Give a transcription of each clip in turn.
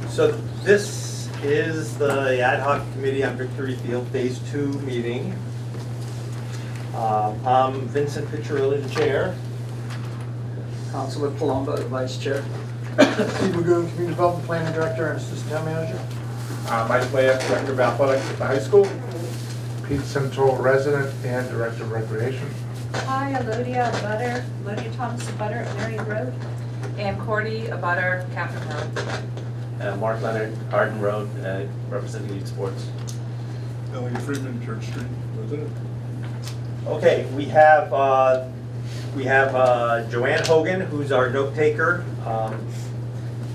So this is the ad hoc committee on Victory Field Phase 2 meeting. I'm Vincent Piccirilli, the chair. Councilor Palumbo, the vice chair. Steve Lagoon, Community Development Planning Director and Assistant Town Manager. Mike Leah, Director of Athletics at the high school. Pete Central, resident and director of recreation. Hi, Elodia Thomas, a butter at Marion Road. And Cordy, a butter, Catherine Road. Mark Leonard, Arden Road, representing youth sports. Elliot Friedman, Church Street, resident. Okay, we have Joanne Hogan, who's our note taker,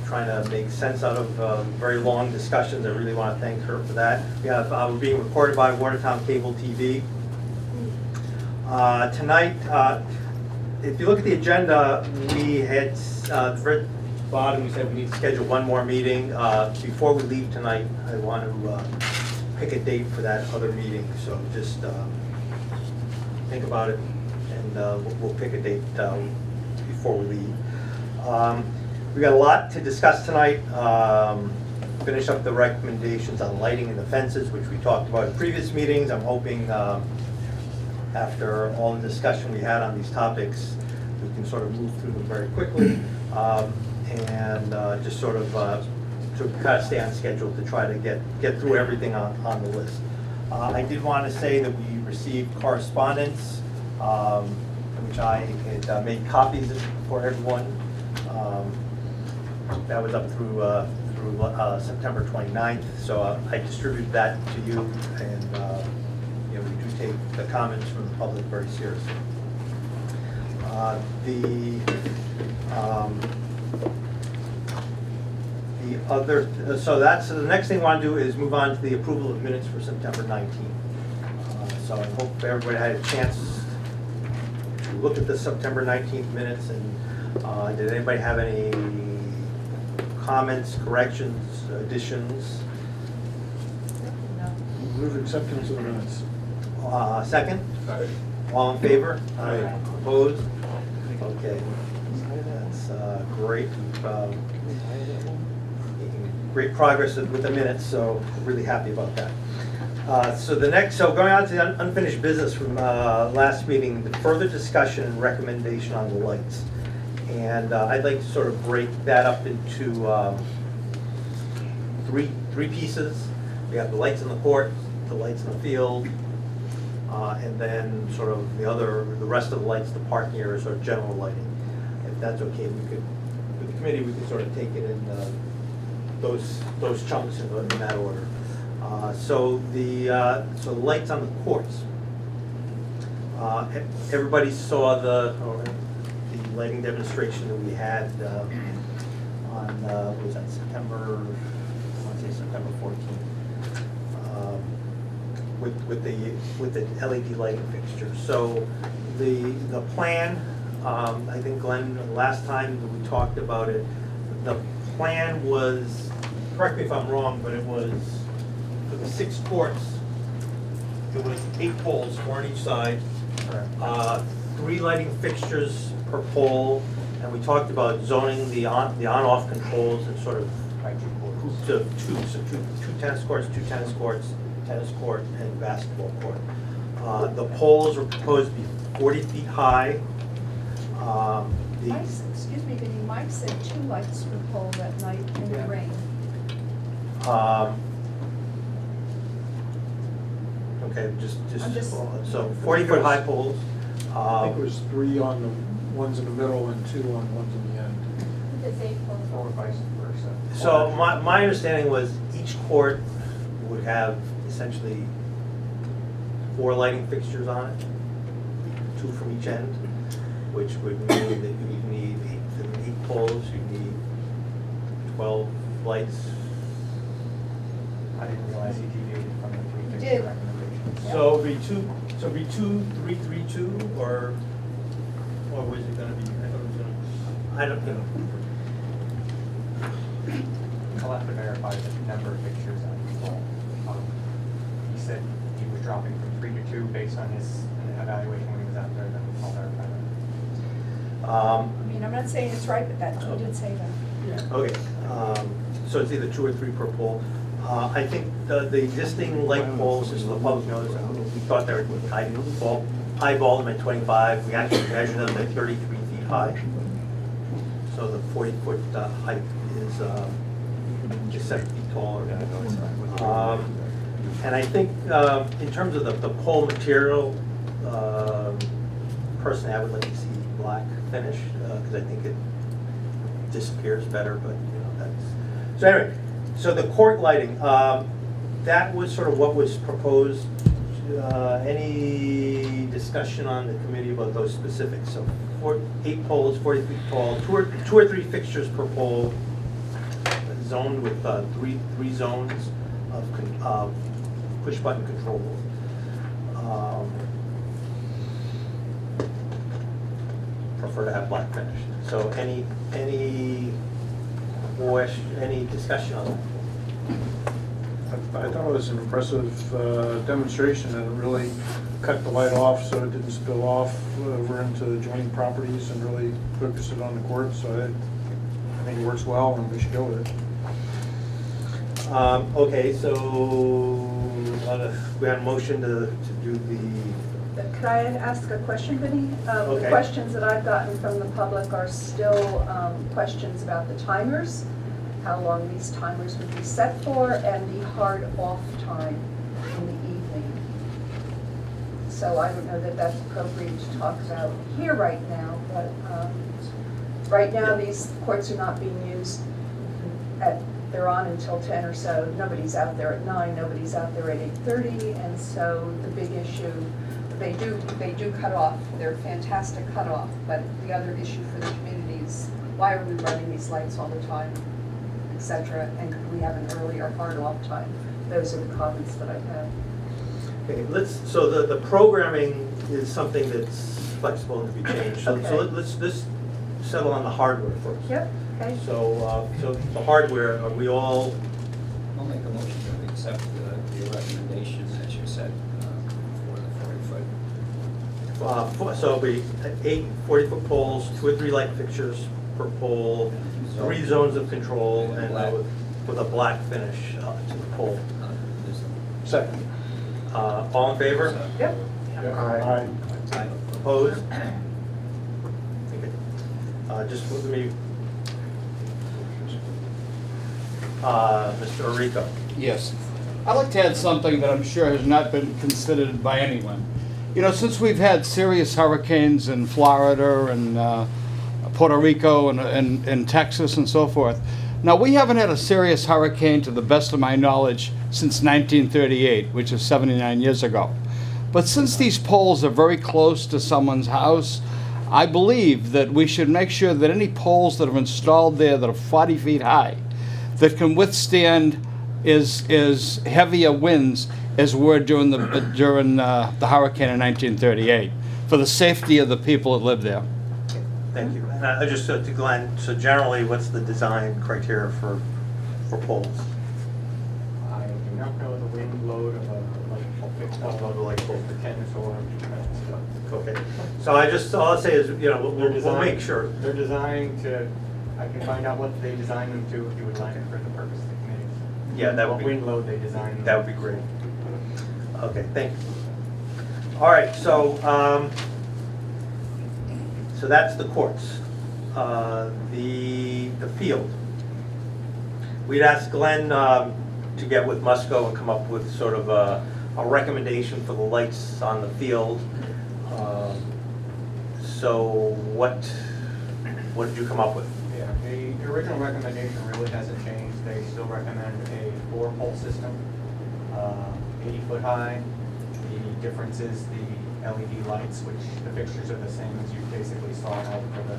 trying to make sense out of very long discussions. I really want to thank her for that. We have we're being recorded by Watertown Cable TV. Tonight, if you look at the agenda, we had the very bottom. We said we need to schedule one more meeting. Before we leave tonight, I want to pick a date for that other meeting. So just think about it, and we'll pick a date before we leave. We got a lot to discuss tonight. Finish up the recommendations on lighting and the fences, which we talked about in previous meetings. I'm hoping after all the discussion we had on these topics, we can sort of move through them very quickly and just sort of to kind of stay on schedule to try to get through everything on the list. I did want to say that we received correspondence, which I had made copies of for everyone. That was up through September 29th, so I distributed that to you, and you know, we do take the comments from the public very seriously. So the next thing I want to do is move on to the approval of minutes for September 19th. So I hope everybody had a chance to look at the September 19th minutes, and did anybody have any comments, corrections, additions? Move acceptance of the minutes. Second? Sorry. All in favor? Aye. Opposed? Okay. That's great. Making great progress with the minutes, so really happy about that. So going on to the unfinished business from last meeting, the further discussion and recommendation on the lights. And I'd like to sort of break that up into three pieces. We have the lights in the court, the lights in the field, and then sort of the rest of the lights, the parking area, sort of general lighting. If that's okay, we could, with the committee, we could sort of take it in those chunks in that order. So the lights on the courts. Everybody saw the lighting demonstration that we had on what was that, September 14th, with the LED lighting fixture. So the plan, I think Glenn, last time that we talked about it, the plan was, correct me if I'm wrong, but it was for the 6 courts, it was 8 poles, 4 on each side, 3 lighting fixtures per pole, and we talked about zoning the on-off controls and sort of to two tennis courts, 2 tennis courts, tennis court, and basketball court. The poles were proposed to be 40 feet high. Excuse me, Vinny, Mike said 2 lights were pulled that night in the rain. Okay, I'm just- so 40-foot high poles. I think it was 3 on the ones in the middle and 2 on ones in the end. It's 8 poles. Or vice versa. So my understanding was each court would have essentially 4 lighting fixtures on it, 2 from each end, which would mean that you would need 8 poles, you need 12 lights. I didn't realize he deviated from the 3 did. fixture recommendations. So it'd be 2, 3, 3, 2, or was it gonna be, I thought it was gonna, I don't know. I'll have to verify the number of fixtures on each wall. He said he was dropping from 3 to 2 based on his evaluation when he was out there, then I'll verify that. I mean, I'm not saying it's right, but that, he did say that. Okay, so it's either 2 or 3 per pole. I think the existing light poles, just so the public knows, we thought they were eyeballed them at 25. We actually measured them at 33 feet high. So the 40-foot height is 7 feet taller. And I think in terms of the pole material, personally, I would like to see black finish because I think it disappears better. But that's so. Anyway, so the court lighting, that was sort of what was proposed. Any discussion on the committee about those specifics? So 8 poles, 40 feet tall, 2 or 3 fixtures per pole, zoned with three zones of push button control. Prefer to have black finish. So any discussion on that? I thought it was an impressive demonstration, and it really cut the light off so it didn't spill off over into adjoining properties and really focused it on the court. So I think it works well, and we should go with it. Okay, so we had a motion to do Could I ask a question, Vinnie? Okay. The questions that I've gotten from the public are still questions about the timers, how long these timers would be set for, and the hard off time in the evening. So I don't know that that's appropriate to talk about here right now, but right now these courts are not being used they're on until 10 or so. Nobody's out there at 9, nobody's out there at 8:30, and so the big issue, they do cut off. They're fantastic cut off, but the other issue for the community is why are we running these lights all the time, etc., and could we have an earlier hard off time? Those are the comments that I have. Okay, so the programming is something that's flexible and can be changed. So let's settle on the hardware first. Yep, okay. So the hardware, are we all, I'll make a motion to accept the recommendation that you said for the 40-foot. so it'll be 8 40-foot poles, 2 or 3 light fixtures per pole, 3 zones of control, and with a black finish to the pole. Second. All in favor? Yep. Aye. Opposed? Okay. Just let me, Mr. Orico. Yes. I'd like to add something that I'm sure has not been considered by anyone. You know, since we've had serious hurricanes in Florida and Puerto Rico and Texas and so forth, now we haven't had a serious hurricane, to the best of my knowledge, since 1938, which is 79 years ago. But since these poles are very close to someone's house, I believe that we should make sure that any poles that are installed there that are 40 feet high, that can withstand is heavier winds as were during the hurricane in 1938, for the safety of the people that live there. Thank you. And I just to Glenn, so generally, what's the design criteria for poles? I do not know the wind load of a fixed pole, like the 10 or so. Okay. So all I'll say is, we'll make sure. They're designed to, I can find out what they designed them to if you would like it for the purpose of the committee. Yeah, that would be. What wind load they designed them. That would be great. Okay, thank you. All right, so that's the courts. The field. We'd asked Glenn to get with Musco and come up with sort of a recommendation for the lights on the field. So what did you come up with? Yeah, the original recommendation really hasn't changed. They still recommend a 4-pole system, 80-foot high. The difference is the LED lights, which the fixtures are the same as you basically saw out for the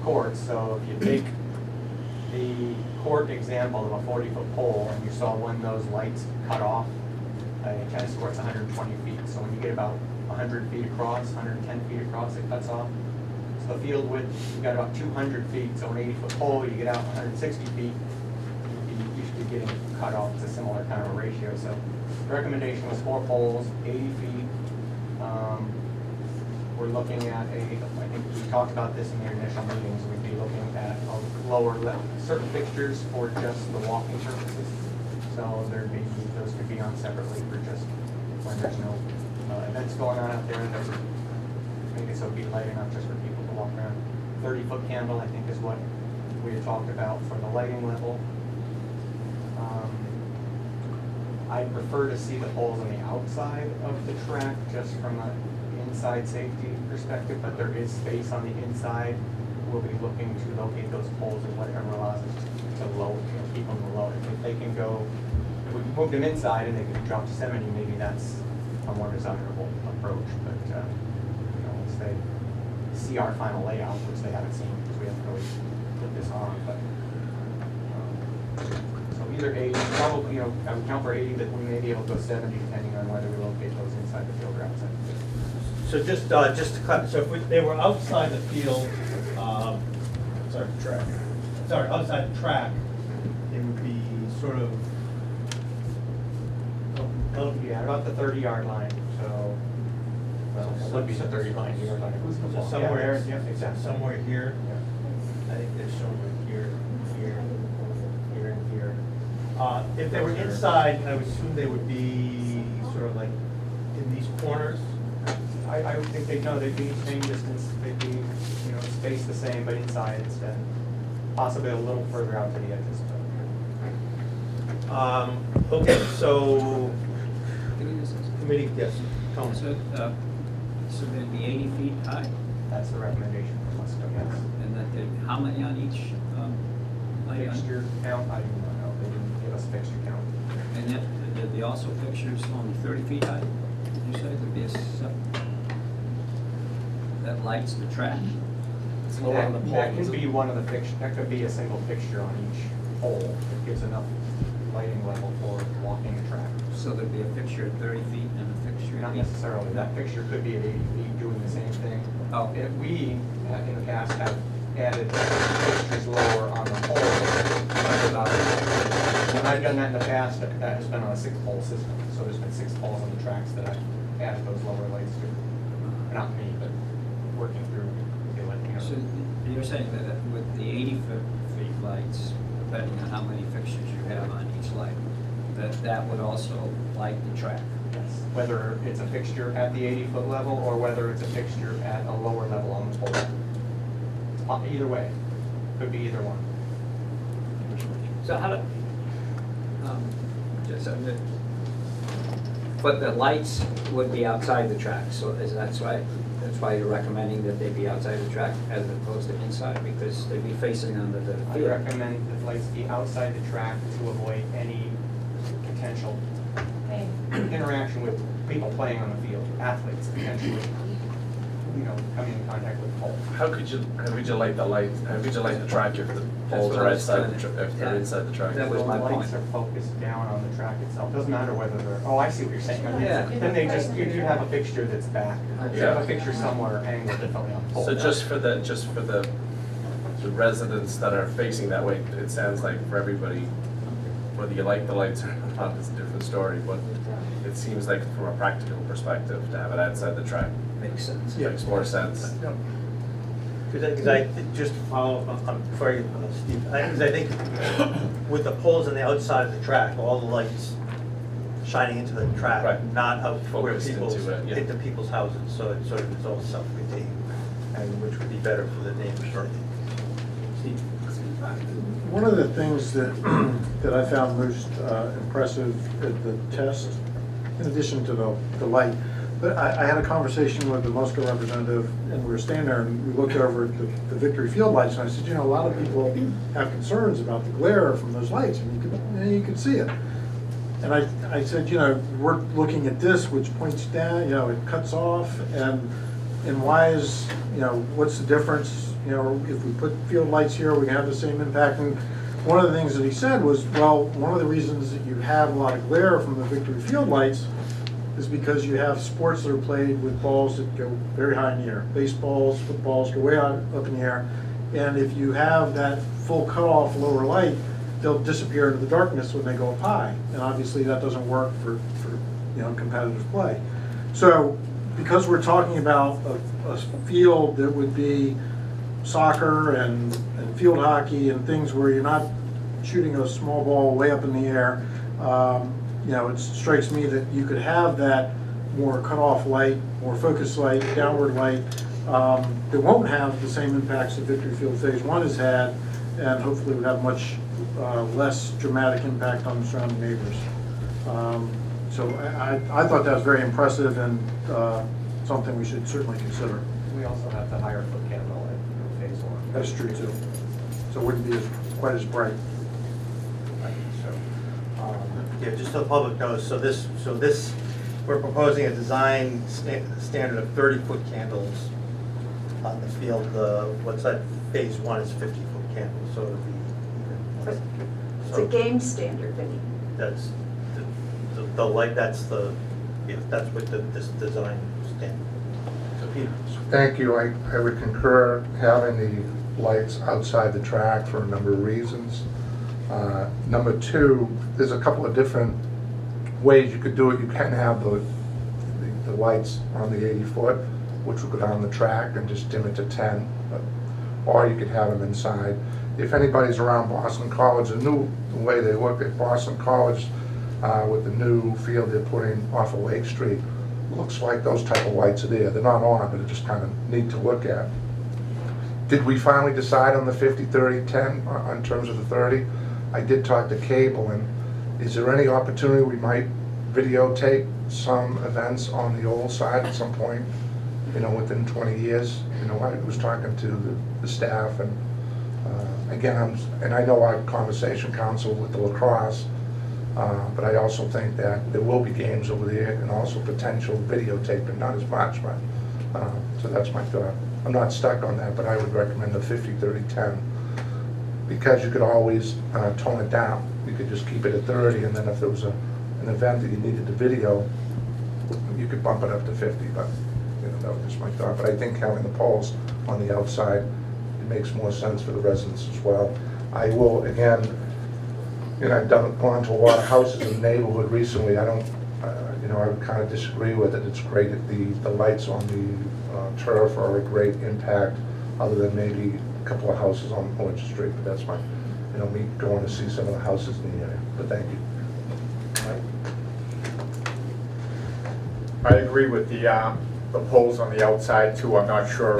court. So if you take the court example of a 40-foot pole and you saw one of those lights cut off, a tennis court's 120 feet. So when you get about 100 feet across, 110 feet across, it cuts off. So the field width, you got about 200 feet. So an 80-foot pole, you get out 160 feet, you should be getting cut off. It's a similar kind of a ratio. So the recommendation was 4 poles, 80 feet. we're looking at I think we talked about this in the initial meetings, we'd be looking at a lower level, certain fixtures for just the walking purposes. So those could be on separately for just when there's no events going on out there. I think so it'd be lighting up just for people to walk around. 30-foot candle, I think, is what we had talked about for the lighting level. I prefer to see the poles on the outside of the track, just from an inside safety perspective, but there is space on the inside. We'll be looking to locate those poles and whatever allows us to low, keep them low. If they can go, if we moved them inside and they could drop to 70, maybe that's a more desirable approach. But once they see our final layout, which they haven't seen because we haven't really put this on, but so either 80, probably, I would count for 80, but we may be able to go 70 depending on whether we locate those inside the field or outside the field. So just to clarify, so if they were outside the field, outside the track, it would be sort of, Yeah, about the 30-yard line, so, well, it would be the 30-yard line. so somewhere, Yeah, exactly. somewhere here. Yeah. I think there's somewhere here, and here. If they were inside, I would assume they would be sort of like in these corners. I would think they'd be same distance, they'd be, spaced the same, but inside instead. Possibly a little further out to the edges, but. Okay, so, Can you just- committee, yes, Tony. So they'd be 80 feet high, That's the recommendation from us, yes. and that they, how many on each light? Fixture count, I do not know, they didn't give us fixture count. And then, there'd be also fixtures only 30 feet high? You said there'd be that lights the track? It's lower on the pole. That could be one of the fixtures, that could be a single fixture on each pole. It gives enough lighting level for walking the track. So there'd be a fixture at 30 feet and a fixture at Not 80? necessarily, that fixture could be at 80 feet doing the same thing. Oh. We, in the past, have added fixtures lower on the pole. When I've done that in the past, that has been on a 6-pole system. So there's been 6 poles on the tracks that I've added those lower lights to. Not me, but working through the So you're saying that with the 80-foot lights, depending on how many fixtures you have on each light, that would also light the track? Yes. Whether it's a fixture at the 80-foot level or whether it's a fixture at a lower level on the pole. Either way, could be either one. So how do, but the lights would be outside the track, so that's why you're recommending that they be outside the track as opposed to inside, because they'd be facing onto the I field? recommend the lights be outside the track to avoid any potential interaction with people playing on the field, athletes potentially, coming in contact with the pole. How could you light the track if the poles what are I was outside, trying to- if they're yeah. inside the track? That was my The lights point. are focused down on the track itself, doesn't matter whether they're, I see what you're saying. Yeah. Then you have a fixture that's back, you have a fixture somewhere angled differently on the pole. So just for the residents that are facing that way, it sounds like for everybody, whether you like the lights or not, it's a different story, but it seems like from a practical perspective, to have it outside the track Makes sense. makes more sense. Because just to follow up before you, Steve, I think with the poles on the outside of the track, all the lights shining into the track, Right. not out where Focused people's, into it, yeah. into people's houses, so it sort of is all self-contained, and which would be better for the neighbors. Steve? One of the things that, that I found most impressive at the test, in addition to the light, but I had a conversation with the Moscow representative, and we were standing there, and we looked over at the Victory Field lights, and I said, a lot of people have concerns about the glare from those lights, and you could see it. And I said, we're looking at this, which points down, it cuts off, and why is, what's the difference? If we put field lights here, we can have the same impact. And one of the things that he said was, well, one of the reasons that you have a lot of glare from the Victory Field lights is because you have sports that are played with balls that go very high in the air. Baseballs, footballs go way up in the air. And if you have that full cutoff lower light, they'll disappear into the darkness when they go up high. And obviously that doesn't work for competitive play. So because we're talking about a field that would be soccer and field hockey and things where you're not shooting a small ball way up in the air, you know, it strikes me that you could have that more cutoff light, more focused light, downward light, that won't have the same impacts that Victory Field Phase 1 has had, and hopefully would have much less dramatic impact on the surrounding neighbors. So I thought that was very impressive and something we should certainly consider. We also have the higher foot candle in phase 1. That's true too. So it wouldn't be quite as bright. Yeah, just so the public knows, so this, we're proposing a design standard of 30-foot candles on the field. What's that, phase 1 is 50-foot candles, so it'll be But even. it's a So game standard, Vinnie. that's, the light, that's the, yeah, that's what this design standard. So Peter. Thank you. I would concur having the lights outside the track for a number of reasons. Number two, there's a couple of different ways you could do it. You can have the lights on the 80 foot, which would go down the track and just dim it to 10, or you could have them inside. If anybody's around Boston College, the way they look at Boston College with the new field they're putting off of Lake Street, looks like those type of lights are there. They're not on, but it's just kind of neat to look at. Did we finally decide on the 50, 30, 10 in terms of the 30? I did talk to Cable, and is there any opportunity we might videotape some events on the old side at some point, you know, within 20 years? You know, I was talking to the staff, and again, I know our conversation council with the lacrosse, but I also think that there will be games over there and also potential videotaping, not as much, but so that's my thought. I'm not stuck on that, but I would recommend the 50, 30, 10. Because you could always tone it down. You could just keep it at 30, and then if there was an event that you needed the video, you could bump it up to 50, but you know, that was just my thought. But I think having the poles on the outside, it makes more sense for the residents as well. I will, again, you know, I've gone to a lot of houses in the neighborhood recently. I don't, you know, I would kind of disagree with it. It's great that the lights on the turf are a great impact, other than maybe a couple of houses on Orange Street, but that's my, you know, me going to see some of the houses in the area. But thank you. I agree with the poles on the outside too. I'm not sure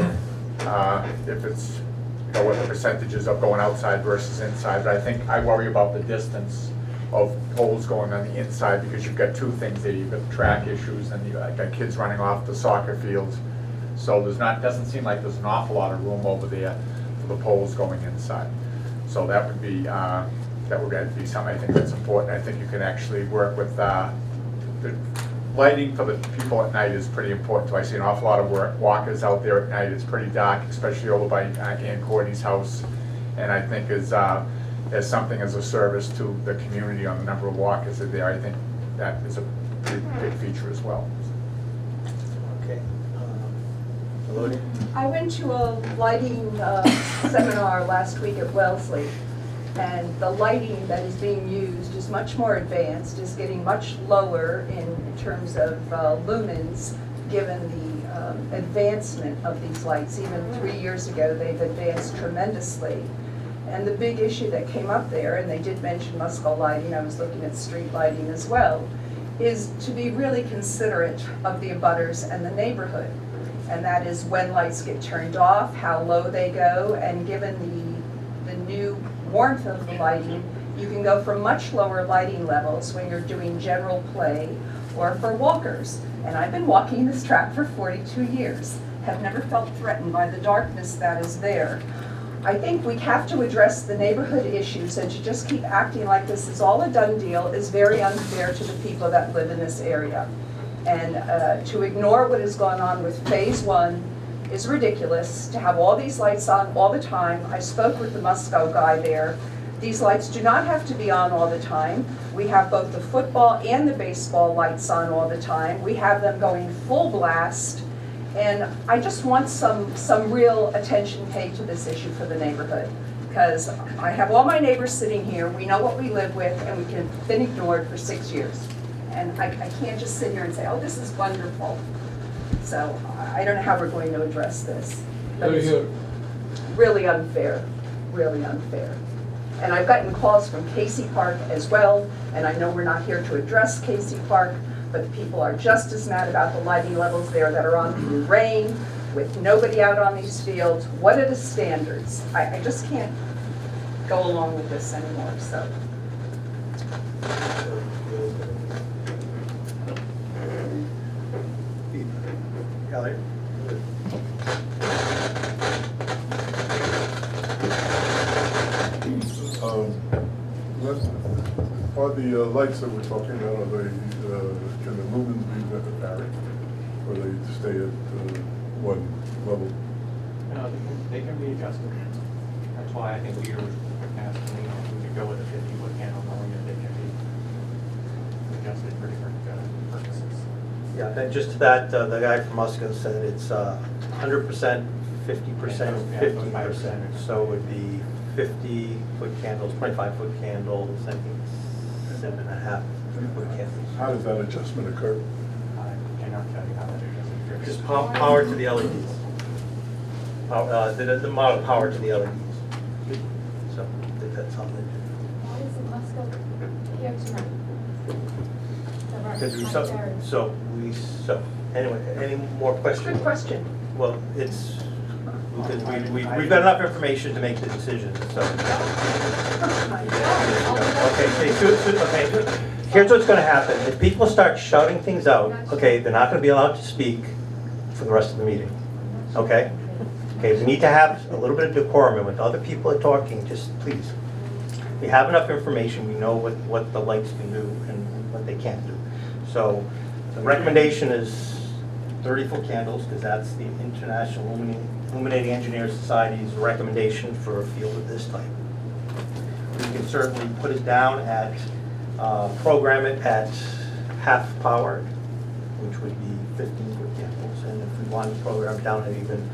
if it's, you know, what the percentages of going outside versus inside, but I think I worry about the distance of poles going on the inside, because you've got two things there. You've got track issues, and you've got kids running off the soccer fields. So doesn't seem like there's an awful lot of room over there for the poles going inside. So that would be something I think that's important. I think you can actually work with the lighting for the people at night is pretty important too. I see an awful lot of walkers out there at night. It's pretty dark, especially over by Ann Courtney's house. And I think as something as a service to the community on the number of walkers that are there, I think that is a big feature as well. Okay. Elodie? I went to a lighting seminar last week at Wellesley, and the lighting that is being used is much more advanced, is getting much lower in terms of lumens, given the advancement of these lights. Even 3 years ago, they've advanced tremendously. And the big issue that came up there, and they did mention Musco lighting, I was looking at street lighting as well, is to be really considerate of the abutters and the neighborhood. And that is when lights get turned off, how low they go, and given the new warmth of the lighting, you can go for much lower lighting levels when you're doing general play or for walkers. And I've been walking this track for 42 years, have never felt threatened by the darkness that is there. I think we have to address the neighborhood issues, and to just keep acting like this is all a done deal is very unfair to the people that live in this area. And to ignore what has gone on with phase 1 is ridiculous. To have all these lights on all the time. I spoke with the Musco guy there. These lights do not have to be on all the time. We have both the football and the baseball lights on all the time. We have them going full blast. And I just want some real attention paid to this issue for the neighborhood. Because I have all my neighbors sitting here, we know what we live with, and we can been ignored for 6 years. And I can't just sit here and say, oh, this is wonderful. So I don't know how we're going to address this. But Over it's here. really unfair, really unfair. And I've gotten calls from Casey Park as well, and I know we're not here to address Casey Park, but people are just as mad about the lighting levels there that are on through rain, with nobody out on these fields. What are the standards? I just can't go along with this anymore, so. Elliot? Are the lights that we're talking about, are they, can the lumens be vary? Or they stay at one level? No, they can be adjusted. That's why I think we were asking, if we could go with a 50-foot candle, knowing that they can be adjusted for different purposes. Yeah, and just to that, the guy from Musco said it's 100%, 50%, Yeah, 50%. So it would be 50-foot candles, 25-foot candles, I think 7.5-foot candles. How does that adjustment occur? I cannot tell you how that adjusts. Just power to the LEDs. The model power to the LEDs. So I think that's how they do Why is it must go here tonight? it. Because so anyway, any more questions? Good question. Well, it's, because we've got enough information to make the decision, so. Okay, here's what's gonna happen. If people start shouting things out, okay, they're not gonna be allowed to speak for the rest of the meeting, okay? Okay, we need to have a little bit of decorum, and when other people are talking, just please. We have enough information, we know what the lights can do and what they can't do. So, the recommendation is 30-foot candles, because that's the International Illuminating Engineers Society's recommendation for a field of this type. We can certainly put it down at, program it at half power, which would be 15-foot candles. And if we want to program it down at even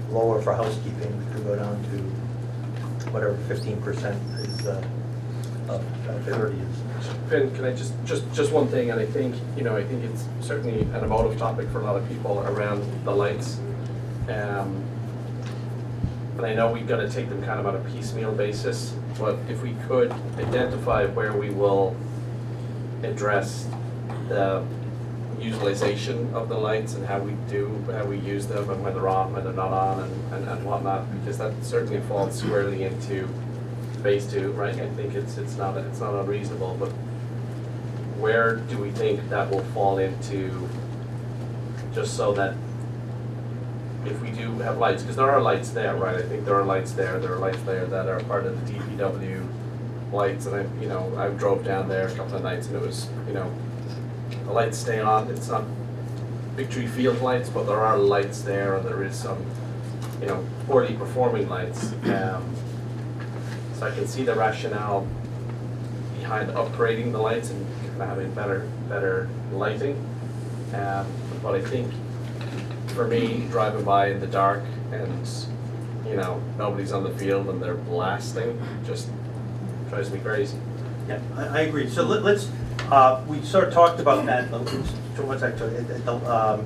lower for housekeeping, we could go down to whatever 15% is, of 30 is. Finn, can I just one thing, and I think it's certainly an emotive topic for a lot of people around the lights. And I know we've got to take them kind of on a piecemeal basis, but if we could identify where we will address the utilization of the lights and how we use them and when they're on, when they're not on, and whatnot, because that certainly falls squarely into phase 2, right? I think it's not unreasonable, but where do we think that will fall into, just so that if we do have lights, because there are lights there, right? I think there are lights there that are part of the DPW lights, and I drove down there a couple of nights, and it was, the lights stay on. It's not Victory Field lights, but there are lights there, and there is some, poorly performing lights. So I can see the rationale behind upgrading the lights and having better lighting. But I think for me, driving by in the dark and nobody's on the field and they're blasting just drives me crazy. Yeah, I agree. So let's, we sort of talked about that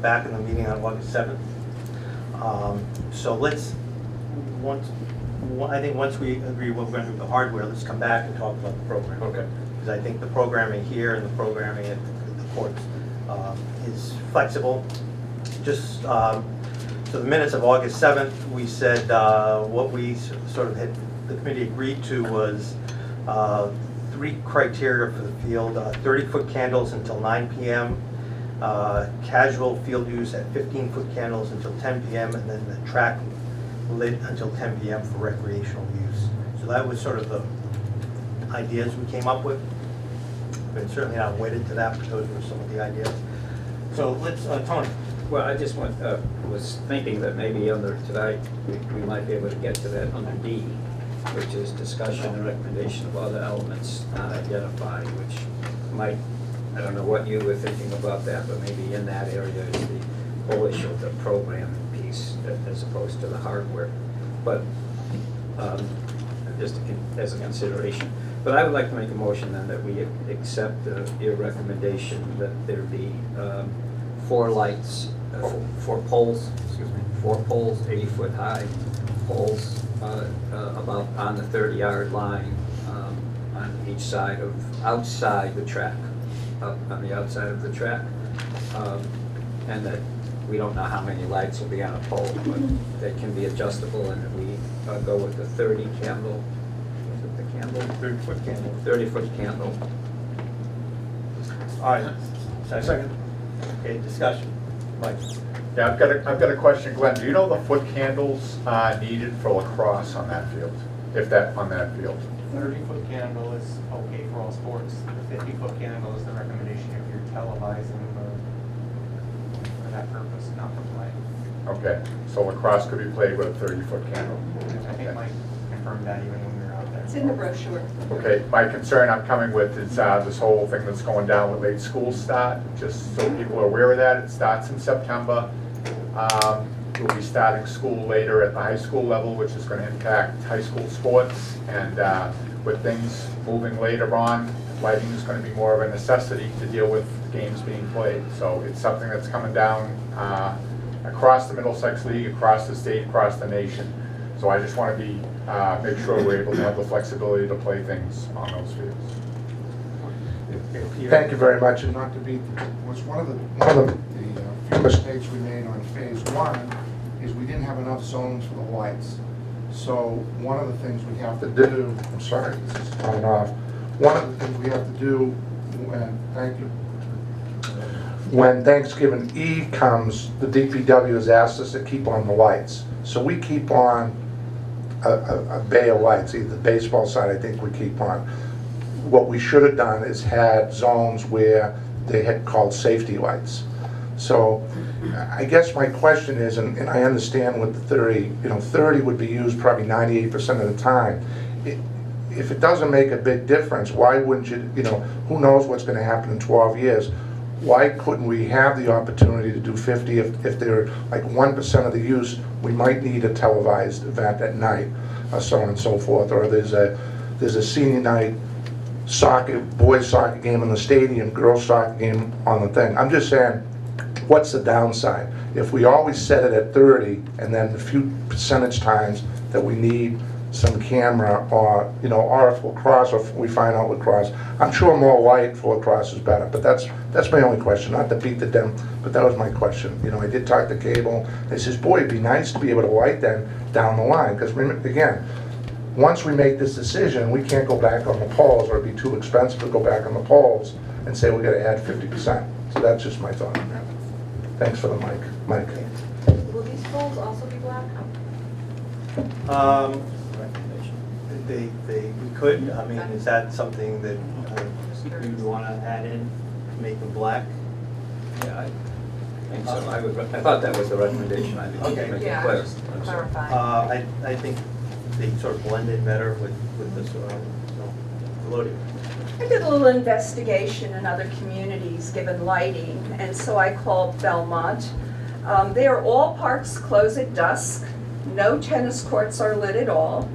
back in the meeting on August 7th. So let's, I think once we agree what we're going to do with the hardware, let's come back and talk about the program. Okay. Because I think the programming here and the programming at the courts is flexible. Just, so the minutes of August 7th, we said what we sort of had, the committee agreed to was 3 criteria for the field: 30-foot candles until 9 p.m., casual field use at 15-foot candles until 10 p.m., and then the track lit until 10 p.m. for recreational use. So that was sort of the ideas we came up with. But certainly not wedded to that, but those were some of the ideas. So let's, Tony. Well, I just was thinking that maybe under tonight, we might be able to get to that under D, which is discussion and recommendation of other elements not identified, which might, I don't know what you were thinking about that, but maybe in that area is the whole issue of the program piece as opposed to the hardware. But just as a consideration. But I would like to make a motion then that we accept your recommendation that there be 4 lights four poles, 80-foot high poles, about on the 30-yard line, on each side outside the track, up on the outside of the track. And that we don't know how many lights will be on a pole, but they can be adjustable, and we go with the 30 candle, is it the candle? 30-foot candle. 30-foot candle. All right. Second. Okay, discussion. Mike? Yeah, I've got a question, Glenn. Do you know the foot candles needed for lacrosse on that field? On that field? 30-foot candle is okay for all sports. The 50-foot candle is the recommendation if you're televising for that purpose, not for play. Okay, so lacrosse could be played with a 30-foot candle. I think Mike confirmed that even when we were out there. It's in the brochure. Okay, my concern I'm coming with is this whole thing that's going down with late school start. Just so people are aware of that, it starts in September. We'll be starting school later at the high school level, which is going to impact high school sports. And with things moving later on, lighting is going to be more of a necessity to deal with games being played. So it's something that's coming down across the Middlesex League, across the state, across the nation. So I just want to be make sure we're able to have the flexibility to play things on those fields. Thank you very much, and not to be, was one of the few mistakes we made on phase one is we didn't have enough zones for the lights. So one of the things we have to do, I'm sorry, this is on and off. One of the things we have to do, thank you. When Thanksgiving Eve comes, the DPW has asked us to keep on the lights. So we keep on a bay of lights, either the baseball side I think we keep on. What we should have done is had zones where they had called safety lights. So I guess my question is, and I understand with the 30, 30 would be used probably 98% of the time. If it doesn't make a big difference, why wouldn't you, who knows what's going to happen in 12 years? Why couldn't we have the opportunity to do 50 if they're like 1% of the use, we might need a televised event at night, so on and so forth, or there's a senior night boys soccer game in the stadium, girls soccer game on the thing. I'm just saying, what's the downside? If we always set it at 30 and then the few percentage times that we need some camera or, or if lacrosse, or if we find out lacrosse, I'm sure more light for lacrosse is better, but that's my only question, not to beat the dem, but that was my question. I did talk to Cable, they says, boy, it'd be nice to be able to light them down the line, because again, once we make this decision, we can't go back on the poles, or it'd be too expensive to go back on the poles and say we gotta add 50%. So that's just my thought on that. Thanks for the mic, Mike. Will these poles also be black? We could, I mean, is that something that you'd want to add in, make them black? Yeah, I think so. I thought that was the recommendation. I think Okay. make it Yeah, clear. just clarify. I think they sort of blend in better with this loading. I did a little investigation in other communities given lighting, and so I called Belmont. They are all parks close at dusk. No tennis courts are lit at all.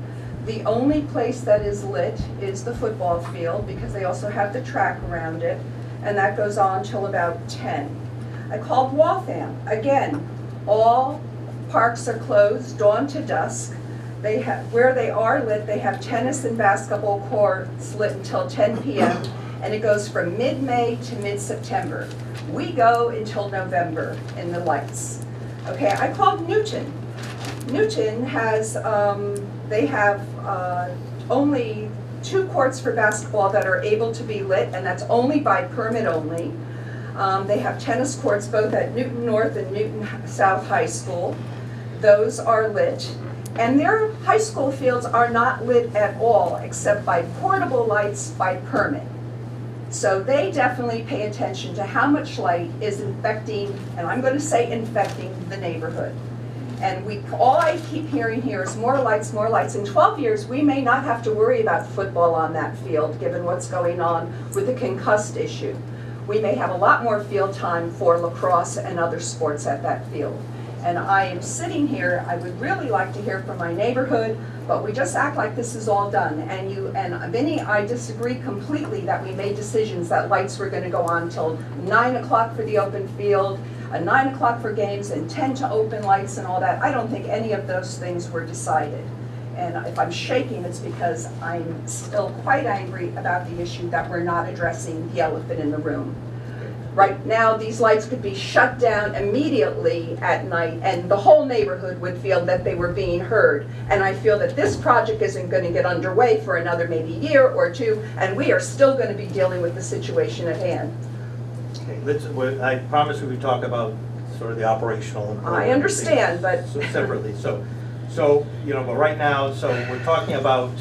The only place that is lit is the football field, because they also have the track around it, and that goes on till about 10. I called Waltham. Again, all parks are closed dawn to dusk. They have, where they are lit, they have tennis and basketball courts lit until 10 p.m. and it goes from mid-May to mid-September. We go until November in the lights. Okay, I called Newton. Newton has, they have only 2 courts for basketball that are able to be lit, and that's only by permit only. They have tennis courts both at Newton North and Newton South High School. Those are lit. And their high school fields are not lit at all, except by portable lights by permit. So they definitely pay attention to how much light is infecting, and I'm going to say infecting, the neighborhood. And all I keep hearing here is more lights, more lights. In 12 years, we may not have to worry about football on that field, given what's going on with the concussed issue. We may have a lot more field time for lacrosse and other sports at that field. And I am sitting here, I would really like to hear from my neighborhood, but we just act like this is all done. And Vinny, I disagree completely that we made decisions that lights were going to go on till 9 o'clock for the open field. a 9 o'clock for games and 10 to open lights and all that. I don't think any of those things were decided. And if I'm shaking, it's because I'm still quite angry about the issue that we're not addressing the elephant in the room. Right now, these lights could be shut down immediately at night, and the whole neighborhood would feel that they were being heard. And I feel that this project isn't going to get underway for another maybe year or two, and we are still going to be dealing with the situation at hand. Okay, I promise we would talk about sort of the operational. And I understand, but separately. So, but right now, so we're talking about,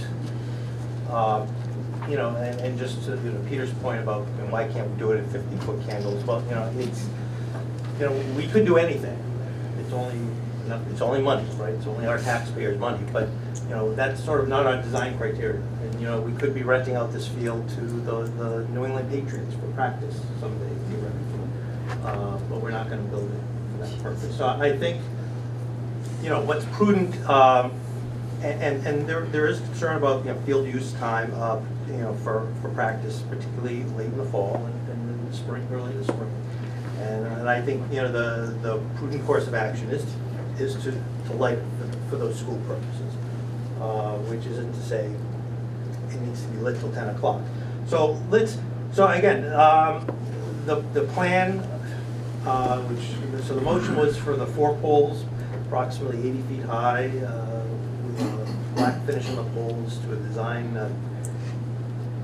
and just to, Peter's point about, why can't we do it at 50-foot candles? Well, it's, we could do anything. It's only money, right? It's only our taxpayers' money, but, that's sort of not our design criteria. And, we could be renting out this field to the New England Patriots for practice someday, theoretically. But we're not gonna build it for that purpose. So I think, what's prudent, and there is concern about, field use time, for practice, particularly late in the fall and in the spring, early in the spring. And I think, the prudent course of action is to light it for those school purposes, which isn't to say it needs to be lit till 10 o'clock. So again, the plan, so the motion was for the 4 poles, approximately 80 feet high, with a black finish on the poles, to a design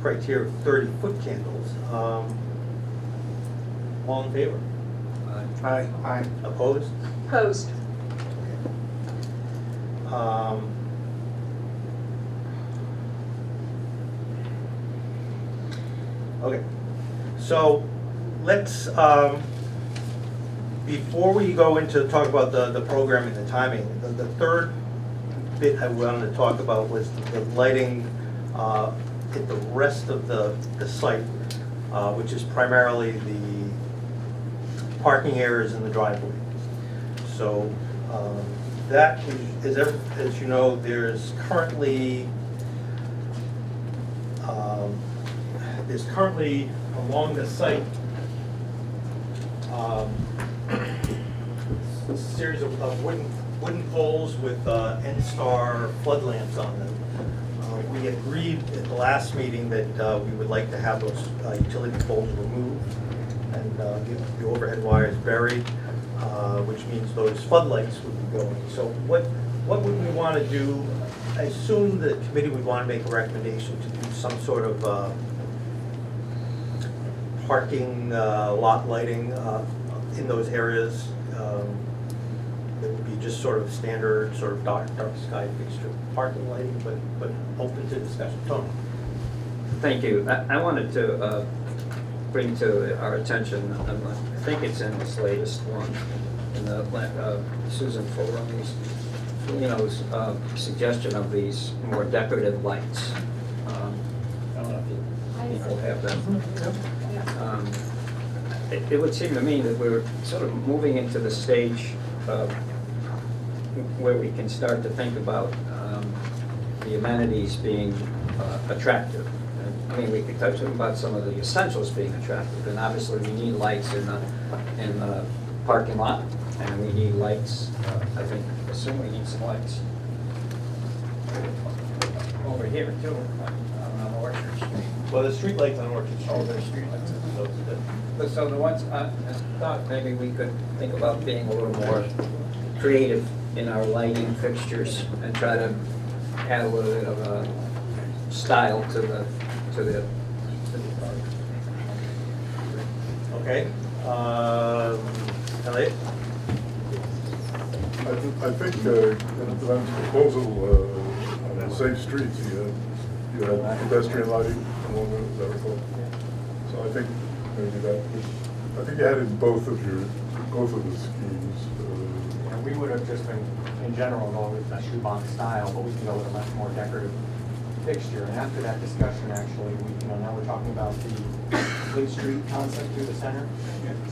criteria of 30-foot candles. All in favor? Aye. Aye. Opposed? opposed. Okay, so let's, before we go into talk about the programming, the timing, the third bit I wanted to talk about was the lighting at the rest of the site, which is primarily the parking areas and the driveway. So that is, as you know, there's currently along the site a series of wooden poles with N-Star flood lamps on them. We agreed at the last meeting that we would like to have those utility poles removed and get the overhead wires buried, which means those floodlights would be going. So what would we want to do? I assume the committee would want to make a recommendation to do some sort of parking lot lighting in those areas. It would be just sort of standard, sort of dark sky fixture parking lighting, but open to discussion. Tony? Thank you. I wanted to bring to our attention, I think it's in this latest one, in the Susan Fulroni's, suggestion of these more decorative lights. I don't know if people have them. It would seem to me that we're sort of moving into the stage where we can start to think about the amenities being attractive. I mean, we could talk about some of the essentials being attractive, and obviously we need lights in the parking lot, and we need lights, assume we need some lights over here too, on Orchard Street. Well, the street lights on Orchard Street. Oh, there's street lights. But so the ones, I thought maybe we could think about being a little more creative in our lighting fixtures and try to add a little bit of a style to the park. Okay. Elliot? I think in the proposal on the safe streets, you had pedestrian lighting along the, is that recall? So I think maybe I think you had in both of the schemes. And we would have just been, in general, go with a shoebox style, but we can go with a much more decorative fixture. And after that discussion, actually, now we're talking about the Fleet Street concept through the center.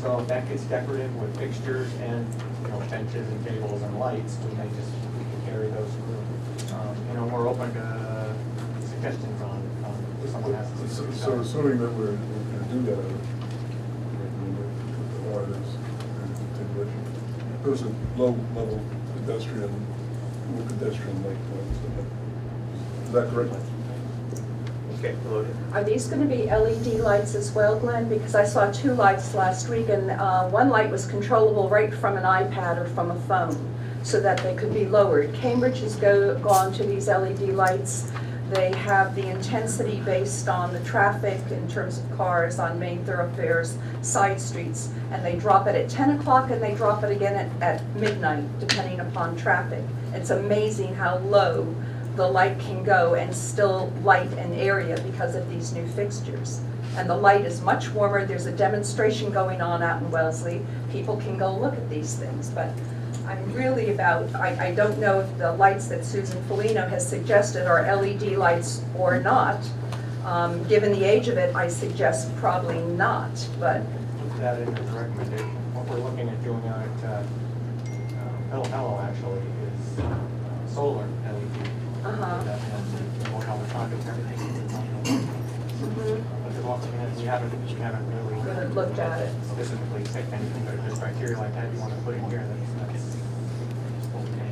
So if that gets decorative with fixtures and, benches and tables and lights, we can carry those through. We're open to suggestions on if someone has to. So assuming that we're going to do that, I recommend that the artists continue Those are low-level pedestrian, pedestrian light points. Is that correct? Okay, Claudia. Are these going to be LED lights as well, Glenn? Because I saw 2 lights last week, and one light was controllable right from an iPad or from a phone, so that they could be lowered. Cambridge has gone to these LED lights. They have the intensity based on the traffic in terms of cars on main thoroughfares, side streets, and they drop it at 10 o'clock and they drop it again at midnight, depending upon traffic. It's amazing how low the light can go and still light an area because of these new fixtures. And the light is much warmer. There's a demonstration going on out in Wellesley. People can go look at these things, but I'm really about, I don't know if the lights that Susan Felino has suggested are LED lights or not. Given the age of it, I suggest probably not, but. Put that in as a recommendation. What we're looking at doing out at Pello actually is solar LED. Uh-huh. That has the more electronics, everything. But the box, you haven't really Haven't looked at it. specifically picked anything, but if there's criteria like that you want to put in here, that's okay.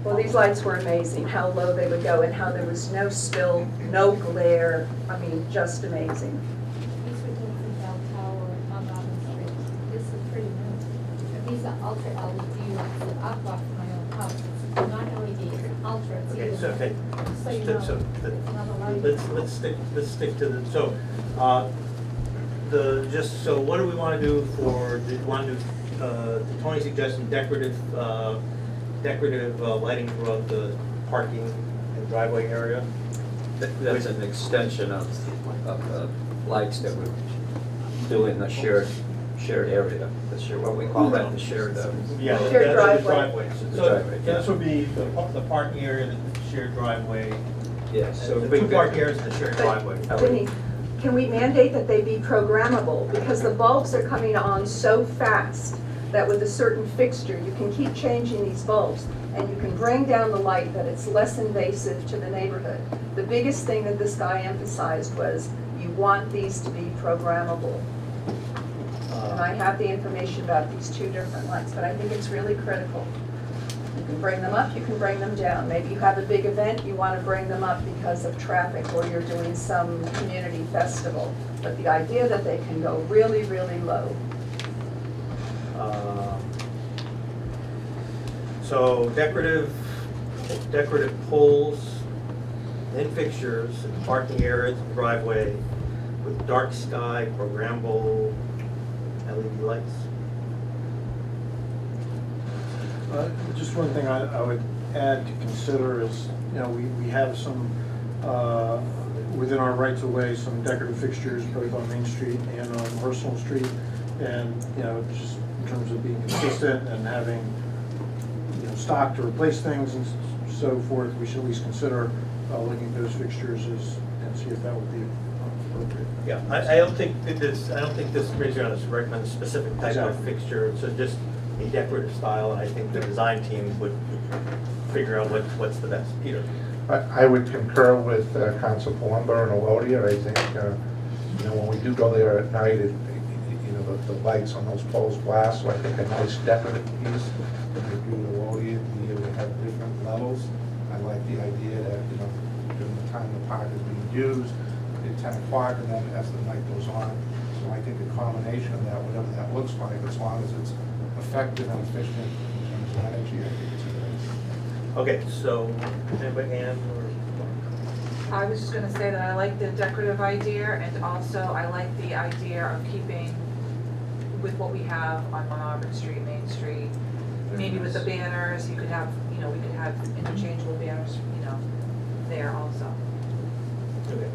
Well, these lights were amazing, how low they would go and how there was no spill, no glare. I mean, just amazing. These were done in Bell Tower on Robin Street. This is pretty new. But these are ultra LED lights that I've bought for my own house. It's not LED, it's ultra. It's Okay, even- so, okay, So you know, so, it's another light. let's stick to the, so, so what do we want to do for, do you want to do, Tony suggested decorative lighting throughout the parking and driveway area? That's an extension of the lights that we do in the shared area, what we call that, the shared. Yeah, Shared the driveway. driveways. The So driveway, yeah. this would be the parking area, the shared driveway, Yeah, so. the we two could- parking areas and the shared driveway. Vinnie, can we mandate that they be programmable? Because the bulbs are coming on so fast that with a certain fixture, you can keep changing these bulbs and you can bring down the light, that it's less invasive to the neighborhood. The biggest thing that this guy emphasized was you want these to be programmable. And I have the information about these 2 different lights, but I think it's really critical. You can bring them up, you can bring them down. Maybe you have a big event, you want to bring them up because of traffic, or you're doing some community festival. But the idea that they can go really, really low. So decorative poles and fixtures in parking areas and driveway with dark sky programmable LED lights. Just one thing I would add to consider is, we have some, within our rights of way, some decorative fixtures both on Main Street and on Arsenal Street. And, just in terms of being consistent and having, stock to replace things and so forth, we should at least consider looking at those fixtures and see if that would be appropriate. Yeah, I don't think this committee's going to recommend a specific type of Exactly. fixture, so just a decorative style, and I think the design team would figure out what's the best. Peter? I would concur with Council Palumbo and Elodia. I think, when we do go there at night, the lights on those poles blast, so I think a nice decorative piece. I agree with Elodia, we have different levels. I like the idea that, during the time the park is being used, at 10 o'clock, and then as the night goes on. So I think a combination of that, whatever that looks like, as long as it's effective and efficient in terms of energy, I think it's a good idea. Okay, so, anybody, Ann, or? I was just gonna say that I like the decorative idea, and also I like the idea of keeping with what we have on Auburn Street, Main Street. Maybe with the banners, you could have, we could have interchangeable banners, there also. Okay.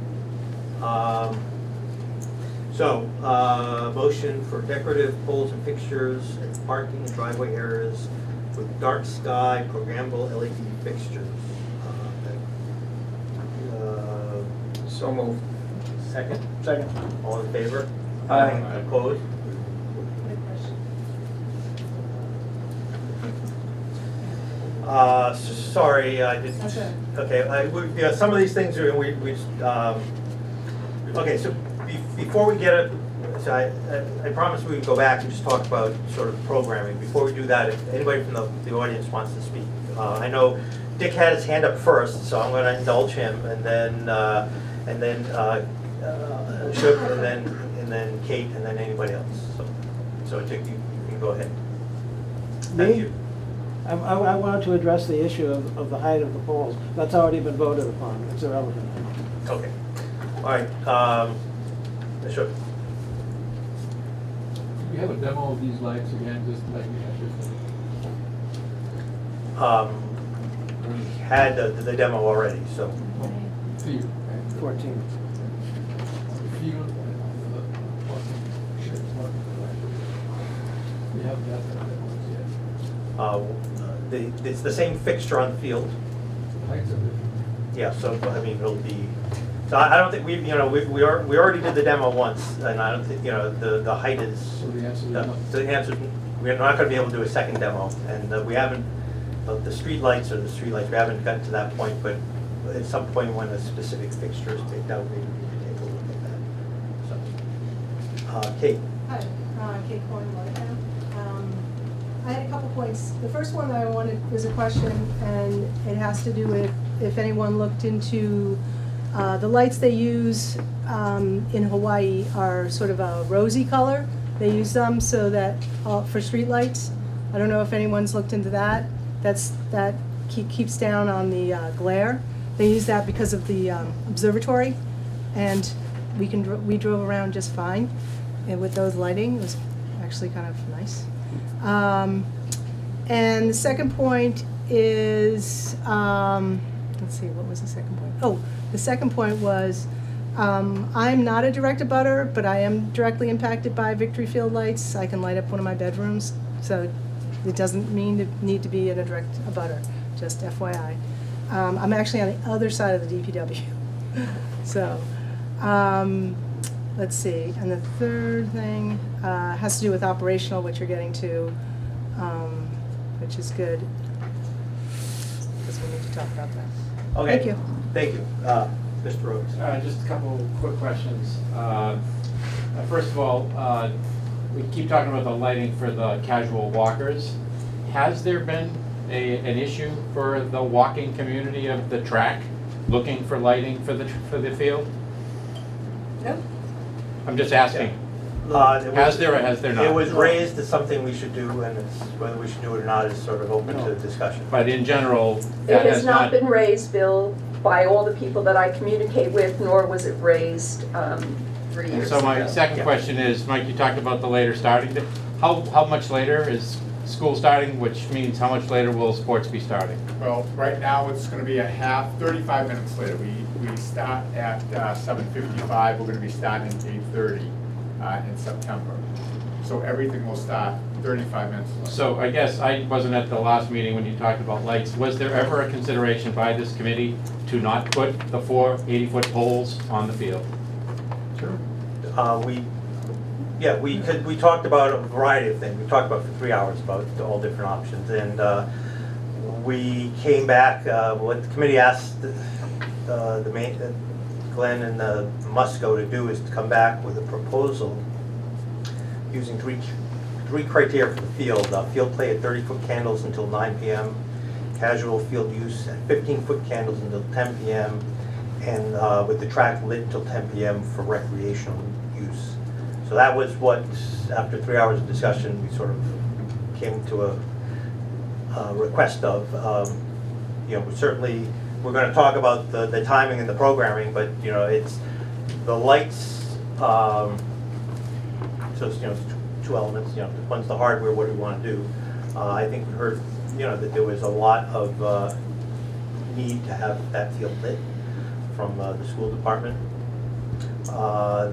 Motion for decorative poles and fixtures in parking and driveway areas with dark sky programmable LED fixtures. So moved. Second? Second. All in favor? Aye. Opposed? Sorry, I did. Okay, some of these things are, okay, so before we get it, so I promised we would go back and just talk about sort of programming. Before we do that, if anybody from the audience wants to speak. I know Dick had his hand up first, so I'm gonna indulge him, and then Shook, and then Kate, and then anybody else. So Dick, you can go ahead. Thank you. I wanted to address the issue of the height of the poles. That's already been voted upon. It's irrelevant. Okay. All right. Shook. We have a demo of these lights again, just like we had before. We had the demo already, so. Field, 14. the field and the parking sheds, we have that demos yet. It's the same fixture on the field. Heights of it. Yeah, so, I mean, it'll be, so I don't think we already did the demo once, and I don't think, the height is. So the answer is no. So the answer is, we're not gonna be able to do a second demo, and we haven't, the street lights, we haven't gotten to that point, but at some point when a specific fixture is picked out, maybe we can take a look at that. So, Kate? Hi, Kate Corn, Watertown. I had a couple points. The first one that I wanted was a question, and it has to do with if anyone looked into the lights they use in Hawaii are sort of a rosy color. They use them so that for street lights. I don't know if anyone's looked into that. That keeps down on the glare. They use that because of the observatory, and we drove around just fine, and with those lighting, it was actually kind of nice. And the second point is, let's see, what was the second point? Oh, the second point was, I'm not a direct abutter, but I am directly impacted by Victory Field lights. I can light up one of my bedrooms, so it doesn't need to be in a direct abutter, just FYI. I'm actually on the other side of the DPW. So, let's see. And the third thing has to do with operational, which you're getting to, which is good, because we need to talk about that. Okay. Thank you. Thank you. Mr. Rhodes? Just a couple quick questions. First of all, we keep talking about the lighting for the casual walkers. Has there been an issue for the walking community of the track looking for lighting for the field? No? I'm just asking. Has there or has there not? It was raised as something we should do, and it's, whether we should do it or not is sort of open to discussion. But in general, It that has not been raised, Bill, by all the people that I communicate with, nor was it raised 3 years ago. So my second question is, Mike, you talked about the later starting. How much later is school starting, which means how much later will sports be starting? Well, right now, it's gonna be 35 minutes later. We start at 7:55, we're gonna be starting at 8:30 in September. So everything will start 35 minutes later. So I guess I wasn't at the last meeting when you talked about lights. Was there ever a consideration by this committee to not put the 4 80-foot poles on the field? Sure. We talked about a variety of things. We talked about for 3 hours about all different options, and we came back. What the committee asked Glenn and Musco to do is to come back with a proposal using three criteria for the field. Field play at 30-foot candles until 9 p.m. Casual field use at 15-foot candles until 10 p.m. and with the track lit until 10 p.m. for recreational use. So that was what, after 3 hours of discussion, we sort of came to a request of. Certainly, we're going to talk about the timing and the programming, but it's the lights. So it's, it's two elements. One's the hardware. What do we want to do? I think we heard that there was a lot of need to have that field lit from the school department.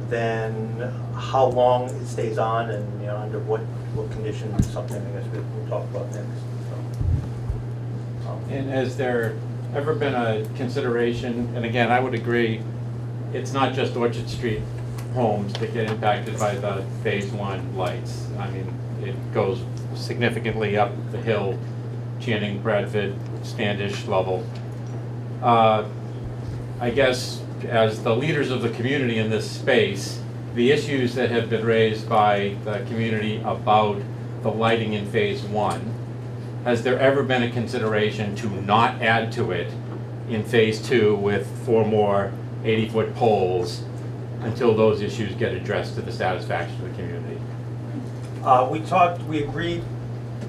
Then how long it stays on, and under what conditions is something I guess we'll talk about next. So, And has there ever been a consideration, and again, I would agree, it's not just Orchard Street homes that get impacted by the Phase 1 lights. I mean, it goes significantly up the hill, Channing, Bradford, Standish level. I guess as the leaders of the community in this space, the issues that have been raised by the community about the lighting in phase one, has there ever been a consideration to not add to it in phase two with 4 more 80-foot poles until those issues get addressed to the satisfaction of the community? We agreed,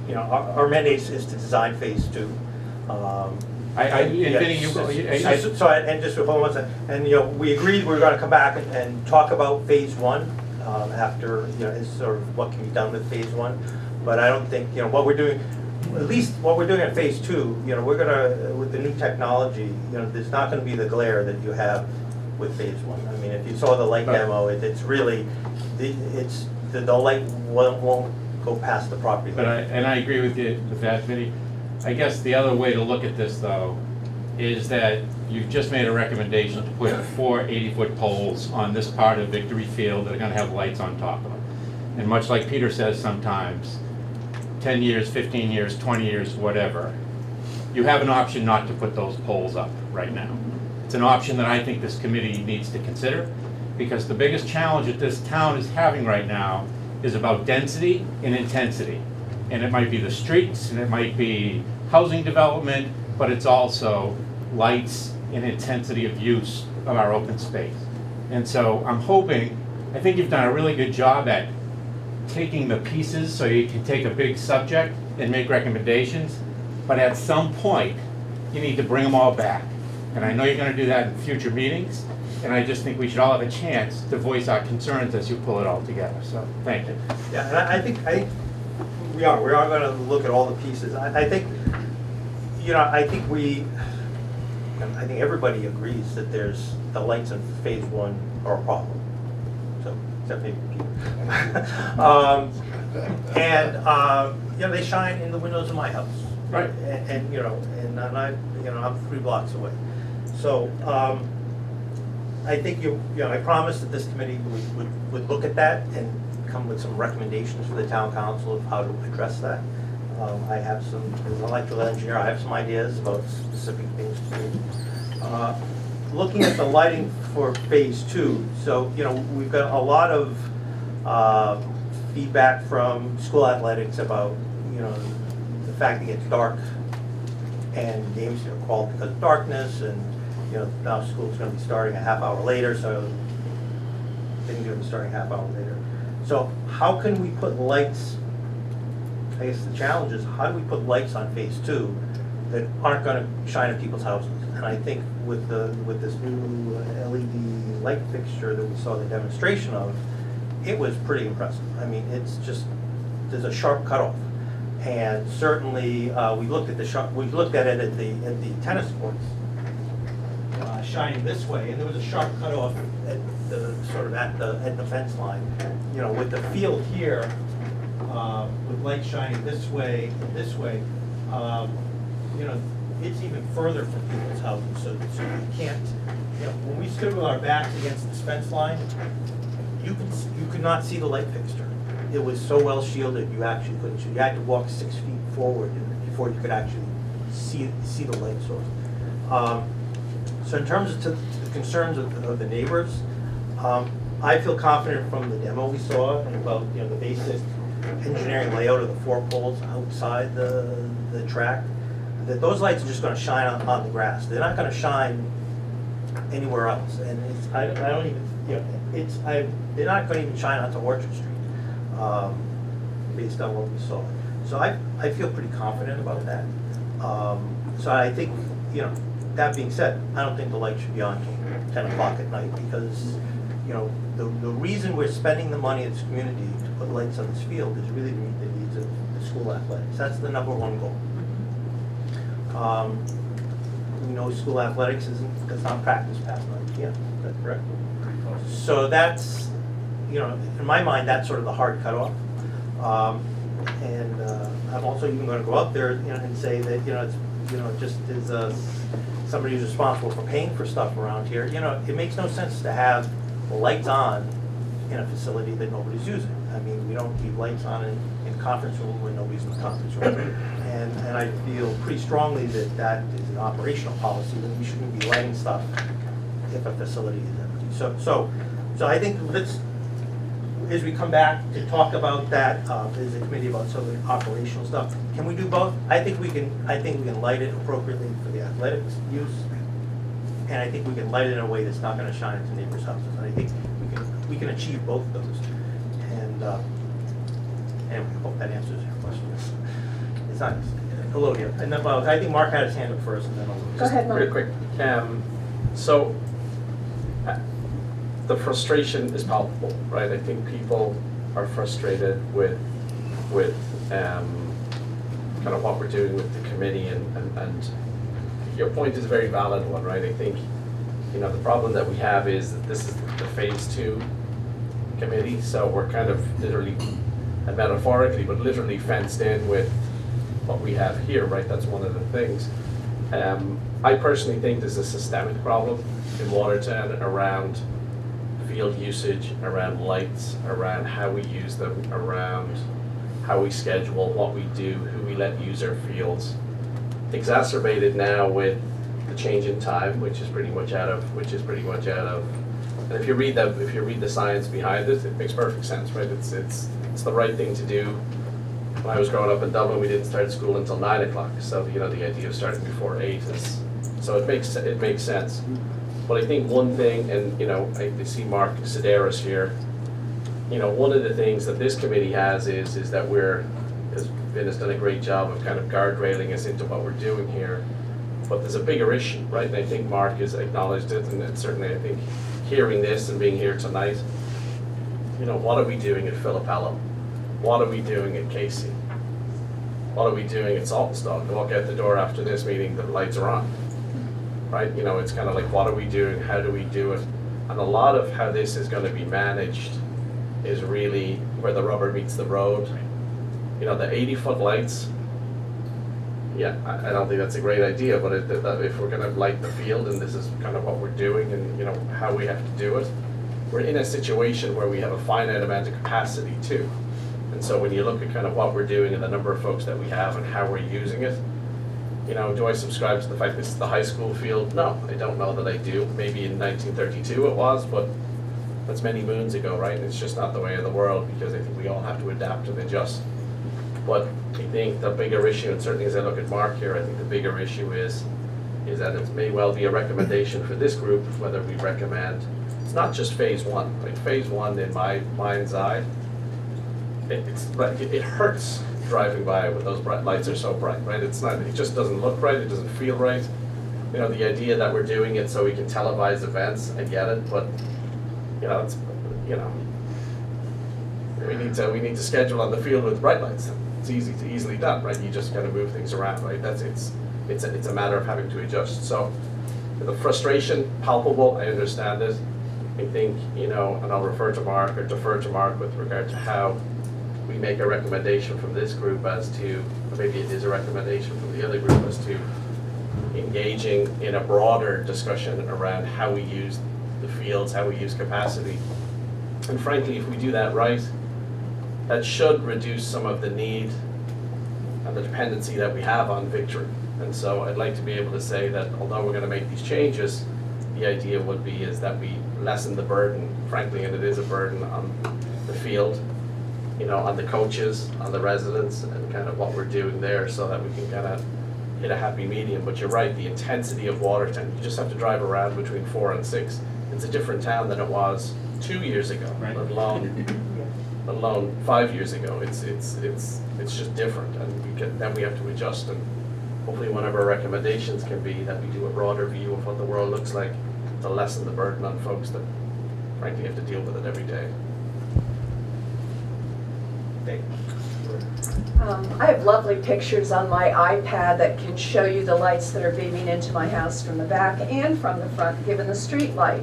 you know, our mandate is to design phase two. Vinny, And just hold on one second, and, you know, we agreed we were gonna come back and talk about phase one, after, you know, is sort of what can be done with phase one. But I don't think, you know, what we're doing, at least what we're doing in phase two, you know, we're gonna, with the new technology, you know, there's not gonna be the glare that you have with phase one. I mean, if you saw the light demo, it's really, the light won't go past the property line. And I agree with you with that, Vinny. I guess the other way to look at this, though, is that you've just made a recommendation to put 4 80-foot poles on this part of Victory Field that are gonna have lights on top of them. And much like Peter says sometimes, 10 years, 15 years, 20 years, whatever, you have an option not to put those poles up right now. It's an option that I think this committee needs to consider, because the biggest challenge that this town is having right now is about density and intensity. And it might be the streets, and it might be housing development, but it's also lights and intensity of use of our open space. And so I'm hoping, I think you've done a really good job at taking the pieces so you can take a big subject and make recommendations, but at some point, you need to bring them all back. And I know you're gonna do that in future meetings, and I just think we should all have a chance to voice our concerns as you pull it all together, so, thank you. Yeah, and I think we are gonna look at all the pieces. I think, you know, I think everybody agrees that the lights in phase one are a problem. So, except maybe Peter. You know, they shine in the windows of my house. Right. And you know, I'm 3 blocks away. So, I think I promised that this committee would look at that and come with some recommendations for the town council of how to address that. I have some, as an electrical engineer, I have some ideas about specific things to do. Looking at the lighting for phase two, so, you know, we've got a lot of feedback from school athletics about, you know, the fact that it gets dark and games are called because of darkness, and, you know, now school's gonna be starting a half hour later, so things are gonna be starting a half hour later. So how can we put lights, I guess the challenge is, how do we put lights on phase two that aren't gonna shine at people's houses? And I think with this new LED light fixture that we saw the demonstration of, it was pretty impressive. I mean, it's just, there's a sharp cutoff. And certainly, we looked at it at the tennis courts, shining this way, and there was a sharp cutoff at the sort of at the fence line. You know, with the field here, with light shining this way and this way, you know, it's even further from people's houses, so you can't. You know, when we stood with our backs against this fence line, you could not see the light fixture. It was so well shielded, you actually couldn't see. You had to walk 6 feet forward before you could actually see the light source. So in terms of the concerns of the neighbors, I feel confident from the demo we saw and about, you know, the basic engineering layout of the 4 poles outside the track, that those lights are just going to shine on the grass. They're not going to shine anywhere else. And I don't even, you know, they're not going to even shine onto Orchard Street. Based on what we saw. So I feel pretty confident about that. So I think, you know, that being said, I don't think the light should be on till 10 o'clock at night, because, you know, the reason we're spending the money in this community to put lights on this field is really to meet the needs of the school athletics. That's the #1 goal. We know school athletics does not practice past 9 p.m. Is that correct? So that's, you know, in my mind, that's sort of the hard cutoff. I'm also even going to go up there, you know, and say that, you know, it's, you know, just as somebody who's responsible for paying for stuff around here, you know, it makes no sense to have lights on in a facility that nobody's using. I mean, we don't keep lights on in conference room when nobody's in the conference room. And I feel pretty strongly that that is an operational policy, that we shouldn't be lighting stuff if a facility is empty. So I think let's as we come back to talk about that, as a committee about some of the operational stuff, can we do both? I think we can light it appropriately for the athletics use, and I think we can light it in a way that's not gonna shine into neighbors' houses. And I think we can achieve both of those. And anyway, I hope that answers your question. It's not, a little bit. And then, well, I think Mark had his hand up first, and then I'll. Go ahead, Mark. Real quick, so the frustration is palpable, right? I think people are frustrated with kind of what we're doing with the committee, and your point is a very valid one, right? I think, you know, the problem that we have is that this is the phase 2 committee, so we're kind of literally, and metaphorically, but literally fenced in with what we have here, right? That's one of the things. I personally think there's a systemic problem in Watertown around field usage, around lights, around how we use them, around how we schedule, what we do, who we let use our fields. Exacerbated now with the change in time, which is pretty much out of. And if you read the science behind it, it makes perfect sense, right? It's the right thing to do. When I was growing up in Dublin, we didn't start school until 9 o'clock. So you know, the idea of starting before 8 is, so it makes sense. But I think one thing, and you know, I see Mark Sedaris here. You know, one of the things that this committee has is that has done a great job of kind of guardrailing us into what we're doing here. But there's a bigger issue, right? And I think Mark has acknowledged it, and certainly I think hearing this and being here tonight, you know, what are we doing at Philippello? What are we doing at Casey? What are we doing at Saltonstall? You walk out the door after this meeting, the lights are on, right? You know, it's kind of like, what are we doing? How do we do it? And a lot of how this is going to be managed is really where the rubber meets the road. You know, the 80-foot lights, yeah, I don't think that's a great idea, but if we're going to light the field, and this is kind of what we're doing, and you know, how we have to do it, we're in a situation where we have a finite amount of capacity too. And so when you look at kind of what we're doing and the number of folks that we have and how we're using it, you know, do I subscribe to the fact this is the high school field? No, I don't know that I do. Maybe in 1932 it was, but that's many moons ago, right? And it's just not the way of the world, because I think we all have to adapt and adjust. But I think the bigger issue, and certainly as I look at Mark here, I think the bigger issue is that it may well be a recommendation for this group, whether we recommend, it's not just phase 1. Like phase 1 in my mind's eye, it hurts driving by when those bright lights are so bright, right? It's not, it just doesn't look right, it doesn't feel right. You know, the idea that we're doing it so we can televise events, I get it, but you know, it's, you know, we need to schedule on the field with bright lights. It's easily done, right? You just kind of move things around, right? It's a matter of having to adjust. So the frustration, palpable, I understand it. I think, you know, and I'll refer to Mark or defer to Mark with regard to how we make a recommendation from this group as to, or maybe it is a recommendation from the other group as to engaging in a broader discussion around how we use the fields, how we use capacity. And frankly, if we do that right, that should reduce some of the need and the dependency that we have on Victory. And so I'd like to be able to say that although we're going to make these changes, the idea would be is that we lessen the burden, frankly, and it is a burden on the field, you know, on the coaches, on the residents, and kind of what we're doing there, so that we can kind of hit a happy medium. But you're right, the intensity of Watertown, you just have to drive around between 4 and 6. It's a different town than it was 2 years ago, right. let alone 5 years ago. It's just different, and then we have to adjust. And hopefully one of our recommendations can be that we do a broader view of what the world looks like to lessen the burden on folks that frankly have to deal with it every day. I have lovely pictures on my iPad that can show you the lights that are beaming into my house from the back and from the front, given the street light.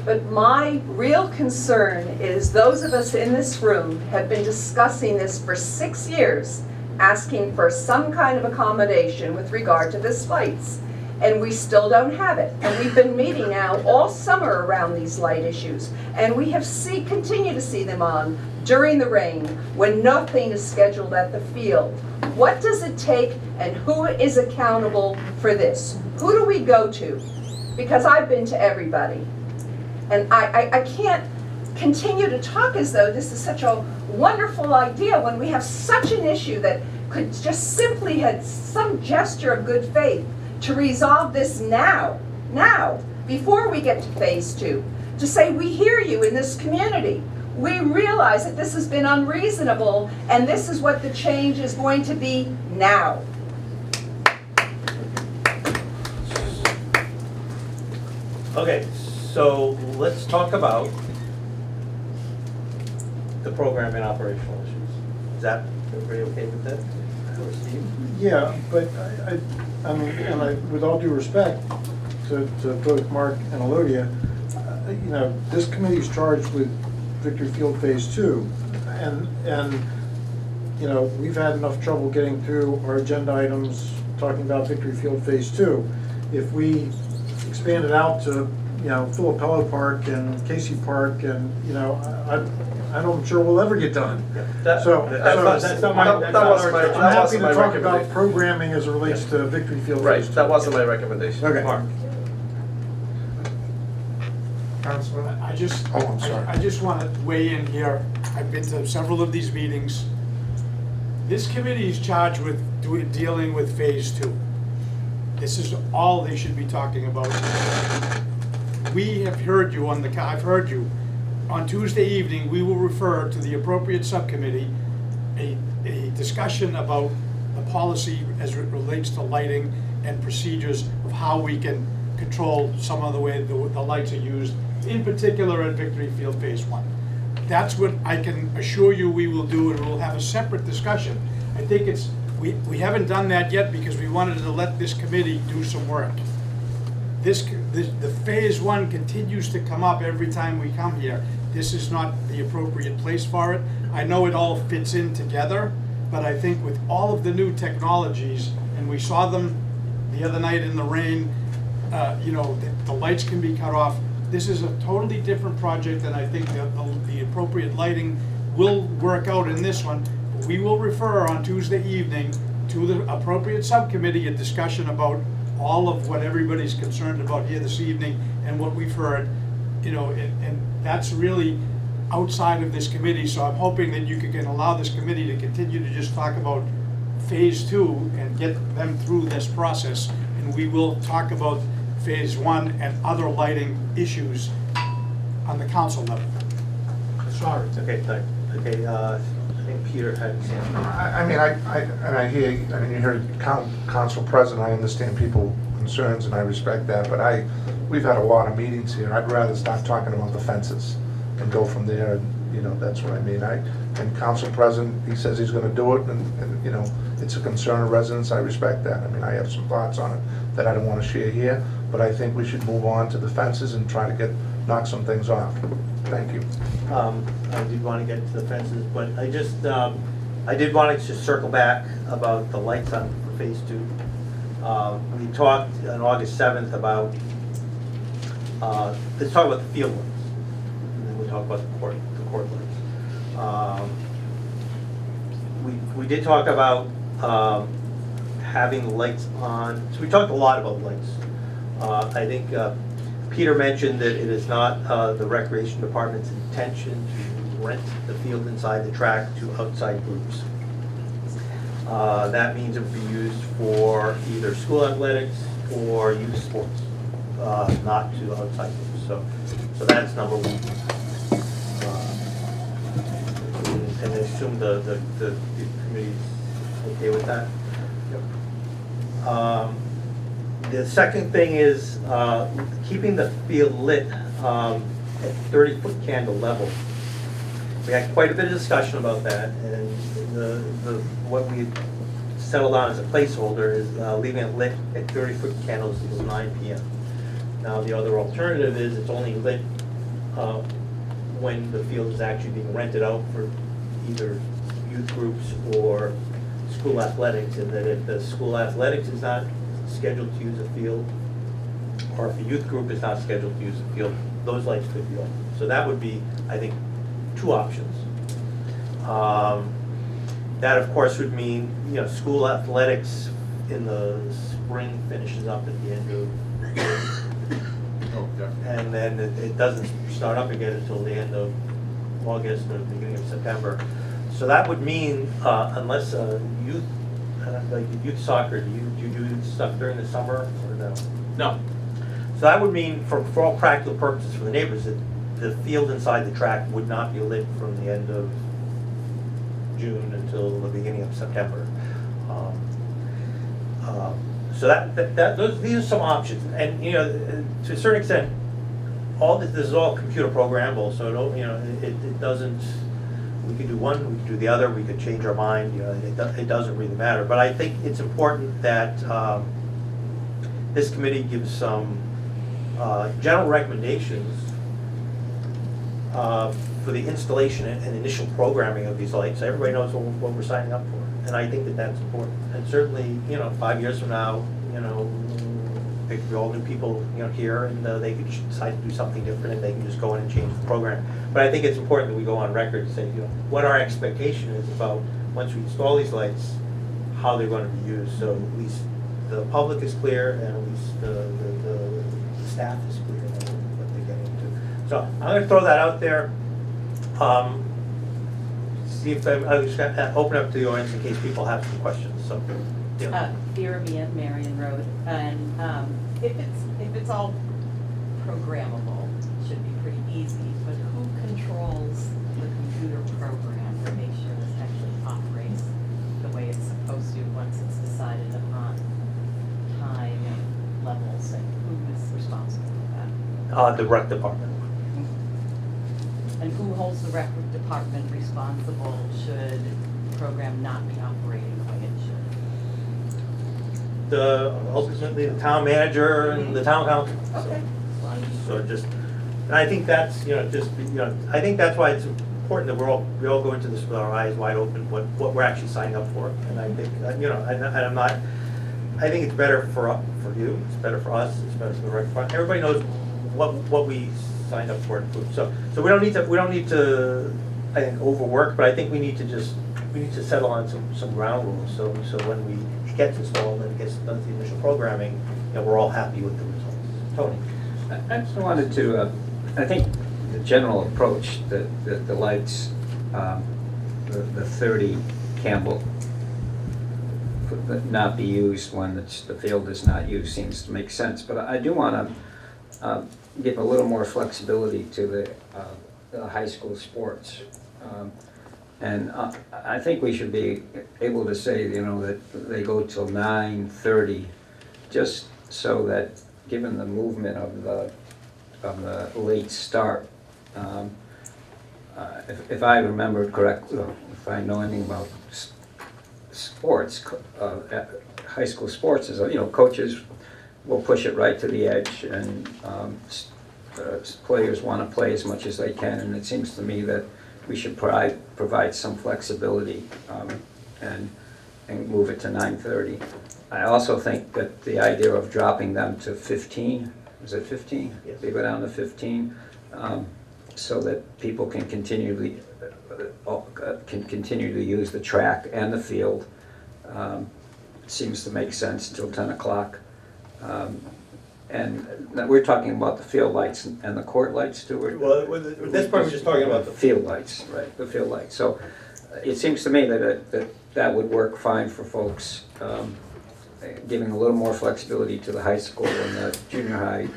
But my real concern is those of us in this room have been discussing this for 6 years, asking for some kind of accommodation with regard to the lights, and we still don't have it. And we've been meeting now all summer around these light issues, and we have continue to see them on during the rain when nothing is scheduled at the field. What does it take, and who is accountable for this? Who do we go to? Because I've been to everybody. And I can't continue to talk as though this is such a wonderful idea when we have such an issue that could just simply had some gesture of good faith to resolve this now, before we get to phase 2, to say we hear you in this community. We realize that this has been unreasonable and this is what the change is going to be now. Okay, so let's talk about the program and operational issues. Is that, everybody okay with that? Or Steve? Yeah, but I mean, with all due respect to both Mark and Elodia, you know, this committee's charged with Victory Field Phase 2, and you know, we've had enough trouble getting through our agenda items talking about Victory Field Phase 2. If we expand it out to, you know, Philip Park and Casey Park, and, you know, I'm sure we'll ever get done. That's not my, that wasn't my- I'm happy to my talk about recommendation. programming as it relates to Victory Field Right, Phase 2. that wasn't my recommendation. Okay. Mark. Councilman? I just, Oh, I'm sorry. I just want to weigh in here. I've been to several of these meetings. This committee is charged with dealing with phase 2. This is all they should be talking about. We have heard you I've heard you. On Tuesday evening, we will refer to the appropriate subcommittee a discussion about the policy as it relates to lighting and procedures of how we can control some of the way the lights are used, in particular at Victory Field Phase 1. That's what I can assure you we will do, and we'll have a separate discussion. I think we haven't done that yet because we wanted to let this committee do some work. The Phase 1 continues to come up every time we come here. This is not the appropriate place for it. I know it all fits in together, but I think with all of the new technologies, and we saw them the other night in the rain, you know, the lights can be cut off. This is a totally different project, and I think the appropriate lighting will work out in this one. We will refer on Tuesday evening to the appropriate subcommittee a discussion about all of what everybody's concerned about here this evening and what we've heard, you know, and that's really outside of this committee. So I'm hoping that you can allow this committee to continue to just talk about phase 2 and get them through this process, and we will talk about phase 1 and other lighting issues on the council level. Sorry. Okay, thanks. Okay, I think Peter had his hand. I mean, I hear, I mean, you heard Council President, I understand people's concerns and I respect that, but we've had a lot of meetings here. I'd rather start talking about the fences and go from there, and, you know, that's what I mean. And Council President, he says he's gonna do it, and, you know, it's a concern of residents, I respect that. I mean, I have some thoughts on it that I don't wanna share here, but I think we should move on to the fences and try to knock some things off. Thank you. I did want to get to the fences, but I did want to just circle back about the lights on phase 2. We talked on August 7th about, let's talk about the field lights, and then we'll talk about the court lights. We did talk about having the lights on, so we talked a lot about lights. I think Peter mentioned that it is not the Recreation Department's intention to rent the field inside the track to outside groups. That means it would be used for either school athletics or youth sports, not to outside groups. So that's number 1. And I assume the committee's okay with that? Yep. The second thing is keeping the field lit at 30-foot candle level. We had quite a bit of discussion about that, and what we settled on as a placeholder is leaving it lit at 30-foot candles until 9 p.m. Now, the other alternative is it's only lit when the field is actually being rented out for either youth groups or school athletics, and that if the school athletics is not scheduled to use a field, or if a youth group is not scheduled to use a field, those lights could be on. So that would be, I think, 2 options. That, of course, would mean, you know, school athletics in the spring finishes up at the end of Oh, yeah. And then it doesn't start up again until the end of August or the beginning of September. So that would mean, unless youth, like youth soccer, do you do stuff during the summer or no? No, So that would mean, for all practical purposes for the neighbors, that the field inside the track would not be lit from the end of June until the beginning of September. So these are some options, and you know, to a certain extent, all this is all computer programmable. So it doesn't. We could do one, we could do the other, we could change our mind. You know, it doesn't really matter. But I think it's important that this committee gives some general recommendations for the installation and initial programming of these lights, so everybody knows what we're signing up for. And I think that that's important. And certainly, 5 years from now, there could be all new people, here, and they could decide to do something different, and they can just go in and change the program. But I think it's important that we go on record and say, what our expectation is about, once we install these lights, how they're going to be used. So at least the public is clear, and at least the staff is clear on what they're getting into. So I'm going to throw that out there. See if I'm just going to open up to the audience in case people have some questions. So, Vera Marion Road, and if it's all programmable, it should be pretty easy. But who controls the computer program to make sure this actually operates the way it's supposed to once it's decided upon time and levels, and who is responsible for that? the rec department. And who holds the rec department responsible should the program not be operating the way it should? Ultimately the town manager and the town council. Okay. So just, and I think that's, I think that's why it's important that we all go into this with our eyes wide open, what we're actually signing up for. And I think, and I'm not, I think it's better for you, it's better for us, it's better for the rec department. Everybody knows what we signed up for. So we don't need to, I think, overwork, but I think we need to settle on some ground rules. So when it gets installed and it gets done the initial programming, we're all happy with the results. Tony. I just wanted to, I think the general approach that the lights, the 30 Campbell not be used when the field is not used seems to make sense. But I do want to give a little more flexibility to the high school sports. And I think we should be able to say, that they go till 9:30, just so that, given the movement of the late start, if I remember correctly, if I know anything about sports, high school sports, is coaches will push it right to the edge, and players want to play as much as they can, and it seems to me that we should provide some flexibility and move it to 9:30. I also think that the idea of dropping them to 15, is it 15? Yes. They go down to 15, so that people can continue to use the track and the field. Seems to make sense till 10 o'clock. And we're talking about the field lights and the court lights too. Well, this part we're just talking about the field lights, right? The field lights. So it seems to me that would work fine for folks, giving a little more flexibility to the high school and the junior high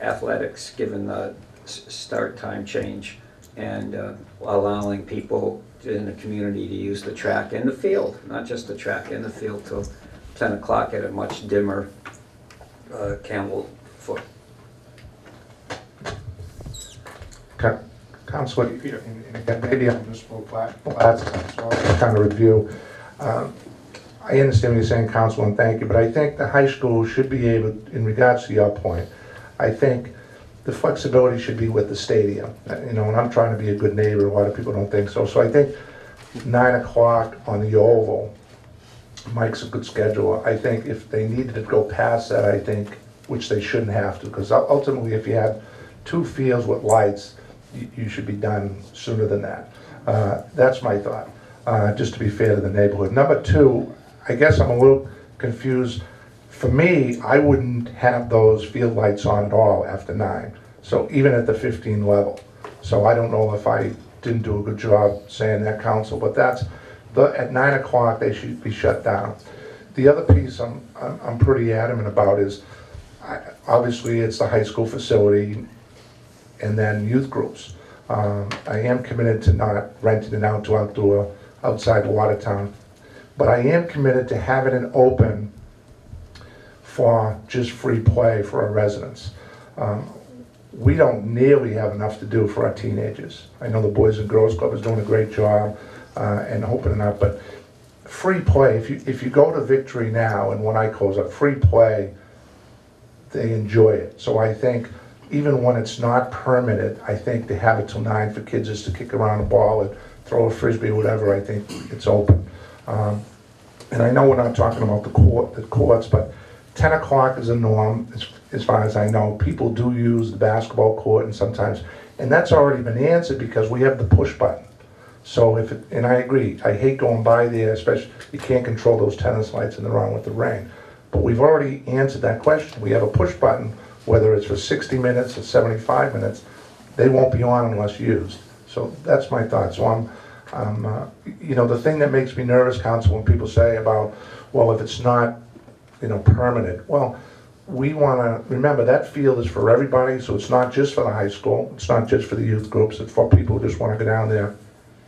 athletics, given the start time change, and allowing people in the community to use the track and the field, not just the track and the field, till 10 o'clock at a much dimmer Campbell foot. Councilor, and again, maybe on municipal platform, so I'll kind of review. I understand what you're saying, Council, and thank you, but I think the high school should be able, in regards to your point, I think the flexibility should be with the stadium. And I'm trying to be a good neighbor, a lot of people don't think so. So I think 9 o'clock on the Oval, Mike's a good schedule. I think if they needed to go past that, I think, which they shouldn't have to, because ultimately if you have 2 fields with lights, you should be done sooner than that. That's my thought, just to be fair to the neighborhood. Number 2, I guess I'm a little confused. For me, I wouldn't have those field lights on at all after 9, so even at the 15 level. So I don't know if I didn't do a good job saying that, council, but that's, at 9 o'clock, they should be shut down. The other piece I'm pretty adamant about is, obviously, it's the high school facility and then youth groups. I am committed to not renting it out to outdoor, outside Watertown, but I am committed to having it open for just free play for our residents. We don't nearly have enough to do for our teenagers. I know the Boys and Girls Club is doing a great job and opening up, but free play, if you go to Victory now and when I close up, free play, they enjoy it. So I think even when it's not permitted, I think to have it till 9 for kids just to kick around a ball and throw a frisbee or whatever, I think it's open. And I know we're not talking about the courts, but 10 o'clock is a norm, as far as I know. People do use the basketball court and sometimes, and that's already been answered because we have the push button. So and I agree, I hate going by there, especially, you can't control those tennis lights and they're on with the rain. But we've already answered that question. We have a push button, whether it's for 60 minutes or 75 minutes, they won't be on unless used. So that's my thought. So you know, the thing that makes me nervous, council, when people say about, well, if it's not, you know, permanent. Well, we want to remember that field is for everybody, so it's not just for the high school, it's not just for the youth groups, it's for people who just want to go down there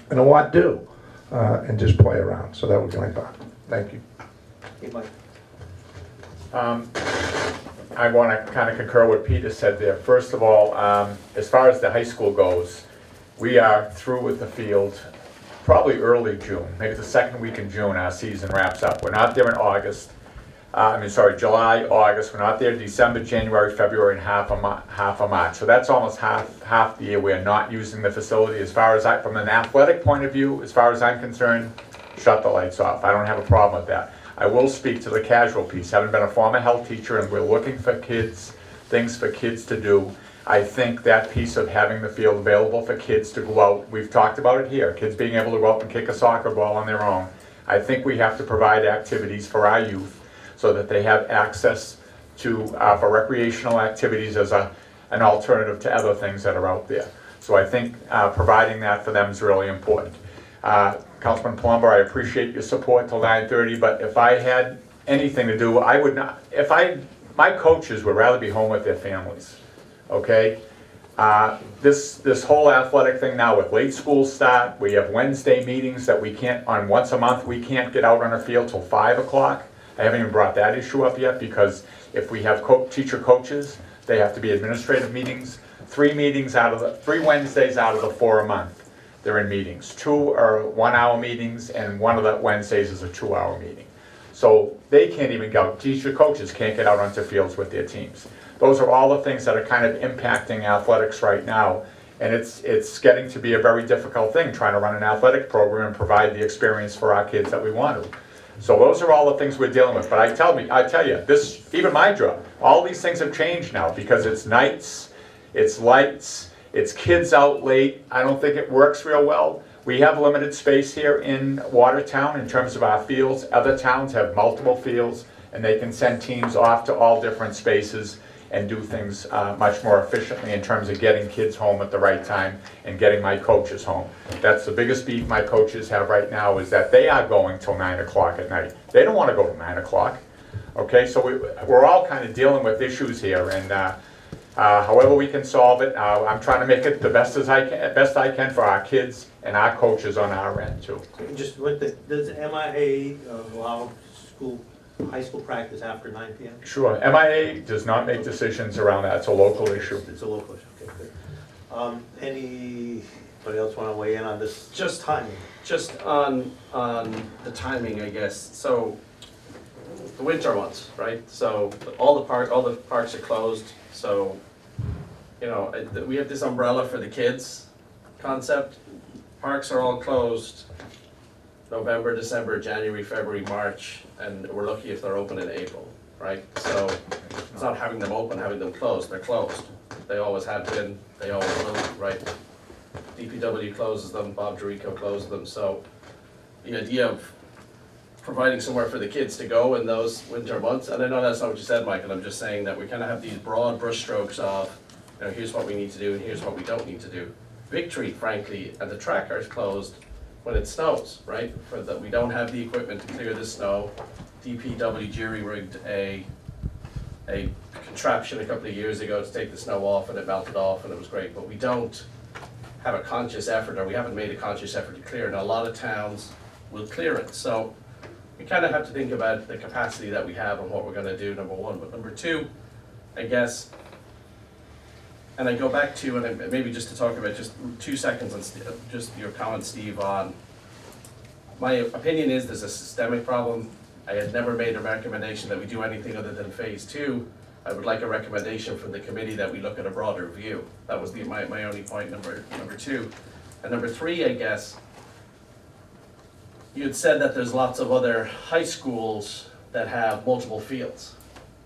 and a lot do, and just play around. So that would be my thought. Thank you. Hey, Mike. I want to kind of concur what Peter said there. First of all, as far as the high school goes, we are through with the field probably early June, maybe the second week in June our season wraps up. We're not there in August. July, August. We're not there December, January, February, and half of March. So that's almost half the year we're not using the facility. As far as from an athletic point of view, as far as I'm concerned, shut the lights off. I don't have a problem with that. I will speak to the casual piece. Having been a former health teacher and we're looking for things for kids to do, I think that piece of having the field available for kids to go out, we've talked about it here, kids being able to go out and kick a soccer ball on their own. I think we have to provide activities for our youth so that they have access to, for recreational activities as an alternative to other things that are out there. So I think providing that for them is really important. Councilman Palumbo, I appreciate your support till 9:30, but if I had anything to do, I would not, my coaches would rather be home with their families, okay? This whole athletic thing now with late school start, we have Wednesday meetings that we can't, on once a month, we can't get out on a field till 5 o'clock. I haven't even brought that issue up yet because if we have teacher coaches, they have to be administrative meetings. 3 Wednesdays out of the 4 a month, they're in meetings. 2 are 1-hour meetings and one of the Wednesdays is a 2-hour meeting. So they can't even go, teacher coaches can't get out onto fields with their teams. Those are all the things that are kind of impacting athletics right now. And it's getting to be a very difficult thing trying to run an athletic program and provide the experience for our kids that we want to. So those are all the things we're dealing with. But I tell you, even my job, all these things have changed now because it's nights, it's lights, it's kids out late. I don't think it works real well. We have limited space here in Watertown in terms of our fields. Other towns have multiple fields and they can send teams off to all different spaces and do things much more efficiently in terms of getting kids home at the right time and getting my coaches home. That's the biggest beef my coaches have right now is that they are going till 9 o'clock at night. They don't want to go to 9 o'clock. Okay, so we're all kind of dealing with issues here, and however we can solve it, I'm trying to make it the best I can for our kids and our coaches on our end too. Just does MIA allow high school practice after 9 p.m.? Sure. MIA does not make decisions around that. It's a local issue. It's a local issue. Okay, good. Anybody else want to weigh in on this? Just timing. Just on the timing, I guess. So the winter months, right? So all the parks are closed. So we have this umbrella for the kids concept. Parks are all closed November, December, January, February, March, and we're lucky if they're open in April, right? So it's not having them open, having them closed. They're closed. They always have been. They always will, right? DPW closes them. Bob Dorico closes them. So the idea of providing somewhere for the kids to go in those winter months. And I know that's not what you said, Michael, I'm just saying that we kind of have these broad brushstrokes of, you know, here's what we need to do and here's what we don't need to do. Victory, frankly, and the track are closed when it snows, right? For that, we don't have the equipment to clear the snow. DPW jury-rigged a contraption a couple of years ago to take the snow off, and it melted off, and it was great. But we don't have a conscious effort, or we haven't made a conscious effort to clear it. And a lot of towns will clear it. So we kind of have to think about the capacity that we have and what we're going to do, number one. But number two, I guess, and I go back to, and maybe just to talk about just 2 seconds on just your comment, Steve, on my opinion is there's a systemic problem. I had never made a recommendation that we do anything other than phase 2. I would like a recommendation from the committee that we look at a broader view. That was my only point, number 2. And number 3, I guess, you had said that there's lots of other high schools that have multiple fields.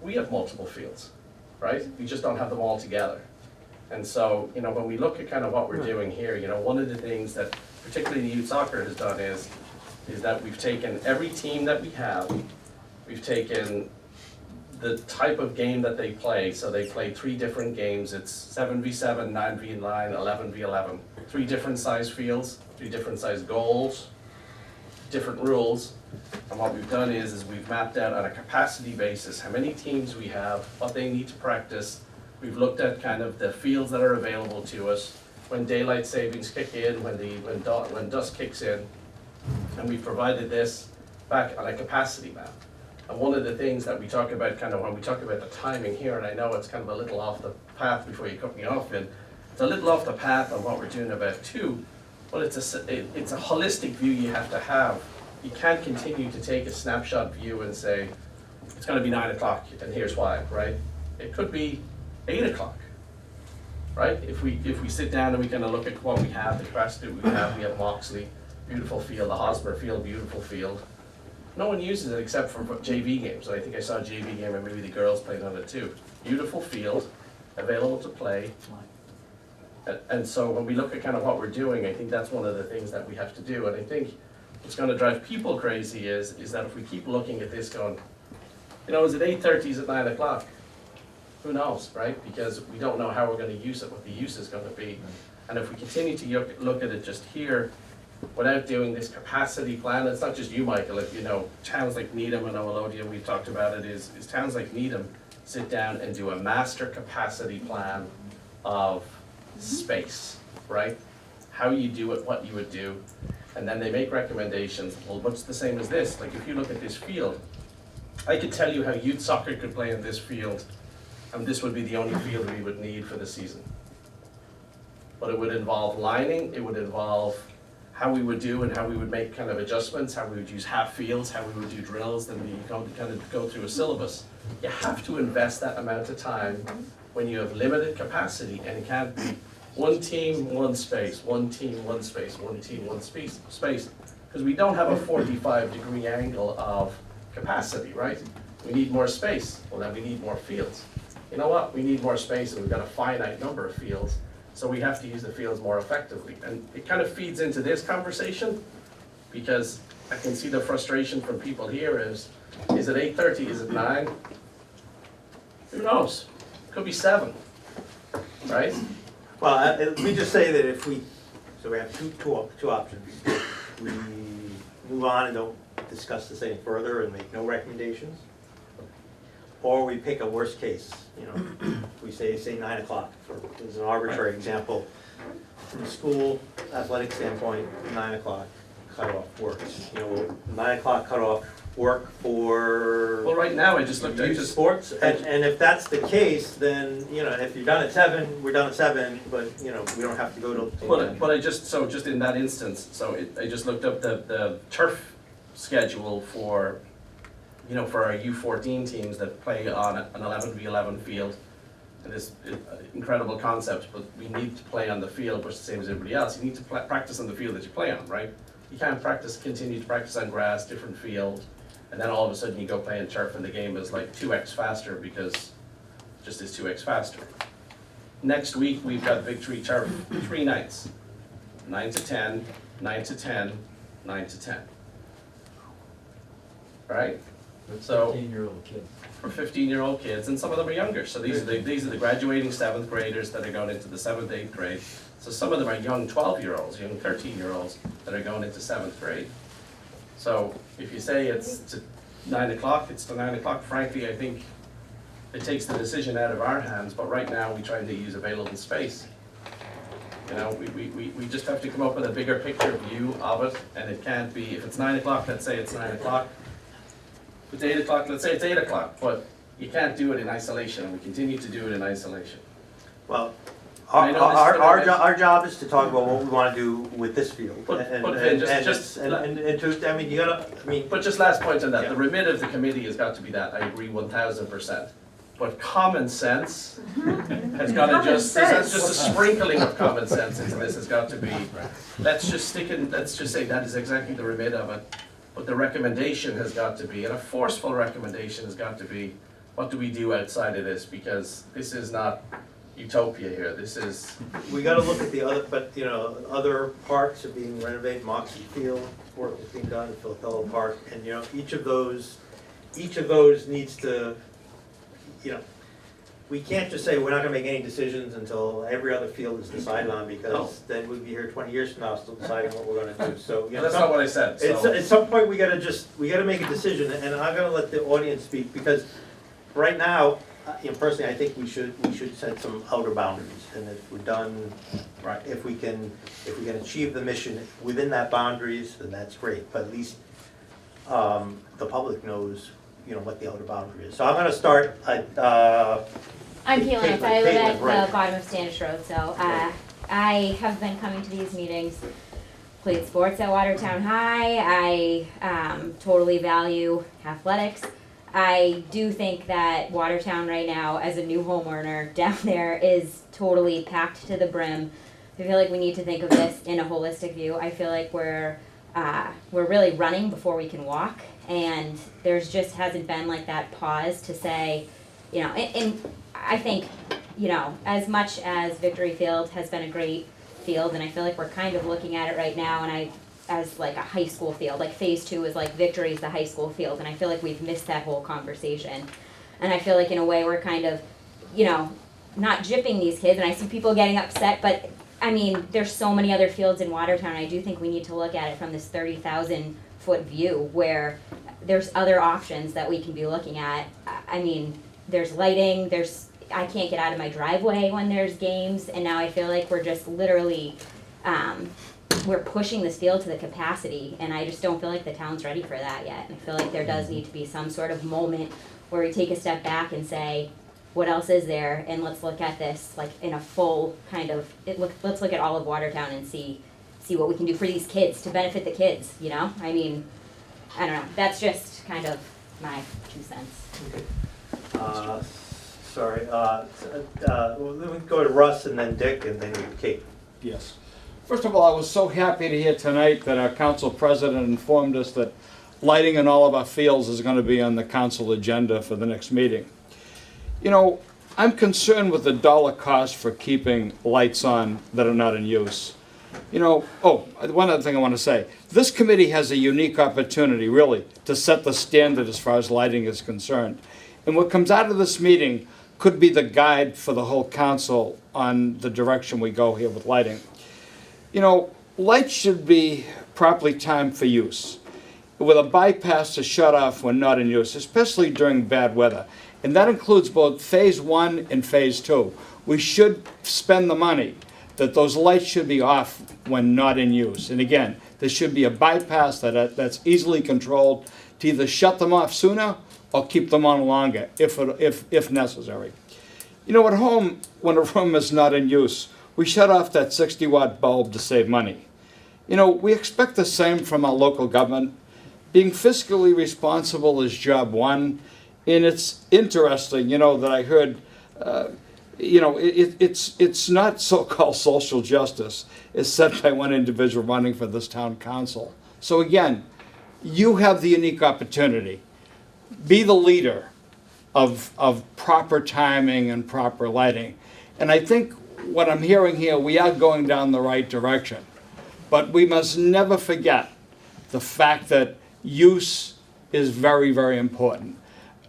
We have multiple fields, right? We just don't have them all together. And so, you know, when we look at kind of what we're doing here, you know, one of the things that particularly youth soccer has done is that we've taken every team that we have, we've taken the type of game that they play. So they play 3 different games. It's 7v7, 9v9, 11v11. 3 different size fields, 3 different size goals, different rules. And what we've done is we've mapped out on a capacity basis how many teams we have, what they need to practice. We've looked at kind of the fields that are available to us, when daylight savings kick in, when dusk kicks in, and we provided this back on a capacity map. And one of the things that we talk about kind of when we talk about the timing here, and I know it's kind of a little off the path before you cut me off, Vin, it's a little off the path on what we're doing about 2, but it's a holistic view you have to have. You can't continue to take a snapshot view and say, it's gonna be 9 o'clock and here's why, right? It could be 8 o'clock, right? If we sit down and we kind of look at what we have, the capacity we have Moxley, beautiful field, the Hosmer field, beautiful field. No one uses it except for JV games. I think I saw a JV game and maybe the girls played on it too. Beautiful field, available to play. And so when we look at kind of what we're doing, I think that's one of the things that we have to do. And I think what's going to drive people crazy is that if we keep looking at this going, you know, is it 8:30, is it 9 o'clock? Who knows, right? Because we don't know how we're going to use it, what the use is going to be. And if we continue to look at it just here, without doing this capacity plan, it's not just you, Michael, if you know, towns like Needham and Omelodia, we've talked about it, is towns like Needham sit down and do a master capacity plan of space, right? How you do it, what you would do, and then they make recommendations. Well, what's the same as this? Like if you look at this field, I could tell you how youth soccer could play in this field, and this would be the only field we would need for the season. But it would involve lining, it would involve how we would do and how we would make kind of adjustments, how we would use half fields, how we would do drills, then we kind of go through a syllabus. You have to invest that amount of time when you have limited capacity, and it can't be one team, one space, one team, one space, one team, one space, because we don't have a 45-degree angle of capacity, right? We need more space, well then we need more fields. You know what, we need more space and we've got a finite number of fields, so we have to use the fields more effectively. And it kind of feeds into this conversation, because I can see the frustration from people here is it 8:30, is it 9? Who knows? Could be 7, right? Well, let me just say that if we have two options. We move on and don't discuss this any further and make no recommendations, or we pick a worst case. You know, we say 9 o'clock. As an arbitrary example, from a school athletic standpoint, 9 o'clock cutoff works. You know, 9 o'clock cutoff work for. Well, right now I just looked at youth sports, and if that's the case, then you know, if you're done at 7, we're done at 7. But you know, we don't have to go to. But I just in that instance, I just looked up the turf schedule for, you know, for our U14 teams that play on an 11v11 field. And this incredible concept, but we need to play on the field, which is the same as everybody else. You need to practice on the field that you play on, right? You can't continue to practice on grass, different field, and then all of a sudden you go play in turf and the game is like 2x faster because it just is 2x faster. Next week we've got Victory Turf, 3 nights, 9 to 10, 9 to 10, 9 to 10. right? So. 15-year-old kids. For 15-year-old kids, and some of them are younger. So these are the graduating 7th graders that are going into the 7th, 8th grade. So some of them are young 12-year-olds, young 13-year-olds that are going into 7th grade. So if you say it's to 9 o'clock, it's to 9 o'clock. Frankly, I think it takes the decision out of our hands, but right now we try to use available space. You know, we just have to come up with a bigger picture view of it, and it can't be, if it's 9 o'clock, let's say it's 9 o'clock. If it's 8 o'clock, let's say it's 8 o'clock, but you can't do it in isolation, and we continue to do it in isolation. Well, I know this is our job is to talk about what we want to do with this field. But And you gotta, But just last point on that, Yeah. the remit of the committee has got to be that, I agree 1000%. But common sense has got to just, that's just a sprinkling of common sense into this has got to be, let's just say that is exactly the remit of it. But the recommendation has got to be, and a forceful recommendation has got to be, what do we do outside of this? Because this is not utopia here, this is. we gotta look at the other, but, you know, other parks are being renovated, Moxie Field, work is being done, Philatello Park, and, you know, each of those needs to, you know, we can't just say we're not gonna make any decisions until every other field is decided on, because then we'd be here 20 years from now still deciding what we're gonna do, so. You know, That's not what I said, so. At some point, we gotta make a decision, and I'm gonna let the audience speak, because right now, you know, personally, I think we should set some outer boundaries, and if we're done, Right. if we can achieve the mission within that boundaries, then that's great, but at least, the public knows, you know, what the outer boundary is. So I'm gonna start, I'm Caitlin, I live at right. the bottom of Standish Road, so I have been coming to these meetings, played sports at Watertown High, I totally value athletics. I do think that Watertown right now, as a new homeowner down there, is totally packed to the brim. I feel like we need to think of this in a holistic view. I feel like we're really running before we can walk, and there's just hasn't been like that pause to say, you know, and I think, you know, as much as Victory Field has been a great field, and I feel like we're kind of looking at it right now, and as like a high school field, like phase 2 is like Victory's the high school field, and I feel like we've missed that whole conversation. And I feel like in a way we're kind of, you know, not gypping these kids, and I see people getting upset, but I mean, there's so many other fields in Watertown, I do think we need to look at it from this 30,000 foot view where there's other options that we can be looking at. I mean, there's lighting, I can't get out of my driveway when there's games, and now I feel like we're just literally, we're pushing this field to the capacity, and I just don't feel like the town's ready for that yet. And I feel like there does need to be some sort of moment where we take a step back and say, what else is there, and let's look at this like in a full kind of, let's look at all of Watertown and see what we can do for these kids, to benefit the kids, you know? I mean, I don't know, that's just kind of my 2 cents. Sorry, well, then we go to Russ and then Dick and then Kate. Yes. First of all, I was so happy to hear tonight that our council president informed us that lighting in all of our fields is going to be on the council agenda for the next meeting. You know, I'm concerned with the dollar cost for keeping lights on that are not in use. You know, one other thing I want to say. This committee has a unique opportunity, really, to set the standard as far as lighting is concerned. And what comes out of this meeting could be the guide for the whole council on the direction we go here with lighting. You know, lights should be properly timed for use, with a bypass to shut off when not in use, especially during bad weather. And that includes both phase 1 and phase 2. We should spend the money that those lights should be off when not in use. And again, there should be a bypass that's easily controlled to either shut them off sooner or keep them on longer if necessary. You know, at home, when a room is not in use, we shut off that 60-watt bulb to save money. You know, we expect the same from our local government. Being fiscally responsible is job one, and it's interesting, you know, that I heard, you know, it's not so-called social justice. It's said by one individual running for this town council. So again, you have the unique opportunity. Be the leader of proper timing and proper lighting. And I think what I'm hearing here, we are going down the right direction. But we must never forget the fact that use is very, very important.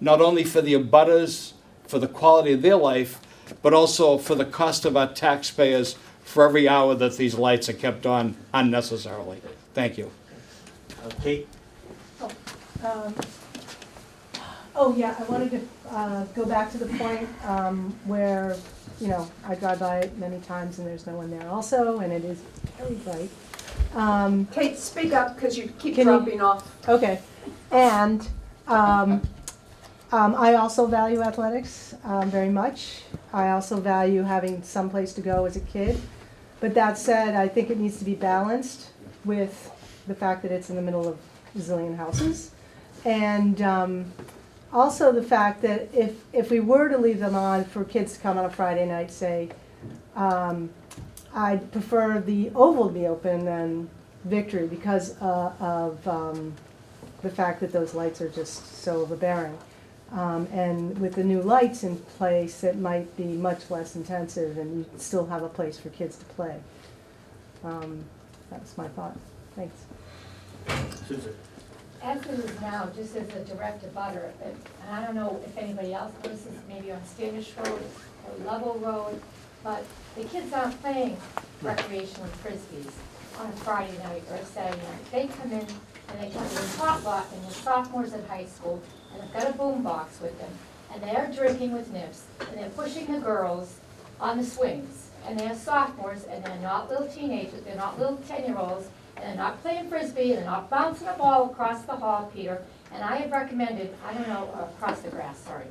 Not only for the abutters, for the quality of their life, but also for the cost of our taxpayers for every hour that these lights are kept on unnecessarily. Thank you. Kate? Oh, yeah, I wanted to go back to the point where, you know, I drive by it many times and there's no one there also, and it is very bright. Kate, speak up, because you keep Can you- dropping off. Okay, and I also value athletics very much. I also value having some place to go as a kid. But that said, I think it needs to be balanced with the fact that it's in the middle of a zillion houses. And also the fact that if we were to leave them on for kids to come on a Friday night, say, I'd prefer the Oval to be open than Victory because of the fact that those lights are just so overbearing. And with the new lights in place, it might be much less intensive and you still have a place for kids to play. That's my thought. Thanks. Susan? As it is now, just as a direct abutter, and I don't know if anybody else notices, maybe on Standish Road or Level Road, but the kids aren't playing recreational frisbees on a Friday night or a Saturday night. They come in and they come to the top lot and the sophomores in high school, and they've got a boom box with them, and they're drinking with nips, and they're pushing the girls on the swings, and they're sophomores, and they're not little teenagers, they're not little 10-year-olds, and they're not playing frisbee, and they're not bouncing a ball across the hall, Peter. And I have recommended, I don't know, across the grass, sorry,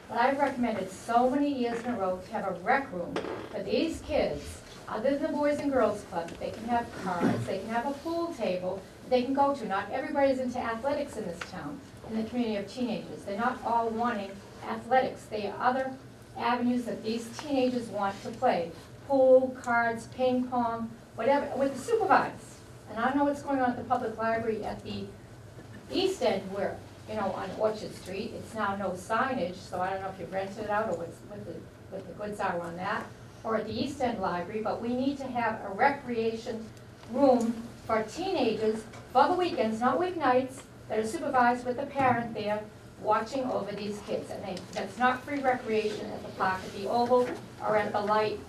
but I've recommended so many years in a row to have a rec room for these kids, other than the Boys and Girls Club. They can have cards, they can have a pool table they can go to. Not everybody's into athletics in this town, in the community of teenagers. They're not all wanting athletics. There are other avenues that these teenagers want to play. Pool, cards, ping pong, whatever, with the supervised. And I don't know what's going on at the public library at the east end where, you know, on Orchard Street, it's now no signage, so I don't know if you've rented it out or what the goods are on that, or at the East End Library, but we need to have a recreation room for teenagers for the weekends, not weeknights, that are supervised with the parent there watching over these kids. And that's not free recreation at the park, at the Oval, or at the lit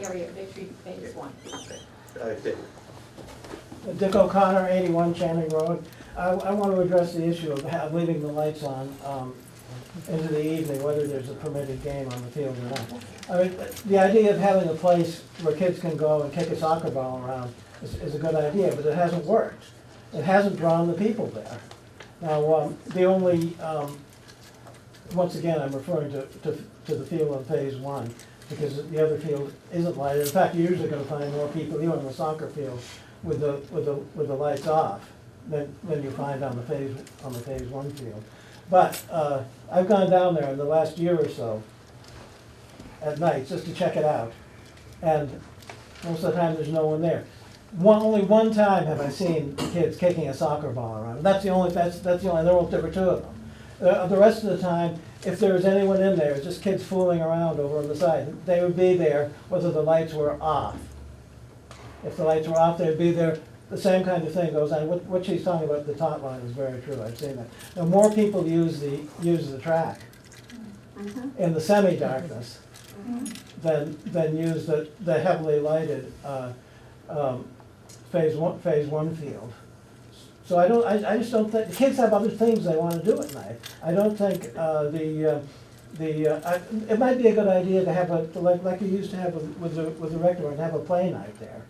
area of Victory Phase 1. Dick O'Connor, 81 Channing Road. I want to address the issue of leaving the lights on into the evening, whether there's a permitted game on the field or not. I mean, the idea of having a place where kids can go and kick a soccer ball around is a good idea, but it hasn't worked. It hasn't drawn the people there. Now, the only, once again, I'm referring to the field on Phase 1, because the other field isn't lighted. In fact, you're usually going to find more people, even on the soccer field, with the lights off than you find on the Phase 1 field. But I've gone down there in the last year or so at night just to check it out, and most of the time there's no one there. Only one time have I seen kids kicking a soccer ball around. That's the only. There were two of them. The rest of the time, if there was anyone in there, it's just kids fooling around over on the side. They would be there whether the lights were off. If the lights were off, they'd be there. The same kind of thing goes on. What she's talking about, the top line, is very true. I've seen that. Now, more people use the track in the semi-darkness than use the heavily lighted Phase 1 field. So I just don't think the kids have other things they want to do at night. I don't think it might be a good idea to have like you used to have with the rec and have a play night there.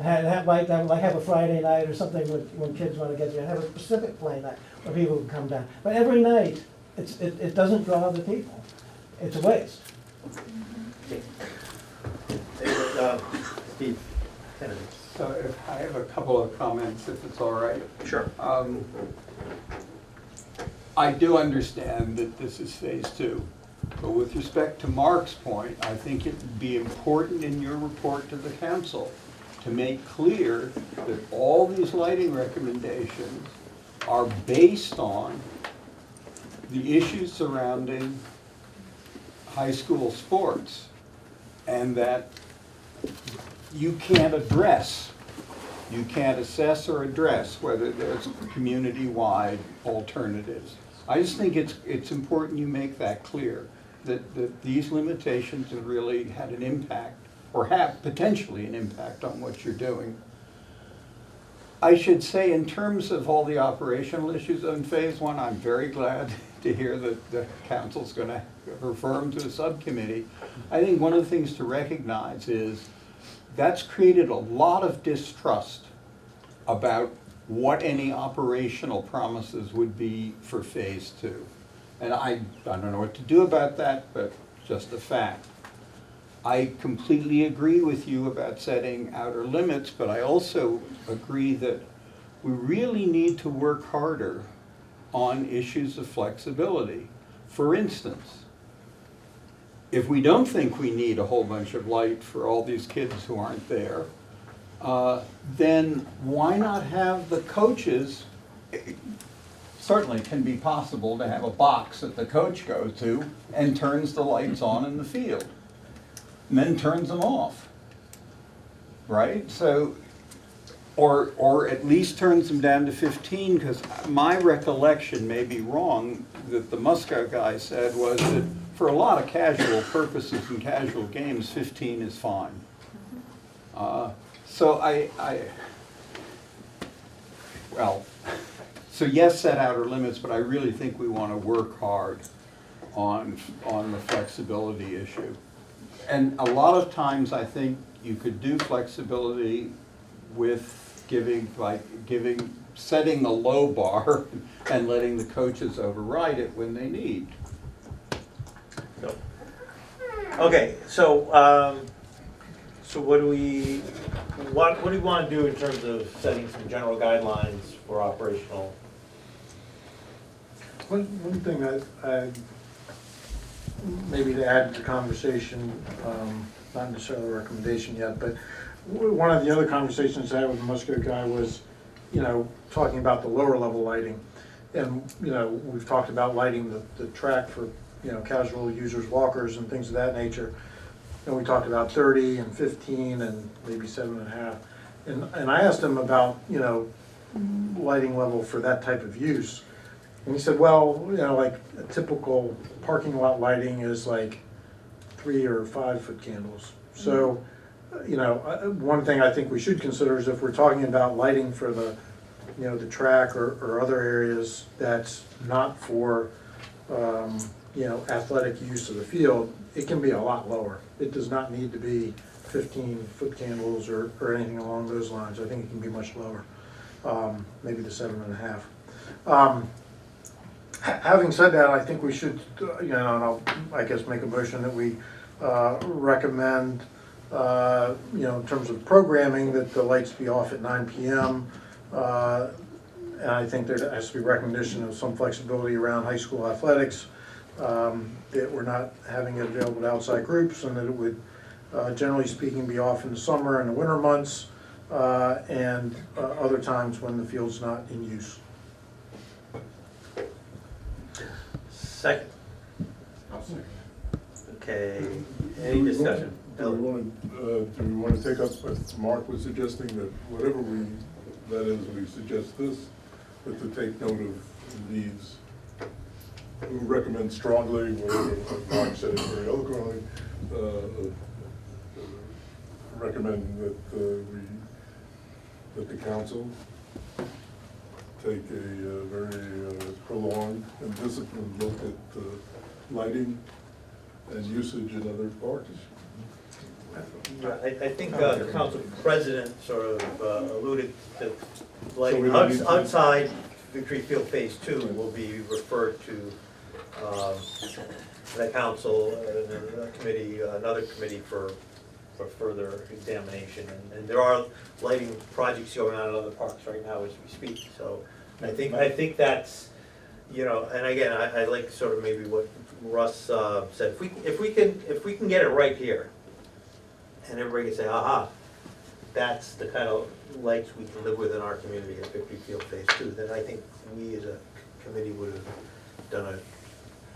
Have a Friday night or something when kids want to get there. Have a specific play night where people can come down. But every night, it doesn't draw other people. It's a waste. Steve Kennedy. So if I have a couple of comments, if it's all right. Sure. I do understand that this is Phase 2. But with respect to Mark's point, I think it would be important in your report to the council to make clear that all these lighting recommendations are based on the issues surrounding high school sports, and that you can't address you can't assess or address whether there's community-wide alternatives. I just think it's important you make that clear, that these limitations have really had an impact, or have potentially an impact on what you're doing. I should say, in terms of all the operational issues on phase one, I'm very glad to hear that the council's going to refer them to a subcommittee. I think one of the things to recognize is that's created a lot of distrust about what any operational promises would be for phase two. And I don't know what to do about that, but just a fact. I completely agree with you about setting outer limits, but I also agree that we really need to work harder on issues of flexibility. For instance, if we don't think we need a whole bunch of light for all these kids who aren't there, then why not have the coaches, it certainly can be possible to have a box that the coach goes to and turns the lights on in the field, and then turns them off, right? So, or at least turns them down to 15, because my recollection may be wrong, that the Musco guy said was that for a lot of casual purposes and casual games, 15 is fine. So so yes, set outer limits, but I really think we want to work hard on the flexibility issue. And a lot of times I think you could do flexibility with setting the low bar and letting the coaches override it when they need. Okay, so what do we want to do in terms of setting some general guidelines for operational? One thing I maybe to add to the conversation, not necessarily a recommendation yet, but one of the other conversations I had with the Musco guy was, talking about the lower level lighting. And, we've talked about lighting the track for, casual users, walkers and things of that nature. And we talked about 30 and 15 and maybe 7.5. And I asked him about, lighting level for that type of use. And he said, well, like a typical parking lot lighting is like 3 or 5 foot candles. So, one thing I think we should consider is if we're talking about lighting for the, the track or other areas that's not for, athletic use of the field, it can be a lot lower. It does not need to be 15-foot candles or anything along those lines. I think it can be much lower, maybe the 7.5. Having said that, I think we should, and I'll, I guess, make a motion that we recommend, in terms of programming, that the lights be off at 9 p.m. And I think there has to be recognition of some flexibility around high school athletics, that we're not having it available to outside groups, and that it would, generally speaking, be off in the summer and the winter months, and other times when the field's not in use. Second. Okay, any discussion? Do we want to take up what Mark was suggesting, that whatever that is, we suggest this, but to take note of needs? We recommend strongly, whatever Mark said it very eloquently, recommend that the council take a very prolonged and disciplined look at lighting and usage in other parks. I think the council president sort of alluded to lighting So outside Victory Field Phase 2 will be referred to the council and a committee, another committee for further examination. And there are lighting projects going on in other parks right now as we speak. So I think that's, and again, I like sort of maybe what Russ said. If we can get it right here, and everybody can say, aha, that's the kind of lights we can live with in our community at Victory Field Phase 2, then I think we as a committee would have done a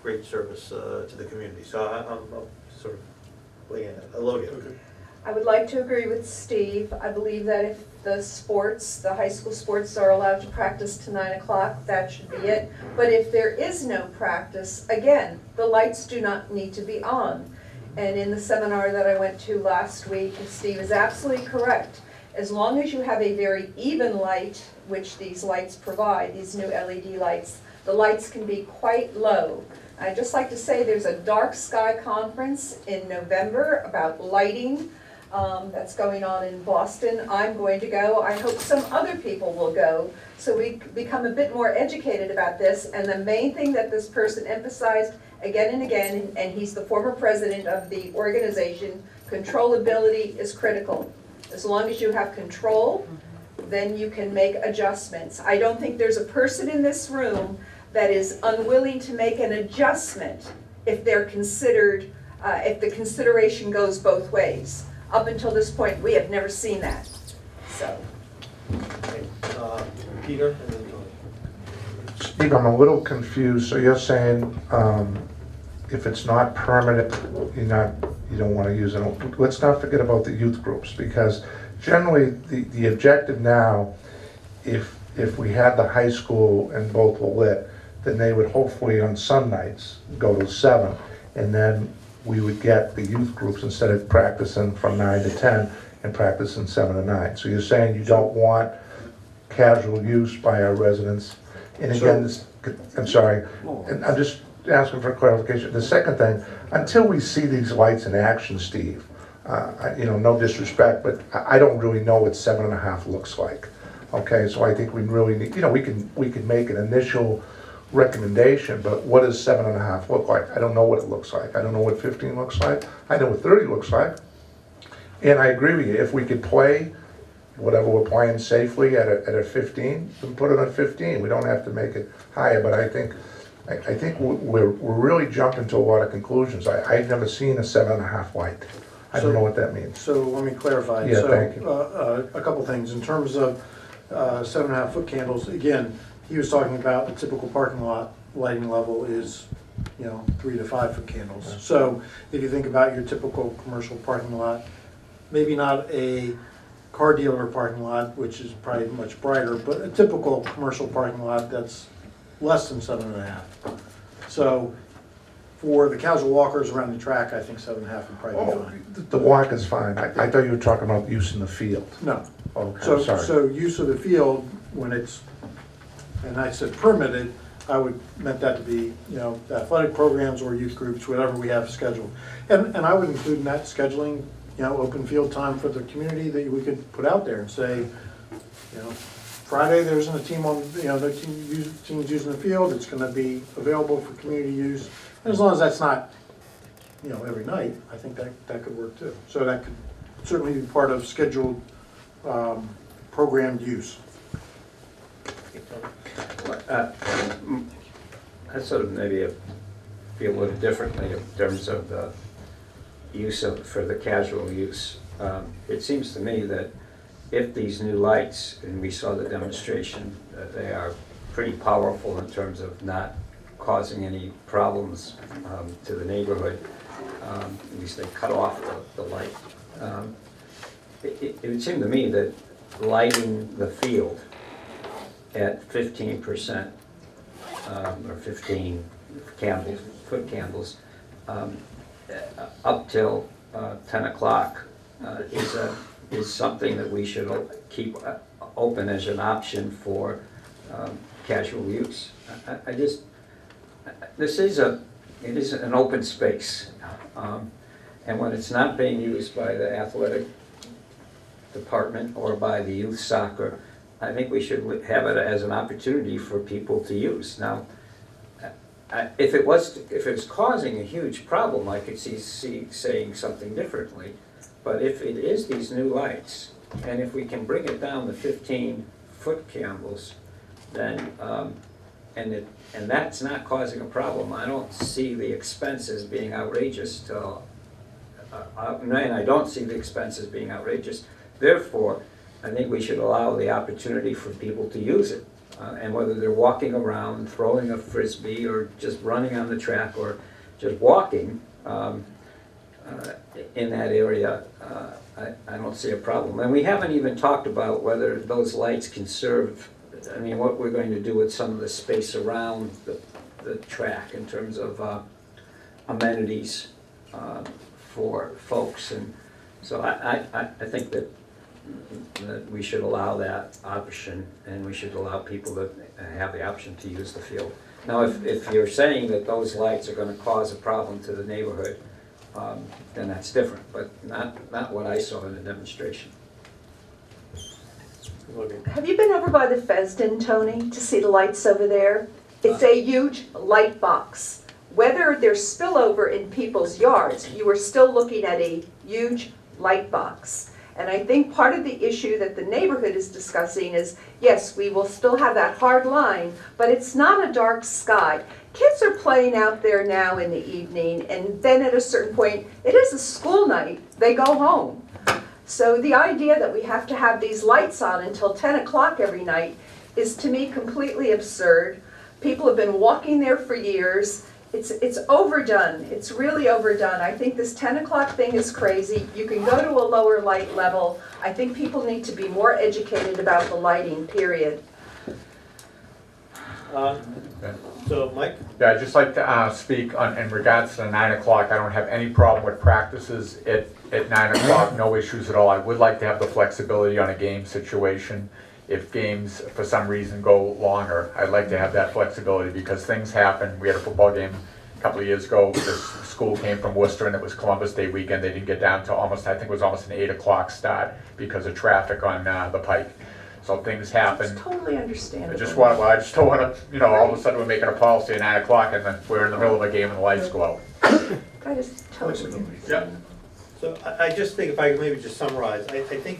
great service to the community. So I'm sort of laying a load here. Okay. I would like to agree with Steve. I believe that if the high school sports are allowed to practice to 9 o'clock, that should be it. But if there is no practice, again, the lights do not need to be on. And in the seminar that I went to last week, Steve is absolutely correct. As long as you have a very even light, which these lights provide, these new LED lights, the lights can be quite low. I'd just like to say there's a dark sky conference in November about lighting that's going on in Boston. I'm going to go. I hope some other people will go so we become a bit more educated about this. And the main thing that this person emphasized again and again, and he's the former president of the organization, controllability is critical. As long as you have control, then you can make adjustments. I don't think there's a person in this room that is unwilling to make an adjustment if they're considered, if the consideration goes both ways. Up until this point, we have never seen that, so. Okay, Peter, and then Tony. Steve, I'm a little confused. So you're saying if it's not permanent, you don't want to use it. Let's not forget about the youth groups, because generally the objective now, if we had the high school and both were lit, then they would hopefully on some nights go to 7, and then we would get the youth groups instead of practicing from 9 to 10 and practicing 7 to 9. So you're saying you don't want casual use by our residents? And again, I'm sorry, and I'm just asking for clarification. The second thing, until we see these lights in action, Steve, no disrespect, but I don't really know what 7.5 looks like. Okay, so I think we really need, we can make an initial recommendation, but what does 7.5 look like? I don't know what it looks like. I don't know what 15 looks like. I know what 30 looks like. And I agree with you. If we could play whatever we're playing safely at a 15, then put it at 15. We don't have to make it higher, but I think we're really jumping to a lot of conclusions. I've never seen a 7.5 light. I don't know what that means. So let me clarify. Yeah, thank you. A couple things. In terms of 7.5 foot candles, again, he was talking about the typical parking lot lighting level is 3 to 5 foot candles. So if you think about your typical commercial parking lot, maybe not a car dealer parking lot, which is probably much brighter, but a typical commercial parking lot that's less than 7.5. So for the casual walkers around the track, I think 7.5 would probably be fine. The walk is fine. I thought you were talking about use in the field. No. Okay, So, sorry. so use of the field, when it's, and I said permitted, I would meant that to be, the athletic programs or youth groups, whatever we have scheduled. And I would include in that scheduling, open field time for the community that we could put out there and say, Friday there isn't a team on, the team's using the field, it's gonna be available for community use. And as long as that's not, every night, I think that could work too. So that could certainly be part of scheduled programmed use. I sort of maybe feel a little differently in terms of the use for the casual use. It seems to me that if these new lights, and we saw the demonstration, they are pretty powerful in terms of not causing any problems to the neighborhood. At least they cut off the light. It would seem to me that lighting the field at 15% or 15 candles, foot candles, up till 10 o'clock is something that we should keep open as an option for casual use. It is an open space, and when it's not being used by the athletic department or by the youth soccer, I think we should have it as an opportunity for people to use. Now, if it's causing a huge problem, I could see saying something differently. But if it is these new lights, and if we can bring it down to 15-foot candles, then and that's not causing a problem, I don't see the expenses being outrageous. And I don't see the expenses being outrageous. Therefore, I think we should allow the opportunity for people to use it. And whether they're walking around, throwing a frisbee, or just running on the track, or just walking, in that area, I don't see a problem. And we haven't even talked about whether those lights can serve, I mean, what we're going to do with some of the space around the track in terms of amenities for folks. And so I think that we should allow that option, and we should allow people to have the option to use the field. Now, if you're saying that those lights are going to cause a problem to the neighborhood, then that's different, but not what I saw in the demonstration. Have you been over by the Fesden, Tony, to see the lights over there? It's a huge light box. Whether there's spillover in people's yards, you are still looking at a huge light box. And I think part of the issue that the neighborhood is discussing is, yes, we will still have that hard line, but it's not a dark sky. Kids are playing out there now in the evening, and then at a certain point, it is a school night, they go home. So the idea that we have to have these lights on until 10 o'clock every night is to me completely absurd. People have been walking there for years. It's overdone. It's really overdone. I think this 10 o'clock thing is crazy. You can go to a lower light level. I think people need to be more educated about the lighting, period. So, Mike? Yeah, I'd just like to speak in regards to the 9 o'clock. I don't have any problem with practices at 9 o'clock, no issues at all. I would like to have the flexibility on a game situation. If games, for some reason, go longer, I'd like to have that flexibility because things happen. We had a football game a couple of years ago. This school came from Worcester, and it was Columbus Day weekend. They didn't get down to almost, I think it was almost an 8 o'clock start because of traffic on the Pike. So things happen. It's totally understandable. I just don't want to, all of a sudden we're making a policy at 9 o'clock and then we're in the middle of a game and the lights go out. I just totally understand. Yeah. So I just think, if I could maybe just summarize, I think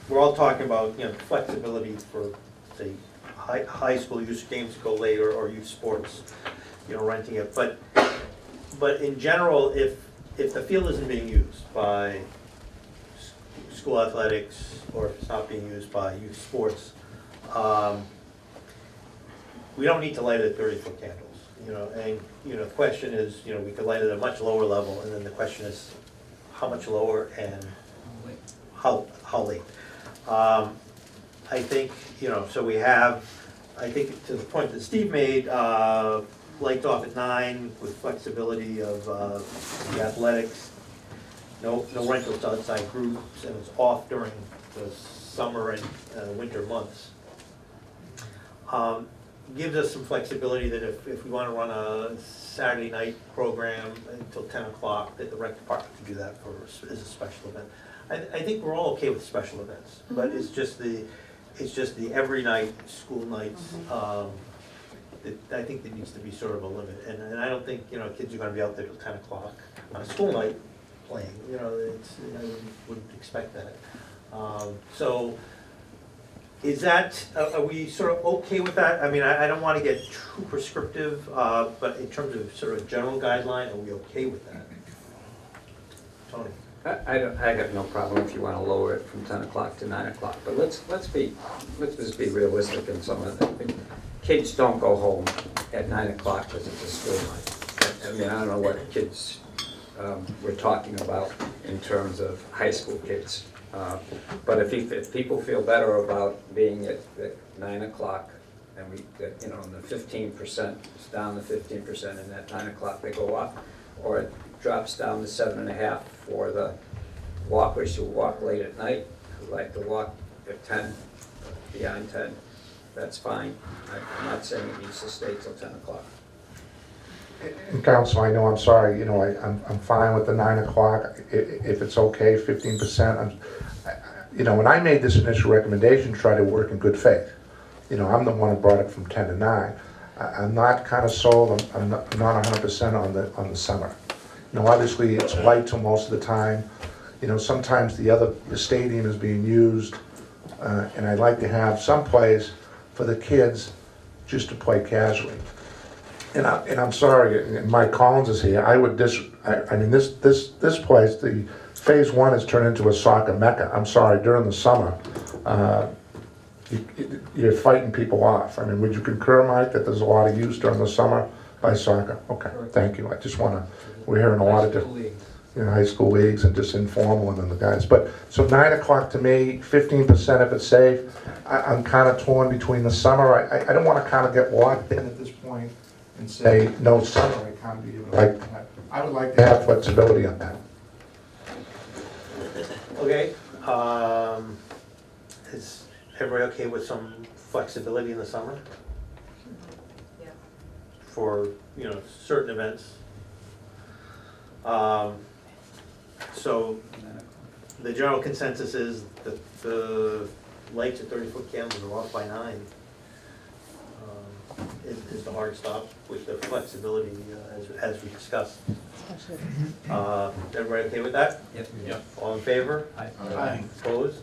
we're all talking about, flexibility for, say, high school youth games to go later, or youth sports, renting it. But in general, if the field isn't being used by school athletics, or if it's not being used by youth sports, we don't need to light it at 30-foot candles. And the question is, we could light it at a much lower level, and then the question is, how much lower and how late? I think, so we have, I think to the point that Steve made, lights off at 9 with flexibility of the athletics. No rentals to outside groups, and it's off during the summer and winter months. Gives us some flexibility that if we want to run a Saturday night program until 10 o'clock, that the rec department can do that as a special event. I think we're all okay with special events, but it's just the every night, school nights, I think there needs to be sort of a limit. And I don't think, kids are going to be out there till 10 o'clock on a school night playing. You wouldn't expect that. So is that, are we sort of okay with that? I mean, I don't want to get too prescriptive, but in terms of sort of a general guideline, are we okay with that? Tony? I have no problem if you want to lower it from 10 o'clock to 9 o'clock, but let's just be realistic in some of it. Kids don't go home at 9 o'clock because it's a school night. I mean, I don't know what kids we're talking about in terms of high school kids. But if people feel better about being at 9 o'clock, and and the 15%, it's down to 15%, and at 9 o'clock they go up, or it drops down to 7.5 for the walkers who walk late at night, who like to walk at 10, beyond 10, that's fine. I'm not saying it needs to stay till 10 o'clock. And Council, I know, I'm sorry, I'm fine with the 9 o'clock, if it's okay, 15%. When I made this initial recommendation, try to work in good faith. I'm the one who brought it from 10 to 9. I'm not kind of sold, I'm not 100% on the summer. Obviously it's light till most of the time. Sometimes the stadium is being used, and I'd like to have some place for the kids just to play casually. And I'm sorry, Mike Collins is here. I mean, this place, the phase 1 has turned into a soccer mecca. I'm sorry, during the summer, you're fighting people off. I mean, would you concur, Mike, that there's a lot of use during the summer By soccer, okay, thank you. I just wanna, we're hearing a lot of different, high school leagues and just informal and then the guys. But, so 9 o'clock to me, 15% of it safe. I'm kind of torn between the summer. I don't want to kind of get locked in at this point and say, no summer, I can't be like that. I would like to have flexibility on that. Okay, is everybody okay with some flexibility in the summer? Yeah. For, certain events? So, the general consensus is that the lights at 30-foot candles are off by 9. Is the hard stop with the flexibility as we discussed. Everybody okay with that? Yep. All in favor? Aye. Opposed?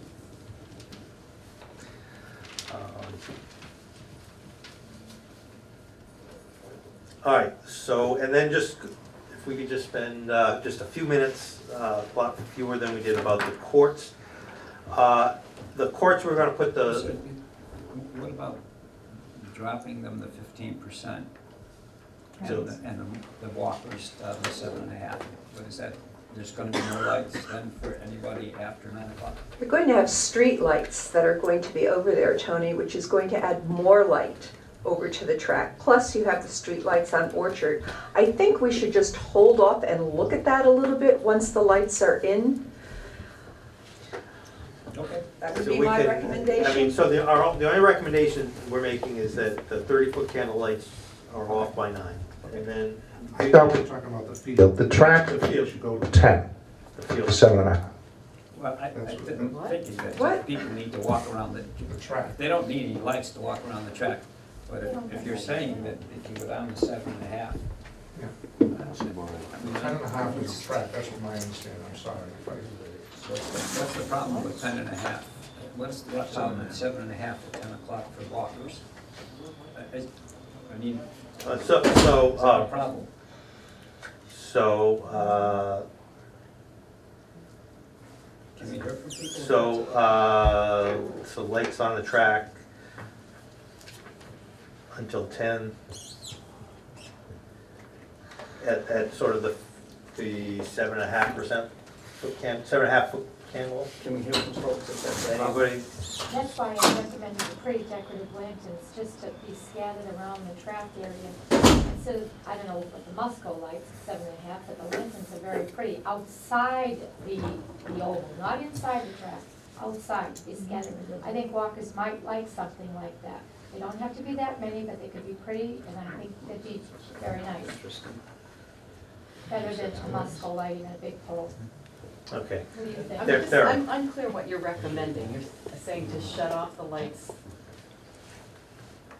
All right, so, and then just, if we could just spend just a few minutes, a lot fewer than we did about the courts. The courts, we're gonna put the, What about dropping them to 15%? And the walkers, the 7.5? What is that? There's gonna be no lights then for anybody after 9 o'clock? We're going to have street lights that are going to be over there, Tony, which is going to add more light over to the track. Plus you have the street lights on Orchard. I think we should just hold off and look at that a little bit once the lights are in. Okay. That would so be we my could- recommendation. I mean, so the only recommendation we're making is that the 30-foot candle lights are off by 9. And then I thought we were talking about the field. The track, The field. should go to 10, the field. 7.5. Well, I didn't think that What? people need to walk around The track. they don't need any lights to walk around the track. But if you're saying that if you go down to 7.5, Yeah. I mean, 10.5 is the track, that's what my understanding, I'm sorry. what's the problem with 10.5? What's the problem with 7.5 to 10 o'clock for walkers? I mean, it's not a problem. Can we hear from people? So lights on the track until 10 at sort of the 7.5% foot 7.5 foot candle. Can we hear from folks if that's a problem? Anybody? That's why I recommended the pretty decorative lanterns, just to be scattered around the track area. Instead of, I don't know, what the Musco lights, 7.5, but the lanterns are very pretty outside the oval, not inside the track, outside, be scattered. I think walkers might like something like that. They don't have to be that many, but they could be pretty, and I think they'd be very nice. Interesting. Better than a Musco light in a big pole. Okay. What do you think? I'm unclear what you're recommending. You're saying to shut off the lights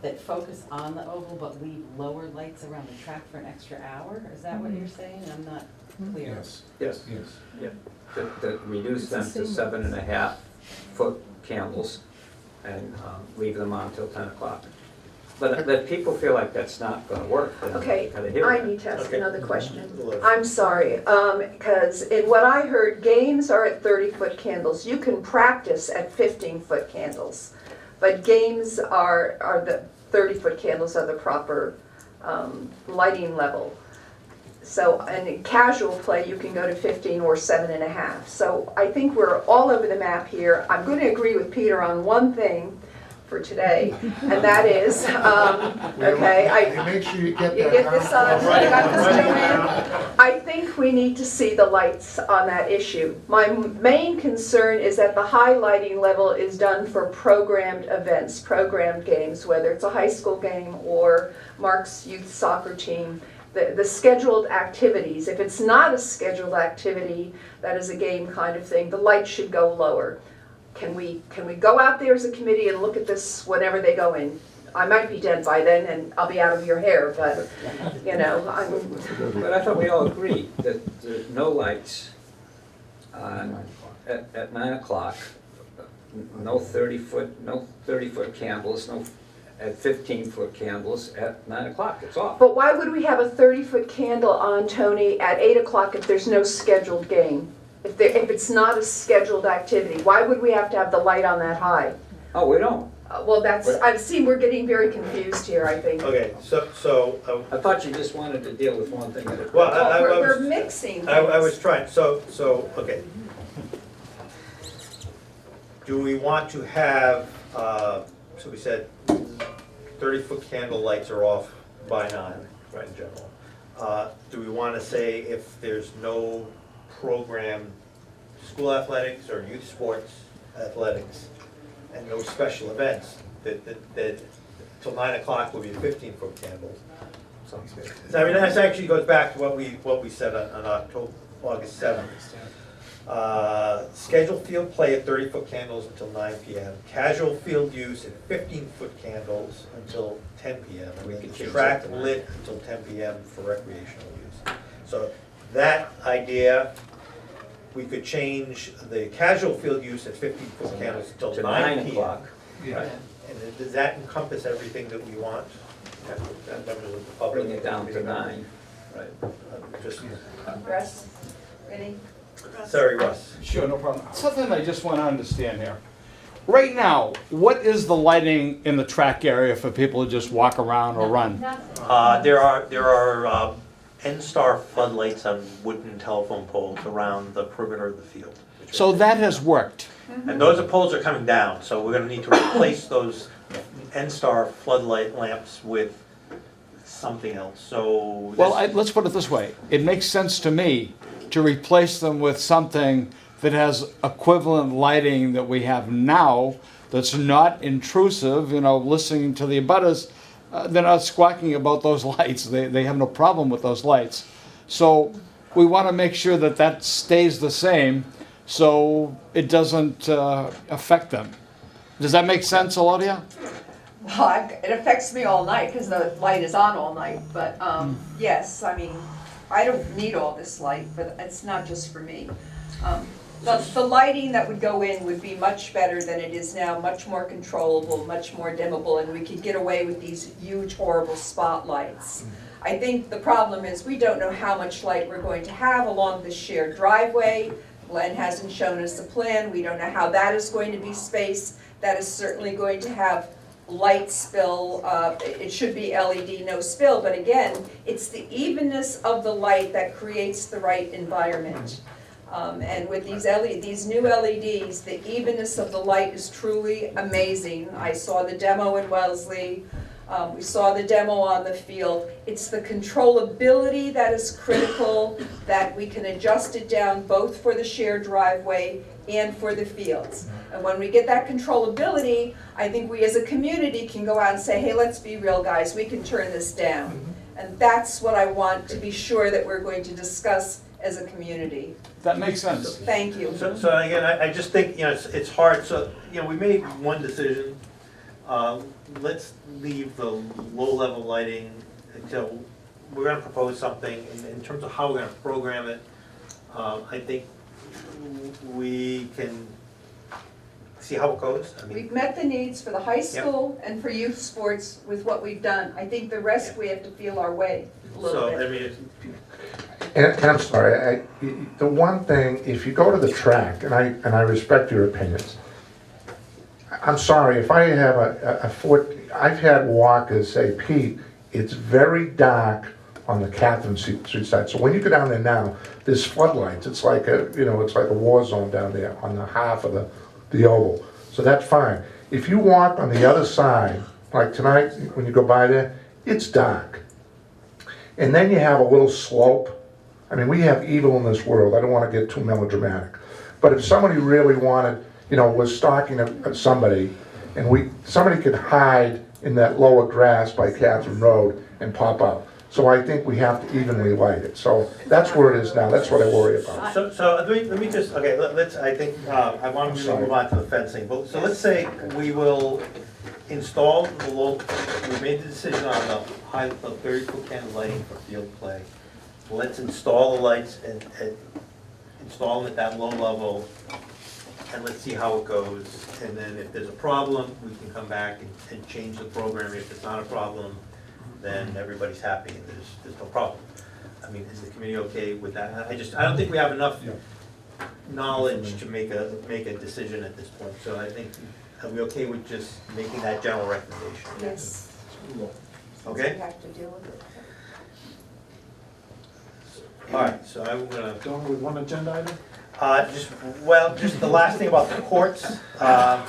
that focus on the oval but leave lower lights around the track for an extra hour? Is that what you're saying? I'm not clear. Yes. Yes. Yes. Yeah, that reduce them to 7.5 foot candles and leave them on till 10 o'clock. But if people feel like that's not gonna work, then Okay, you gotta hear I it. need to ask Okay. another question. I'm sorry, because in what I heard, games are at 30-foot candles. You can practice at 15-foot candles, but games are the 30-foot candles are the proper lighting level. So, and in casual play, you can go to 15 or 7.5. So I think we're all over the map here. I'm going to agree with Peter on one thing for today, and that is, okay, Make sure you get you that. get this on, Right. you got this, Joanne? I think we need to see the lights on that issue. My main concern is that the highlighting level is done for programmed events, programmed games, whether it's a high school game or Mark's youth soccer team. The scheduled activities, if it's not a scheduled activity, that is a game kind of thing, the light should go lower. Can we go out there as a committee and look at this whenever they go in? I might be dead by then and I'll be out of your hair, but, you know, But I thought we all agreed that there's no lights at 9 o'clock, no 30-foot candles, no at 15-foot candles at 9 o'clock, it's off. But why would we have a 30-foot candle on, Tony, at 8 o'clock if there's no scheduled game? If it's not a scheduled activity, why would we have to have the light on that high? Oh, we don't. Well, I've seen, we're getting very confused here, I think. Okay, I thought you just wanted to deal with one thing at a time. well, I We're was, mixing things. I was trying, okay. Do we want to have, so we said 30-foot candle lights are off by 9, right, in general. Do we want to say if there's no program, school athletics or youth sports athletics, and no special events, that till 9 o'clock will be 15-foot candles? Sounds good. I mean, that actually goes back to what we said on August 7th. Scheduled field play at 30-foot candles until 9 p.m. Casual field use at 15-foot candles until 10 p.m. And we can track lit until 10 p.m. for recreational use. So that idea, we could change the casual field use at 15-foot candles until To 9 9 p.m. o'clock. Yeah. And does that encompass everything that we want? Members of the public? Bring it down to 9, right. Just, Russ, ready? sorry, Russ. Sure, no problem. Something I just want to understand here. Right now, what is the lighting in the track area for people to just walk around or run? There are N-Star floodlights on wooden telephone poles around the perimeter of the field. So that has worked. And those poles are coming down, so we're gonna need to replace those N-Star floodlight lamps with something else, so. Well, let's put it this way. It makes sense to me to replace them with something that has equivalent lighting that we have now that's not intrusive, listening to the abutters. They're not squawking about those lights. They have no problem with those lights. So we want to make sure that that stays the same so it doesn't affect them. Does that make sense, Elodia? Well, it affects me all night because the light is on all night, but yes, I mean, I don't need all this light, but it's not just for me. The lighting that would go in would be much better than it is now, much more controllable, much more dimmable, and we could get away with these huge, horrible spotlights. I think the problem is we don't know how much light we're going to have along this shared driveway. Glenn hasn't shown us a plan. We don't know how that is going to be spaced. That is certainly going to have light spill. It should be LED, no spill, but again, it's the evenness of the light that creates the right environment. And with these new LEDs, the evenness of the light is truly amazing. I saw the demo in Wellesley. We saw the demo on the field. It's the controllability that is critical, that we can adjust it down both for the shared driveway and for the fields. And when we get that controllability, I think we as a community can go out and say, hey, let's be real, guys, we can turn this down. And that's what I want to be sure that we're going to discuss as a community. That makes sense. Thank you. So again, I just think, it's hard, so, we made one decision. Let's leave the low-level lighting until, we're gonna propose something in terms of how we're gonna program it. I think we can see how it goes. I mean, We've met the needs for the high school and for youth sports with what we've done. I think the rest, we have to feel our way a little so, bit. I mean, And I'm sorry, the one thing, if you go to the track, and I respect your opinions, I'm sorry, if I have I've had walkers say, Pete, it's very dark on the Catherine Street side. So when you go down there now, there's floodlights. It's like it's like a war zone down there on the half of the oval. So that's fine. If you walk on the other side, like tonight, when you go by there, it's dark. And then you have a little slope. I mean, we have evil in this world. I don't want to get too melodramatic. But if somebody really wanted, was stalking somebody, and somebody could hide in that lower grass by Catherine Road and pop out. So I think we have to evenly light it. So that's where it is now. That's what I worry about. So let me just, okay, I think, I want to move on to the fencing. But, so let's say we will install we made the decision on the 30-foot candle lighting for field play. Let's install the lights and install them at that low level, and let's see how it goes. And then if there's a problem, we can come back and change the program. If it's not a problem, then everybody's happy and there's no problem. I mean, is the committee okay with that? I don't think we have enough knowledge to make a decision at this point. So I think are we okay with just making that general recommendation? Yes. Okay? We have to deal with it. All right, so I'm gonna, Going with one agenda item? just the last thing about the courts. I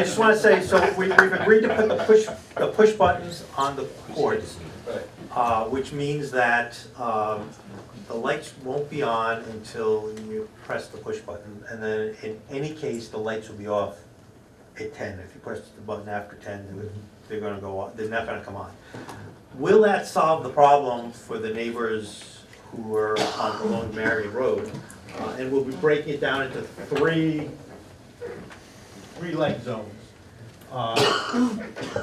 just wanna say, so we've agreed to put the push buttons on the courts, which means that, the lights won't be on until you press the push button, and then in any case, the lights will be off at 10. If you press the button after 10, they're gonna go on, they're not gonna come on. Will that solve the problem for the neighbors who are on along Marion Road? And we'll be breaking it down into three light zones.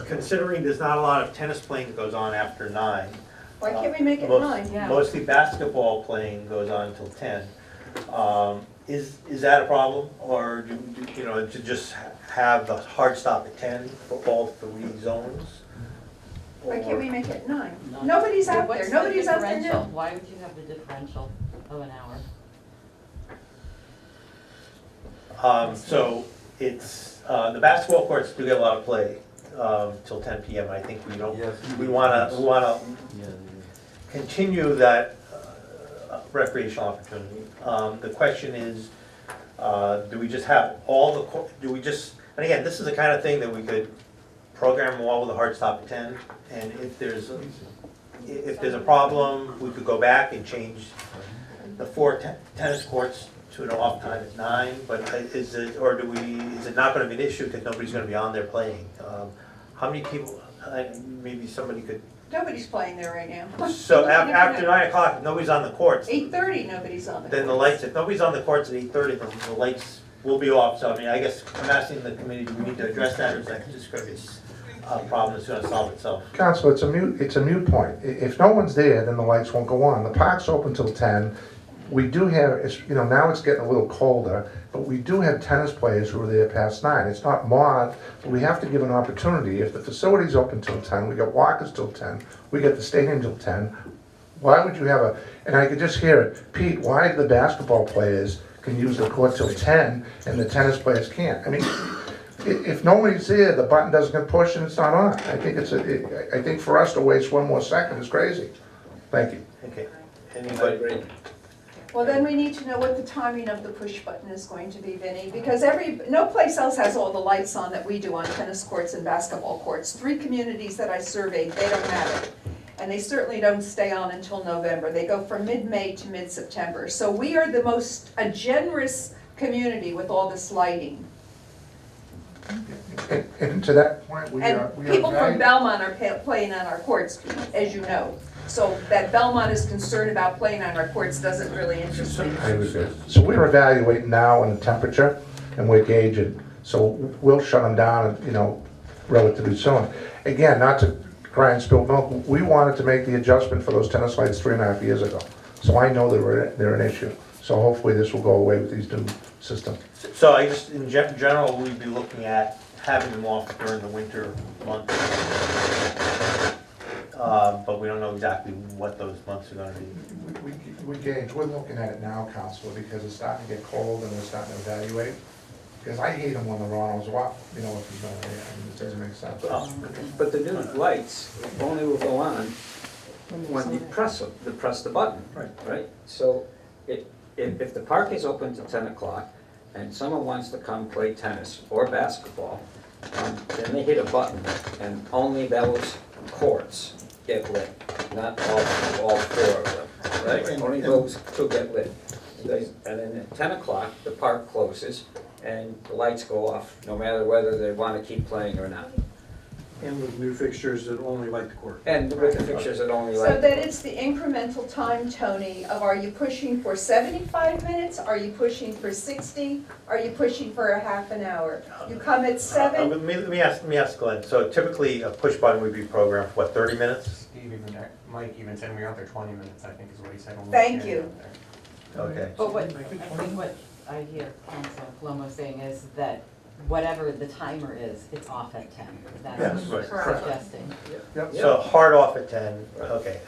Considering there's not a lot of tennis playing that goes on after 9. Why can't we make it Most- 9? Yeah. Mostly basketball playing goes on until 10. Is that a problem, or to just have the hard stop at 10 for all 3 zones? Why can't we make it 9? Nobody's out there, nobody's out there now. Why would you have the differential of an hour? So it's, the basketball courts do get a lot of play till 10 p.m. I think we wanna continue that recreational opportunity. The question is, do we just have and again, this is the kind of thing that we could program them all with a hard stop at 10, and if there's a problem, we could go back and change the 4 tennis courts to an off time at 9, but is it not gonna be an issue because nobody's gonna be on there playing? How many people, maybe somebody could, Nobody's playing there right now. so after 9 o'clock, if nobody's on the courts, 8:30, nobody's on the then the lights, if nobody's on the courts at 8:30, then the lights will be off. So I mean, I guess I'm asking the committee, do we need to address that, or is that just gonna be a problem that's gonna solve itself? Council, it's a moot point. If no one's there, then the lights won't go on. The park's open till 10. We do have, now it's getting a little colder, but we do have tennis players who are there past 9. It's not mod, but we have to give an opportunity. If the facility's open till 10, we got walkers till 10, we got the stadium till 10. Why would you have and I could just hear it, Pete, why the basketball players can use the court till 10 and the tennis players can't? I mean, if nobody's there, the button doesn't get pushed and it's not on. I think for us to waste one more second is crazy. Thank you. Okay. I Anybody? agree. Well, then we need to know what the timing of the push button is going to be, Vinnie, because no place else has all the lights on that we do on tennis courts and basketball courts. 3 communities that I surveyed, they don't have it. And they certainly don't stay on until November. They go from mid-May to mid-September. So we are a generous community with all this lighting. And to that point, we are And people from very- Belmont are playing on our courts, as you know. So that Belmont is concerned about playing on our courts doesn't really interest me. I agree. So we're evaluating now on the temperature, and we're gauging, so we'll shut them down, relatively soon. Again, not to cry and spill milk, we wanted to make the adjustment for those tennis lights 3.5 years ago. So I know they're an issue. So hopefully this will go away with these new systems. So I just, in general, we'd be looking at having them off during the winter months. But we don't know exactly what those months are gonna be. We gauge, we're looking at it now, Counselor, because it's starting to get cold and we're starting to evaluate. Because I hate them when they're on, if it's not, it doesn't make sense. But the new lights only will go on when you press the button. Right? So if the park is open till 10 o'clock and someone wants to come play tennis or basketball, then they hit a button and only those courts get lit, not all 4 of them, right? Only those 2 get lit. And then at 10 o'clock, the park closes and the lights go off, no matter whether they want to keep playing or not. And with new fixtures that only light the court. And with the fixtures that only So light. that it's the incremental time, Tony, of are you pushing for 75 minutes? Are you pushing for 60? Are you pushing for a half an hour? You come at 7? Let me ask Glenn. So typically, a push button would be programmed for, what, 30 minutes? Mike even said we were out there 20 minutes, I think is what he said. when we Thank were you. out there. Okay. But what, I think what I hear Councilor Palomo saying is that whatever the timer is, it's off at 10. That's Yes, what right. you're suggesting. So hard off at 10, okay.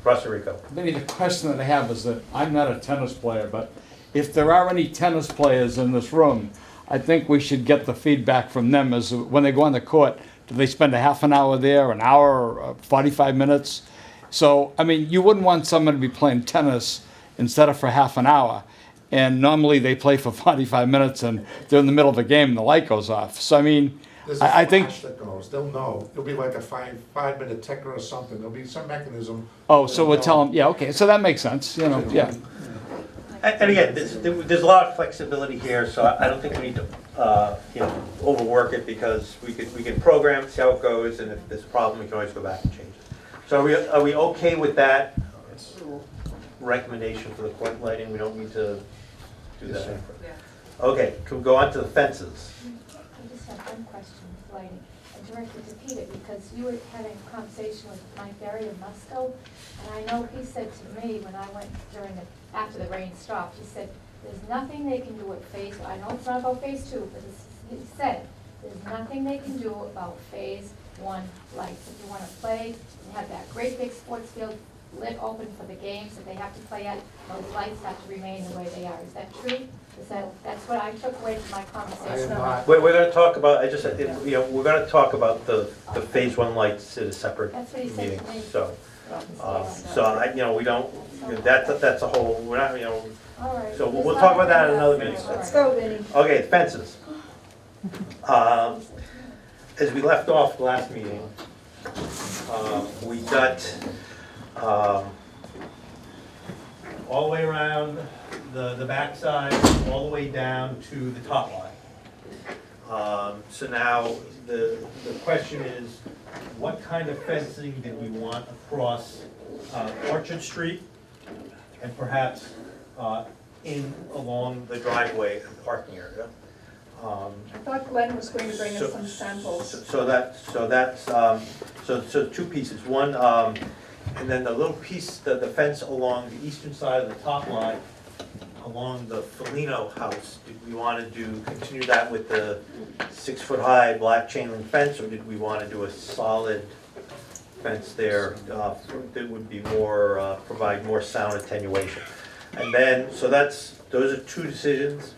Russ Rico. Maybe the question that I have is that I'm not a tennis player, but if there are any tennis players in this room, I think we should get the feedback from them as when they go on the court, do they spend a half an hour there, an hour, or 45 minutes? So, I mean, you wouldn't want someone to be playing tennis instead of for half an hour. And normally they play for 45 minutes and they're in the middle of a game and the light goes off. So, I mean, There's a I think, flash that goes, they'll know, it'll be like a five-minute ticker or something, there'll be some mechanism. oh, so we'll tell them, yeah, okay, so that makes sense, you know, yeah. And again, there's a lot of flexibility here, so I don't think we need to, overwork it, because we can program, see how it goes, and if there's a problem, we can always go back and change it. So are we okay with that recommendation for the court lighting? We don't need to do that. Okay, can we go on to the fences? I just have one question with lighting, and directed to Peter, because you were having a conversation with Mike Berry of Musco, and I know he said to me when I went after the rain stopped, he said, there's nothing they can do at phase, I know it's not about phase 2, but he said, there's nothing they can do about phase 1 lights. If you want to play and have that great big sports field lit open for the games that they have to play at, those lights have to remain the way they are. Is that true? That's what I took away from my conversation. We're going to talk about, we're going to talk about the phase 1 lights at a separate That's what he said meeting, to me. so. We don't, that's a whole, we're not, All right. so we'll talk about that in another meeting. Let's go, Vinnie. Okay, fences. As we left off last meeting, we got all the way around the backside, all the way down to the top line. So now the question is, what kind of fencing did we want across Orchard Street and perhaps in along the driveway and parking area? I thought Glenn was going to bring us some samples. So two pieces. One, and then the little piece, the fence along the eastern side of the top line, along the Felino house, did we want to continue that with the 6-foot-high black chain link fence, or did we want to do a solid fence there that would be more, provide more sound attenuation? And then, so those are two decisions.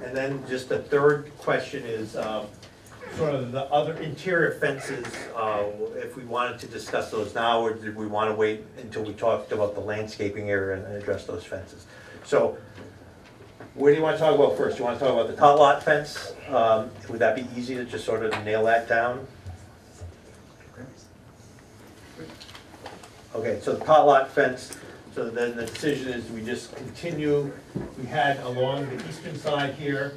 And then just the third question is sort of the other interior fences, if we wanted to discuss those now, or did we want to wait until we talked about the landscaping area and address those fences? So, where do you want to talk about first? Do you want to talk about the tot lot fence? Would that be easy to just sort of nail that down? Okay, so the tot lot fence, so then the decision is we just continue, we had along the eastern side here,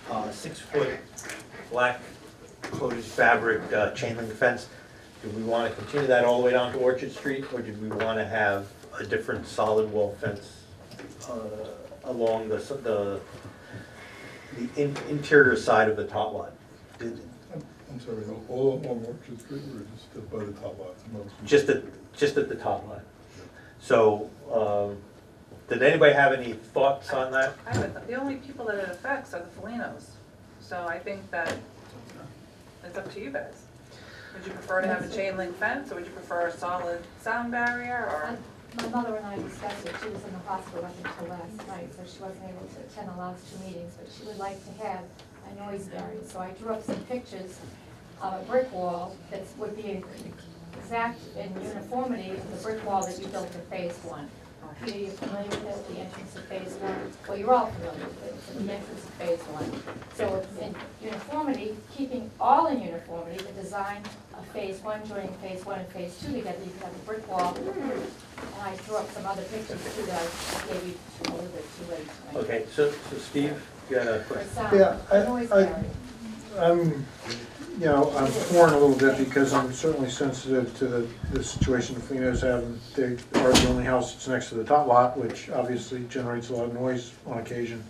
6-foot black coated fabric chain link fence. Did we want to continue that all the way down to Orchard Street, or did we want to have a different solid wall fence along the interior side of the tot lot? I'm sorry, all along Orchard Street or just by the top lot? Just at the top line. So, did anybody have any thoughts on that? The only people that it affects are the Felinos, so I think that it's up to you guys. Would you prefer to have a chain link fence, or would you prefer a solid sound barrier, or? My mother and I discussed it. She was in the hospital until last night, so she wasn't able to attend the last 2 meetings, but she would like to have a noise barrier. So I drew up some pictures of a brick wall that would be exact in uniformity with the brick wall that you built for phase 1. Peter, you're familiar with it, the entrance of phase 1? Well, you're all familiar with it, it's the entrance of phase 1. So it's in uniformity, keeping all in uniformity, the design of phase 1, joining phase 1 and phase 2 together, you can have a brick wall. And I drew up some other pictures too that I gave you a little bit too late tonight. Okay, so Steve, you got a question? For sound, noise barrier. I'm torn a little bit because I'm certainly sensitive to the situation the Felinos have. They are the only house that's next to the tot lot, which obviously generates a lot of noise on occasion.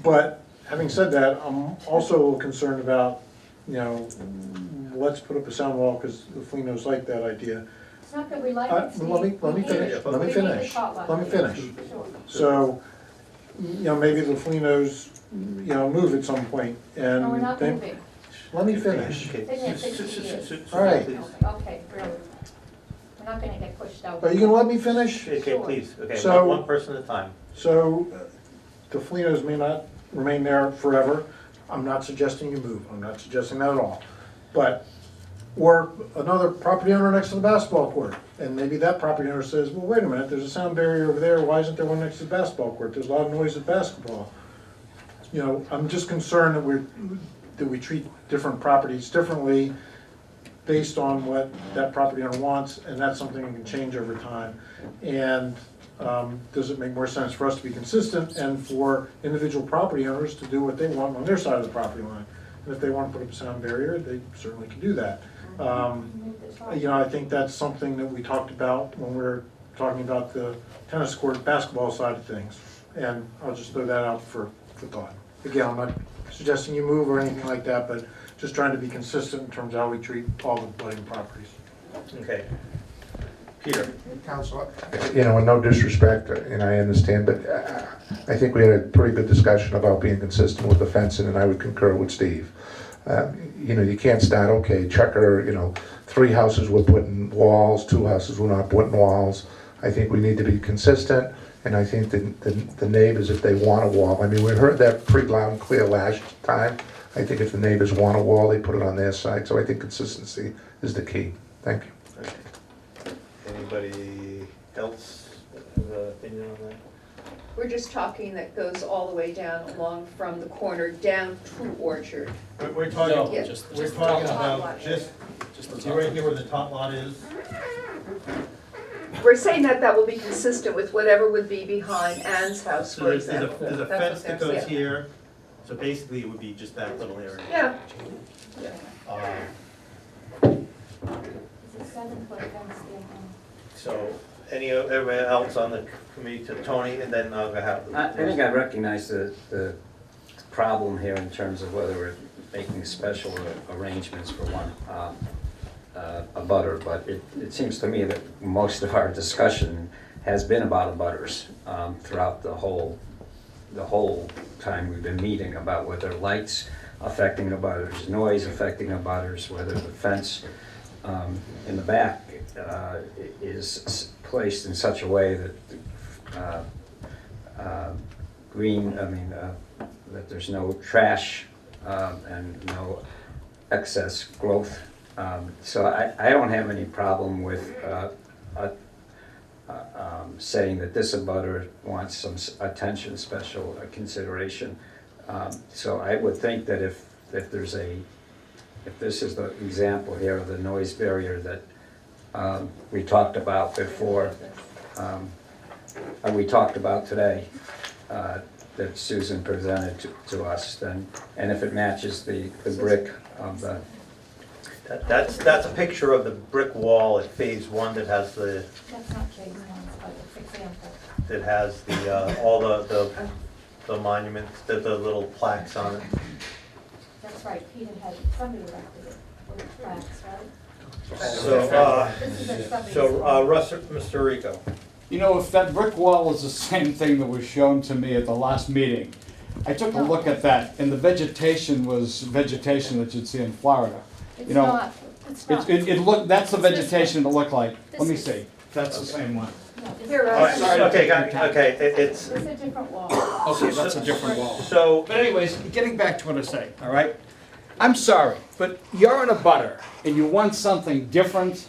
But having said that, I'm also a little concerned about, let's put up a sound wall because the Felinos like that idea. It's not that we like it, Steve. Let me finish. Sure. So, maybe the Felinos, move at some point and. No, we're not moving. Let me finish. Been here 60 years. All right. Okay, really. We're not gonna get pushed out. Are you gonna let me finish? Okay, please, okay, So- one person at a time. So, the Felinos may not remain there forever. I'm not suggesting you move, I'm not suggesting that at all. But, or another property owner next to the basketball court, and maybe that property owner says, well, wait a minute, there's a sound barrier over there, why isn't there one next to the basketball court? There's a lot of noise at basketball. You know, I'm just concerned that we treat different properties differently based on what that property owner wants, and that's something that can change over time. And does it make more sense for us to be consistent and for individual property owners to do what they want on their side of the property line? And if they want to put up a sound barrier, they certainly can do that. You know, I think that's something that we talked about when we were talking about the tennis court, basketball side of things. And I'll just throw that out for thought. Again, I'm not suggesting you move or anything like that, but just trying to be consistent in terms of how we treat all the budding properties. Okay. Peter? Council, you know, and no disrespect, and I understand, but I think we had a pretty good discussion about being consistent with the fencing, and I would concur with Steve. You know, you can't start, okay, Checker, you know, 3 houses were putting walls, 2 houses were not putting walls. I think we need to be consistent, and I think the neighbors, if they want a wall, I mean, we heard that pretty loud and clear last time. I think if the neighbors want a wall, they put it on their side, so I think consistency is the key. Thank you. Okay. Anybody else have an opinion on that? We're just talking that goes all the way down along from the corner down to Orchard. We're talking, No, we're just talking the top lot about just see right here where the top lot is? We're saying that that will be consistent with whatever would be behind Ann's house, So for there's example. a That's fence what that they're goes saying. here, so basically it would be just that little area. Yeah. It's a 7-foot fence there. So, everybody else on the committee to Tony, and then I'll have. I think I recognize the problem here in terms of whether we're making special arrangements for one abutter, but it seems to me that most of our discussion has been about abutters throughout the whole time we've been meeting, about whether lights affecting abutters, noise affecting abutters, whether the fence in the back is placed in such a way that that there's no trash and no excess growth. So I don't have any problem with saying that this abutter wants some attention, special consideration. So I would think that if this is the example here of the noise barrier that we talked about before, and we talked about today, that Susan presented to us, then, and if it matches the brick of the... That's a picture of the brick wall at phase 1 that has the... That's not phase 1, but it's example. That has the, all the monuments, the little plaques on it. That's right, Peter had, somebody erected it, with plaques, right? So, Russ, Mr. Rico. You know, if that brick wall is the same thing that was shown to me at the last meeting, I took a look at that, and the vegetation was vegetation that you'd see in Florida. It's You know, not, it's not. it looked, that's the It's this vegetation it looked like. Let me This see. That's the same one. No, it's Here, All right, Sorry. okay, It's it's, a different wall. Okay, that's a different wall. so, But anyways, getting back to what I say, all right? I'm sorry, but you're in a butter, and you want something different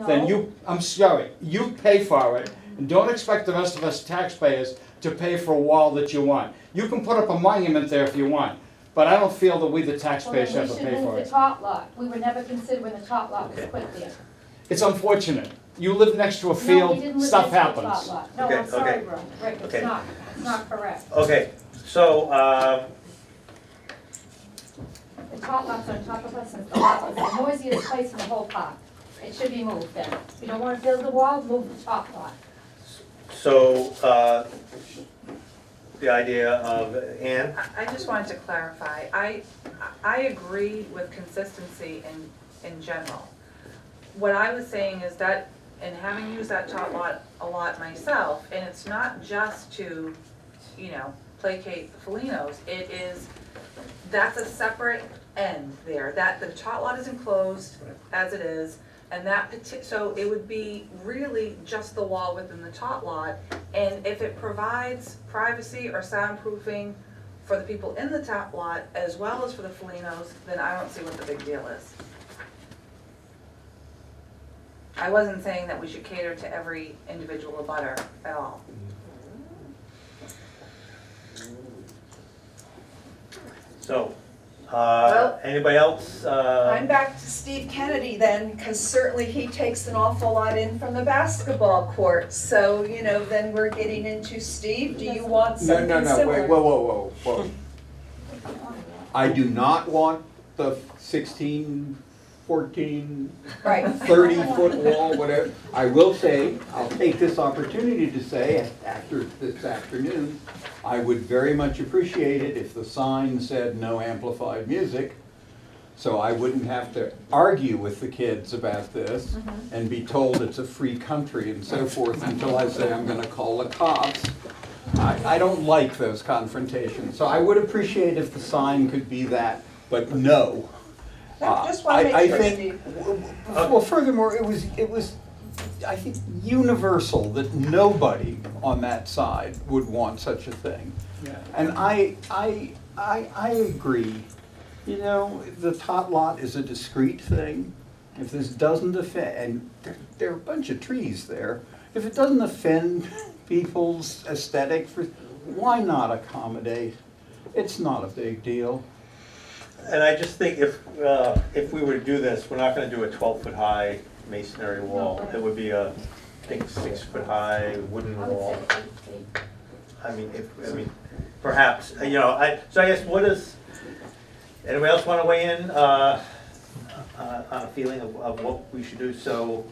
than you, I'm sorry, you pay for it, and don't expect the rest of us taxpayers to pay for a wall that you want. You can put up a monument there if you want, but I don't feel that we, the Well, taxpayers, then have we to should pay move for the it. top lot. We were never considered when the top lot was put there. It's unfortunate. You live next to a No, we field, didn't live stuff next to the happens. top lot. No, Okay, I'm sorry, okay. Rick, Okay. it's not correct. okay, so, The top lot's on top of us, and the lot is the noisiest place in the whole park. It should be moved then. If you don't want to build the wall, move the top lot. so, the idea of, Ann? I just wanted to clarify, I agree with consistency in general. What I was saying is that, and having used that top lot a lot myself, and it's not just to, placate the Felinos, it is, that's a separate end there, that the top lot is enclosed as it is, And so it would be really just the wall within the tot lot. And if it provides privacy or soundproofing for the people in the tot lot as well as for the Felinos, then I don't see what the big deal is. I wasn't saying that we should cater to every individual abutter at all. So, Well, anybody else? I'm back to Steve Kennedy then, because certainly he takes an awful lot in from the basketball court. So, you know, then we're getting into, Steve, do you want something similar? Wait, whoa. I do not want the 16, 14, Right. 30-foot wall, whatever. I will say, I'll take this opportunity to say, after this afternoon, I would very much appreciate it if the sign said no amplified music, so I wouldn't have to argue with the kids about this and be told it's a free country and so forth until I say I'm gonna call the cops. I don't like those confrontations, so I would appreciate if the sign could be that, but no. Just want to I make sure, think, Steve. well, furthermore, it was, I think, universal that nobody on that side would want such a thing. Yeah. And I agree. You know, the tot lot is a discrete thing. If this doesn't offend, and there are a bunch of trees there, if it doesn't offend people's aesthetic, why not accommodate? It's not a big deal. And I just think if we were to do this, we're not gonna do a 12-foot high masonry wall. It would be a, I think, 6-foot high wooden wall. I mean, perhaps, you know, so I guess what is, anybody else wanna weigh in, on a feeling of what we should do? So,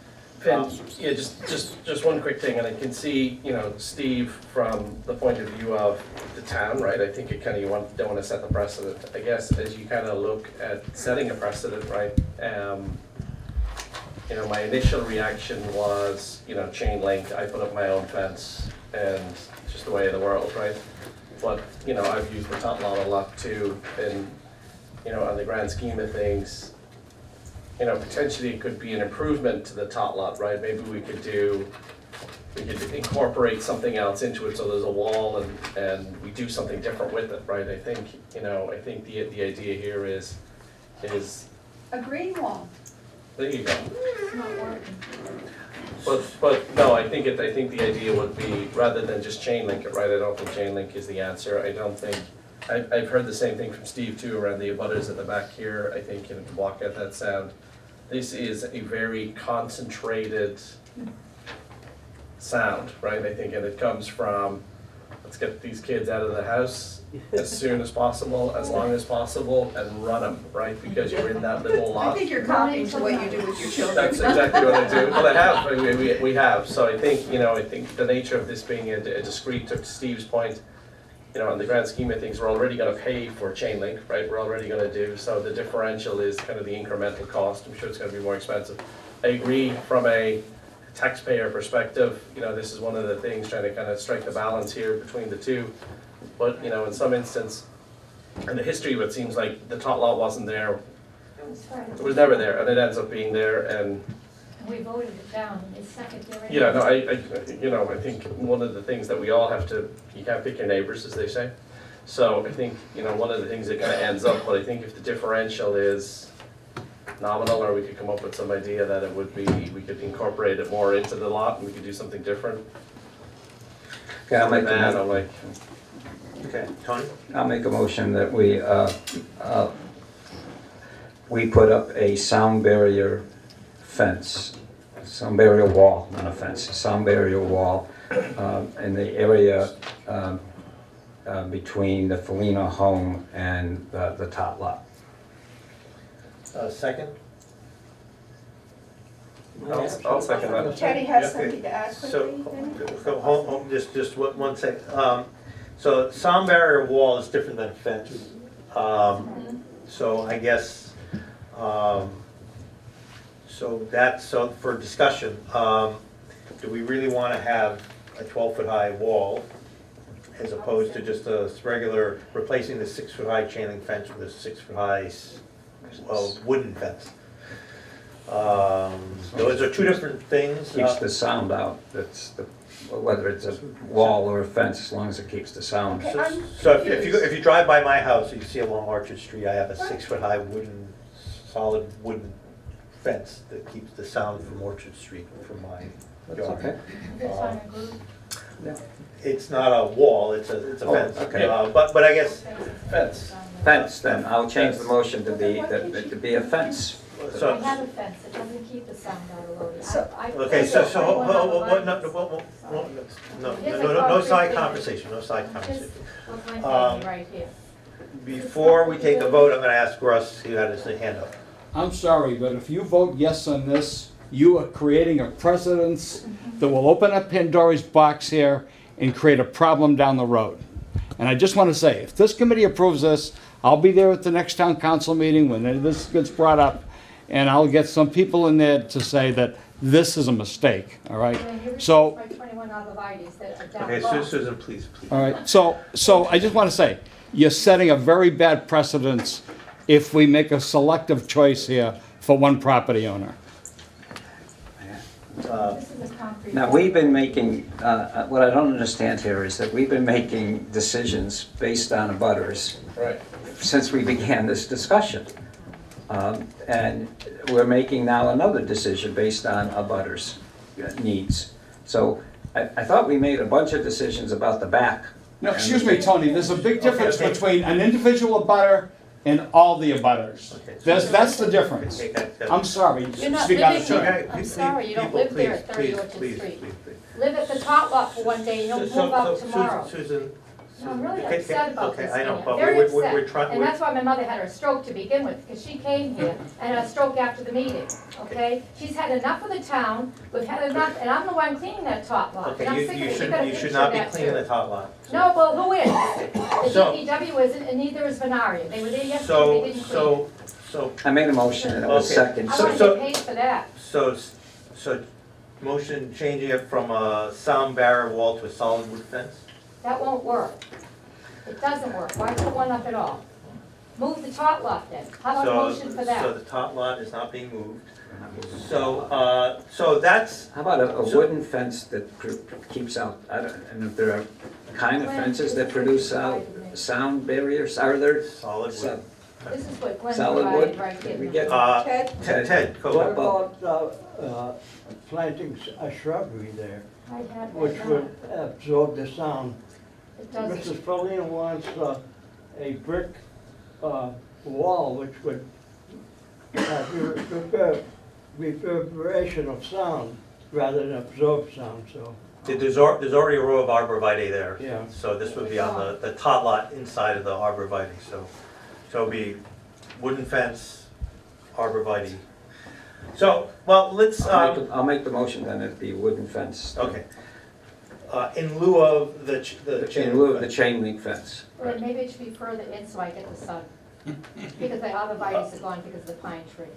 And, yeah, just one quick thing, and I can see, you know, Steve, from the point of view of the town, right? I think it kind of, don't want to set the precedent. I guess as you kind of look at setting a precedent, right? You know, my initial reaction was, you know, chain link. I put up my own fence, and it's just the way of the world, right? But, you know, I've used the tot lot a lot too, and, you know, on the grand scheme of things, you know, potentially it could be an improvement to the tot lot, right? Maybe we could incorporate something else into it, so there's a wall and we do something different with it, right? I think, you know, the idea here is, A green wall. there you go. It's not working. But no, I think the idea would be, rather than just chain link it, right? I don't think chain link is the answer. I don't think, I've heard the same thing from Steve too, around the abutters at the back here. I think, you know, to block out that sound. This is a very concentrated sound, right? I think, and it comes from, let's get these kids out of the house as soon as possible, as long as possible, and run them, right? Because you're in that little lot. I think you're copying to what you do with your children. That's exactly what I do. Well, I have, we have. So I think, you know, I think the nature of this being a discrete, to Steve's point, you know, in the grand scheme of things, we're already gonna pay for chain link, right? We're already gonna do, so the differential is kind of the incremental cost. I'm sure it's gonna be more expensive. I agree from a taxpayer perspective, you know, this is one of the things, trying to kind of strike the balance here between the two. But, you know, in some instance, in the history, it seems like the tot lot wasn't there. It was never there, and it ends up being there, and We voted it down, and they stuck it there. yeah, no, you know, I think one of the things that we all have to, you can't pick your neighbors, as they say. So I think, you know, one of the things that kind of ends up, but I think if the differential is nominal, or we could come up with some idea that it would be, we could incorporate it more into the lot, and we could do something different. Okay, I'll make Man, a I'm like, okay, Tony? I'll make a motion that we put up a sound barrier fence, sound barrier wall, not a fence, a sound barrier wall in the area between the Felina home and the tot lot. Second? I'll second that. Teddy has something to add quickly. So, hold, just one sec. So sound barrier wall is different than fence. So I guess, so for discussion, do we really want to have a 12-foot high wall as opposed to just a regular, replacing the 6-foot high chain link fence with a 6-foot high wooden fence? those are two different things. Keeps the sound out, that's the, whether it's a wall or a fence, as long as it keeps the sound. Okay, I'm So if you drive by my house, you see along Orchard Street, I have a 6-foot-high solid wooden fence that keeps the sound from Orchard Street from my That's yard. okay. This time in group. It's not a wall, it's a Oh, fence. okay. But I guess, Fence. Fence, then, I'll change the motion to be a fence. so. I have a fence, it doesn't keep the sound out of Lodi. Okay, so, no side conversation, no side conversation. What's my thinking right here? Before we take a vote, I'm gonna ask Russ, who had his hand up. I'm sorry, but if you vote yes on this, you are creating a precedence that will open up Pandora's box here and create a problem down the road. And I just want to say, if this committee approves this, I'll be there at the next town council meeting when this gets brought up, and I'll get some people in there to say that this is a mistake, all right? So, By 21 arborvitae's that are down Okay, low. Susan, please. all right, so I just want to say, you're setting a very bad precedence if we make a selective choice here for one property owner. This is a concrete. Now, we've been making, what I don't understand here is that we've been making decisions based on abutters Right. since we began this discussion. And we're making now another decision based on abutters' needs. So I thought we made a bunch of decisions about the back. No, excuse me, Tony, there's a big difference between an individual abutter and all the abutters. Okay. That's the difference. I'm sorry. You're not Speak out of living turn. there. I'm sorry, you don't live there at 30 Orchard Street. Live at the top lot for one day, and you'll move out tomorrow. Susan. No, I'm really Okay, upset about okay, this, I know, Vinnie. but I'm very we're upset. trying. And that's why my mother had her stroke to begin with, because she came here and had a stroke after the meeting, okay? She's had enough of the town, we've had enough, and I'm the one cleaning that top lot. And I'm sick of it. You got a You should picture not of be that cleaning too. the top lot. No, well, who is? The So- DPW isn't, and neither is Venaria. They were there yesterday, they didn't clean. So, I made a motion and it was Okay. second. I want to get paid for that. so motion changing it from a sound barrier wall to a solid wood fence? That won't work. It doesn't work. Why put one up at all? Move the top lot then. How about a motion for So that? the top lot is not being moved. So that's, How about a wooden fence that keeps out, and if there are kind of fences that produce sound barriers, are there? solid wood. This is what Glenn Solid provided wood? right here. We get- Ted, go What ahead. about- Planting a shrubbery there, I had which that would done. absorb the sound. It doesn't. Mrs. Paulina wants a brick wall which would have reverberation of sound rather than absorb sound, so. There's already a row of arborvitae there. Yeah. So this would be on the top lot inside of the arborvitae, so it'd be wooden fence, arborvitae. So, well, let's, I'll make the motion then, it'd be wooden fence. okay. In lieu of the chain. In lieu of the chain link fence. Or maybe it should be further in so I get the sun. Because the arborvitae's are gone because of the pine tree.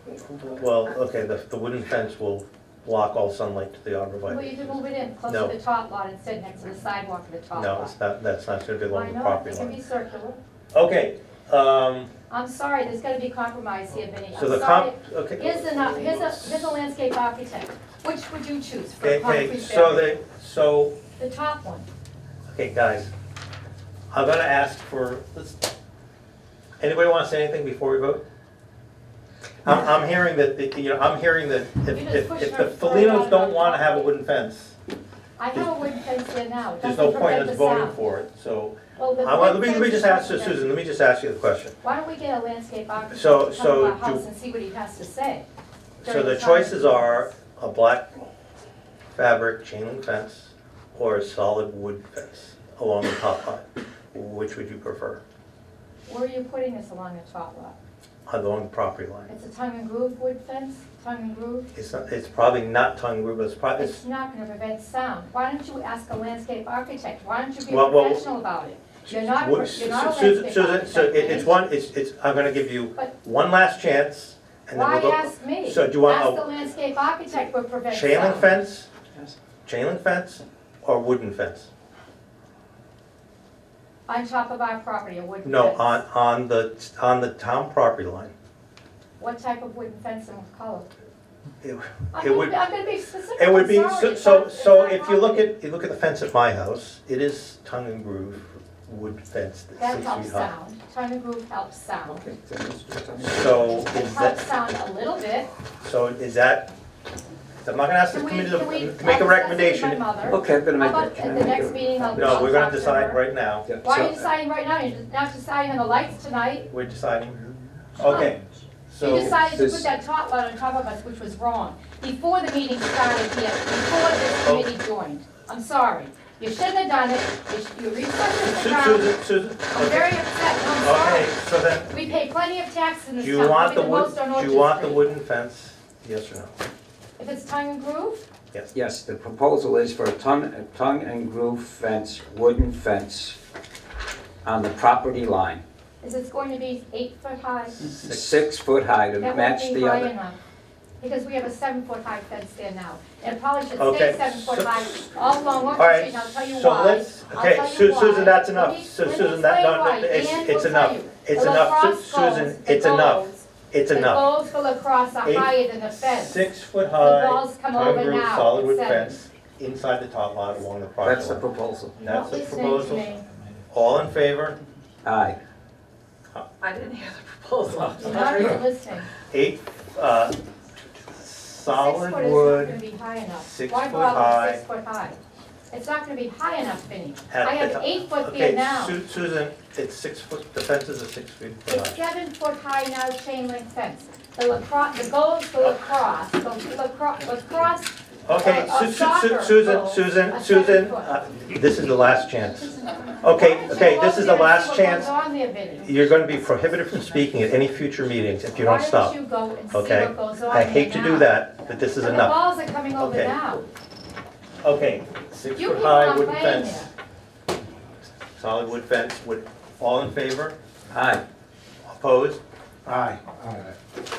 Well, okay, the wooden fence will block all sunlight to the Well, arborvitae. you can move it in, close No. to the top lot instead, next to the sidewalk of the top No, lot. it's not, that's not gonna be Why along the not? property It can be line. circular. Okay, I'm sorry, there's gotta be compromise here, Vinnie. so I'm the sorry. okay. Here's a landscape architect. Which would you choose for a Okay, concrete so barrier? so, The top one. okay, guys, I'm gonna ask for, anybody wanna say anything before we vote? I'm hearing that, I'm hearing that You're just if pushing the her further Felinos out don't on wanna have a property. wooden fence, I have a wooden fence there now. It there's no doesn't point prevent in the us voting sound. for it, so. Well, the Let wooden me fence just is ask, not Susan, let me just ask you the question. Why don't we get a landscape architect So- to come so to our do- house and see what he has to say? So during the time. choices are a black fabric chain link fence or a solid wood fence along the top line. Which would you prefer? Where are you putting this along the top lot? Along the property line. It's a tongue and groove wood fence, tongue and groove? It's probably not tongue and groove, but it's probably, It's not gonna prevent sound. Why don't you ask a landscape architect? Why don't you be Well, professional about it? You're not, Would- you're not a Susan, landscape so architect. it's, I'm gonna give you But one last chance, and then why we'll go. ask me? So do you want Ask the a landscape architect what prevents sound. chain link fence, chain link fence, or wooden fence? On top of our property, a wooden fence. No, on the town property line. What type of wooden fence and what color? it would, I'm gonna be specific, it would I'm be, sorry, so, it's so, not- so it's if not you look property. at, you look at the fence at my house, it is tongue and groove, wood fence That that's 6 helps feet high. sound, tongue and groove helps sound. Okay, then let's just tell me. So It is helps that, sound a little bit. so is that, I'm not gonna ask the Can we- committee can we- to make a I'll discuss it with recommendation. my mother. Okay, I'm gonna make How that. about can I at the make next a- meeting, I'll No, I'll we're gonna talk to decide her. right now. Yeah, Why are so- you deciding right now? You're not deciding on the lights tonight. We're deciding. Okay, so. You decided to this- put that top light on top of us, which was wrong, before the meeting started here, before this Oh. committee joined. I'm sorry. You shouldn't have done it. You researched the town. Susan, I'm okay. very upset, and I'm sorry. Okay, so then, We pay plenty of taxes in this do town, you want probably the the wood, most on do Orchard you want the Street. wooden fence? Yes or no? If it's tongue and groove, Yes. Yes, the proposal is for a tongue and groove fence, wooden fence on the property line, is it going to be 8 foot high? 6 foot high to That match won't be the high other. enough, because we have a 7 foot high fence there now. And it probably should Okay, stay 7 foot so- high all along All Orchard right, Street, and I'll tell you so why. let's, I'll okay, tell you why. Susan, that's Let enough. me- So let me Susan, that, explain no, why. it's, Dan it's will tell enough. you. It's The enough, lacrosse Susan, goals, it's the enough. goals, It's enough. The goals for lacrosse are 8 higher than the fence. 6 foot The high, balls come tongue over groove, now solid wood at 7. fence, inside the top lot along the property That's the line. proposal. That's Not the listening to proposal. me. All in favor? Aye. I didn't hear the proposal. You're not even listening. 8, 6 solid foot is not wood. gonna be high enough. 6 Why foot bother high. with 6 foot high? It's not gonna be high enough, Vinnie. at I the have top. 8 foot Okay, there now. Susan, it's 6 foot, the fence is a 6 feet It's high. 7 foot high now, chain link fence. The lacrosse, the goals for lacrosse, lacrosse. Okay, soccer Susan, goals Susan, are Susan, 7 foot. this is the last chance. Okay, this is the last chance. Why don't you go up there and see what goes on there, Vinnie? You're going to be prohibited from speaking at any future meetings if you don't stop. Why don't you go and see Okay? what goes on I there hate to do now? that, but this is And the enough. balls are coming over Okay. now. Okay, 6 You foot people high aren't wooden playing fence. Solid wood fence, all in favor? Aye. Opposed? Aye.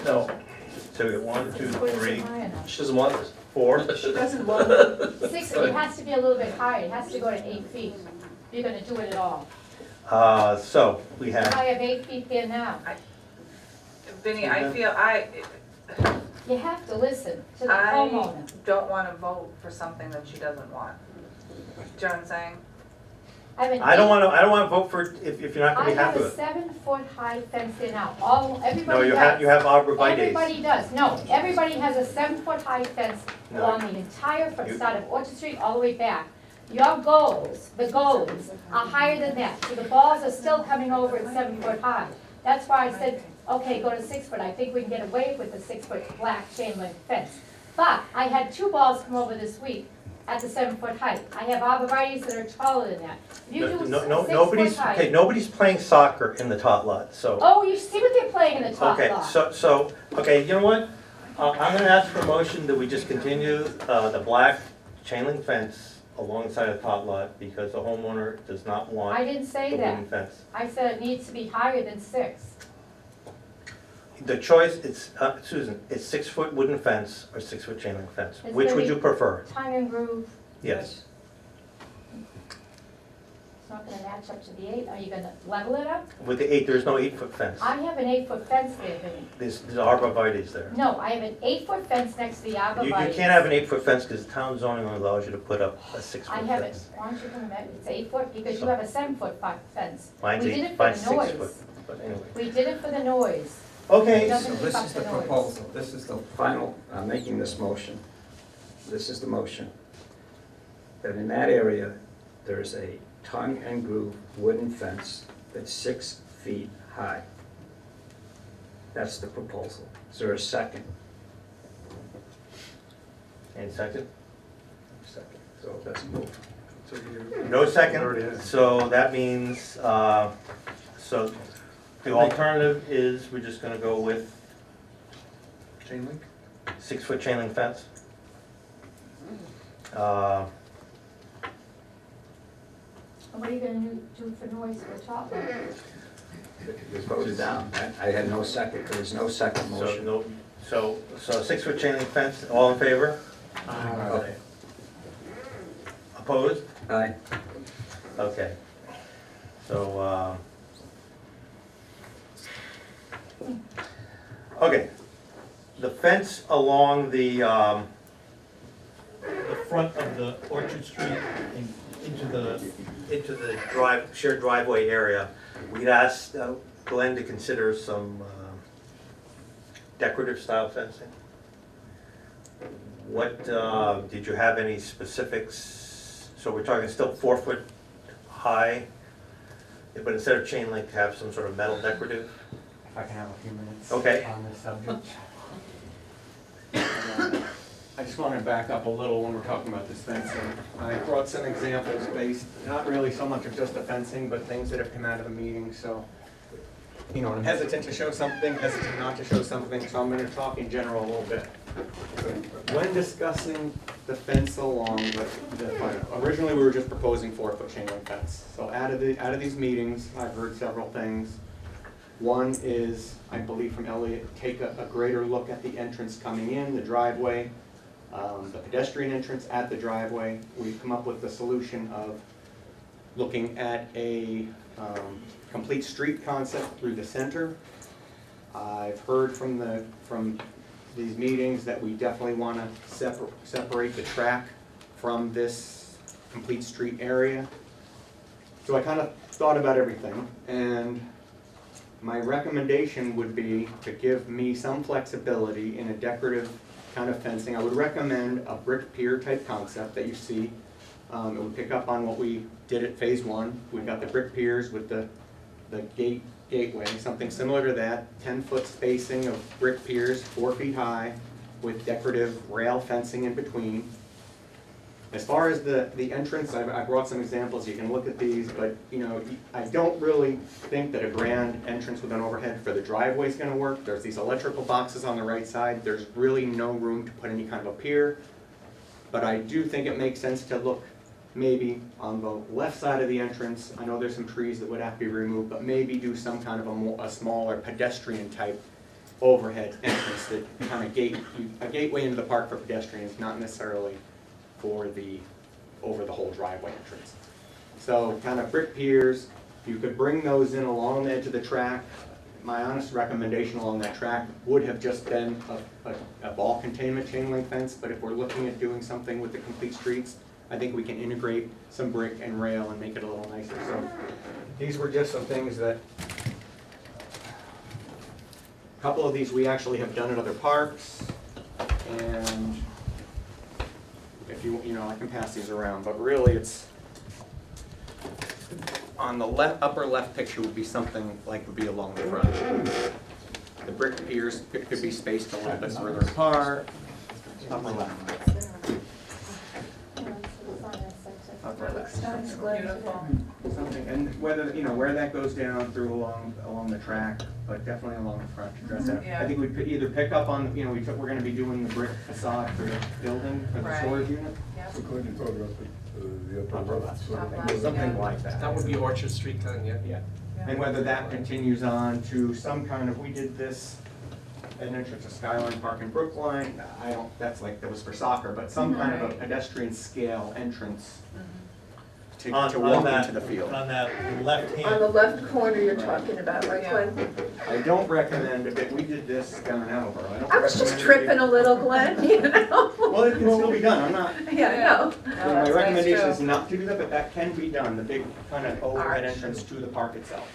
No. So we have 1, 2, What is 3, high enough? She doesn't want this. 4. She doesn't want it. 6, it has to be a little bit higher, it has to go to 8 feet. If you're gonna do it at all. So we have, I have 8 feet there now. Vinnie, I You have to listen to the homeowner. don't wanna vote for something that she doesn't want. Do you know what I'm saying? I have an I don't 8 want to vote for, if you're not going to be happy I with it. have a 7 foot high fence there now, everybody No, does. you have arborvitae. Everybody does, no, everybody has a 7 foot high fence No. along the entire front You- side of Orchard Street all the way back. Your goals, the goals are higher than that, so the balls are still coming over at 7 foot high. That's why I said, okay, go to 6 foot, I think we can get away with the 6 foot black chain link fence. But I had 2 balls come over this week at the 7 foot height. I have arborvitaes that are taller than that. If you do 6 Nobody's, foot height. okay, nobody's playing soccer in the tot lot, so. Oh, you see what they're playing in the top Okay, lot. so, okay, you know what? I'm gonna ask for a motion that we just continue the black chain link fence alongside the tot lot because the homeowner does not want I didn't the say that. wooden fence. I said it needs to be higher than 6. The choice, it's, Susan, it's 6 foot wooden fence or 6 foot chain link fence. It's Which gonna would be- you prefer? Tongue and groove, Yes. it's not gonna match up to the 8. Are you gonna level it up? With the 8, there's no 8 foot fence. I have an 8 foot fence there, Vinnie. There's arborvitae's there. No, I have an 8 foot fence next to the You arborvitae. can't have an 8 foot fence because town zoning only allows you to put up a 6 I foot have it, fence. why don't you come back, it's 8 foot, because you have a 7 foot fence. Mine's We did 8, it for mine's the 6 noise. foot, but anyway. We did it for the noise. Okay. It So doesn't keep this up is the the noise. proposal, this is the final, I'm making this motion. This is the motion. That in that area, there's a tongue and groove wooden fence that's 6 feet high. That's the proposal. Is there a second? Any second? Second. So let's move. No Already second, has. so that means, so the alternative is we're just gonna go with Chain link? 6 foot chain link fence. And what are you gonna do for noise for top one? It was voted down. I had no second, there was no second So, motion. no, so 6 foot chain link fence, all in favor? Okay. Opposed? Aye. Okay. So, okay. The fence fence along the front of the Orchard Street and into the shared driveway area, we'd asked Glenn to consider some decorative style fencing. What, did you have any specifics? So we're talking still 4 foot high, but instead of chain link, have some sort of metal decorative? If I can have a few minutes Okay. on this subject. I just want to back up a little when we're talking about this fencing. I brought some examples based, not really so much of just the fencing, but things that have come out of the meeting, so, you know, I'm hesitant to show something, hesitant not to show something, so I'm going to talk in general a little bit. When discussing the fence along originally we were just proposing 4 foot chain link fence. So out of these meetings, I've heard several things. One is, I believe from Elliot, take a greater look at the entrance coming in, the driveway, the pedestrian entrance at the driveway. We've come up with the solution of looking at a complete street concept through the center. I've heard from these meetings that we definitely want to separate the track from this complete street area. So I kind of thought about everything, and my recommendation would be to give me some flexibility in a decorative kind of fencing. I would recommend a brick pier type concept that you see. It would pick up on what we did at phase 1. We've got the brick piers with the gateway, something similar to that, 10-foot spacing of brick piers, 4 feet high, with decorative rail fencing in between. As far as the entrance, I brought some examples, you can look at these, but you know, I don't really think that a grand entrance with an overhead for the driveway is going to work. There's these electrical boxes on the right side, there's really no room to put any kind of a pier, but I do think it makes sense to look maybe on the left side of the entrance. I know there's some trees that would have to be removed, but maybe do some kind of a smaller pedestrian type overhead entrance that kind of a gateway into the park for pedestrians, not necessarily for over the whole driveway entrance. So kind of brick piers, you could bring those in along the edge of the track. My honest recommendation along that track would have just been a ball containment chain link fence, but if we're looking at doing something with the complete streets, I think we can integrate some brick and rail and make it a little nicer. So these were just some things that, a couple of these we actually have done at other parks, and if you know, I can pass these around, but really it's, on the upper left picture would be something like would be along the front. The brick piers could be spaced a little bit further apart. Upper left. Upper left. Beautiful. Something, and whether, you know, where that goes down through along the track, but definitely along the front to dress that. Yeah. I think we'd either pick up on, you know, we're gonna be doing the brick facade for the building, for the Right. storage unit. Yep. So Glenn, you thought about the upper left. Top left, Something yeah. like that. That would be Orchard Street kind, yeah? Yeah, Yeah. and whether that continues on to some kind of, we did this, an entrance to Skyline Park in Brookline, that was for soccer, but some kind of a pedestrian scale entrance to walk into the field. On that left hand. On the left corner you're talking about, right, Glenn? I don't recommend, if we did this down in Attleboro, I was just tripping a little, Glenn, you know? Well, it can still be done, I'm not, Yeah, no. my recommendation is not to do that, but that can be done, the big kind of overhead entrance to the park itself.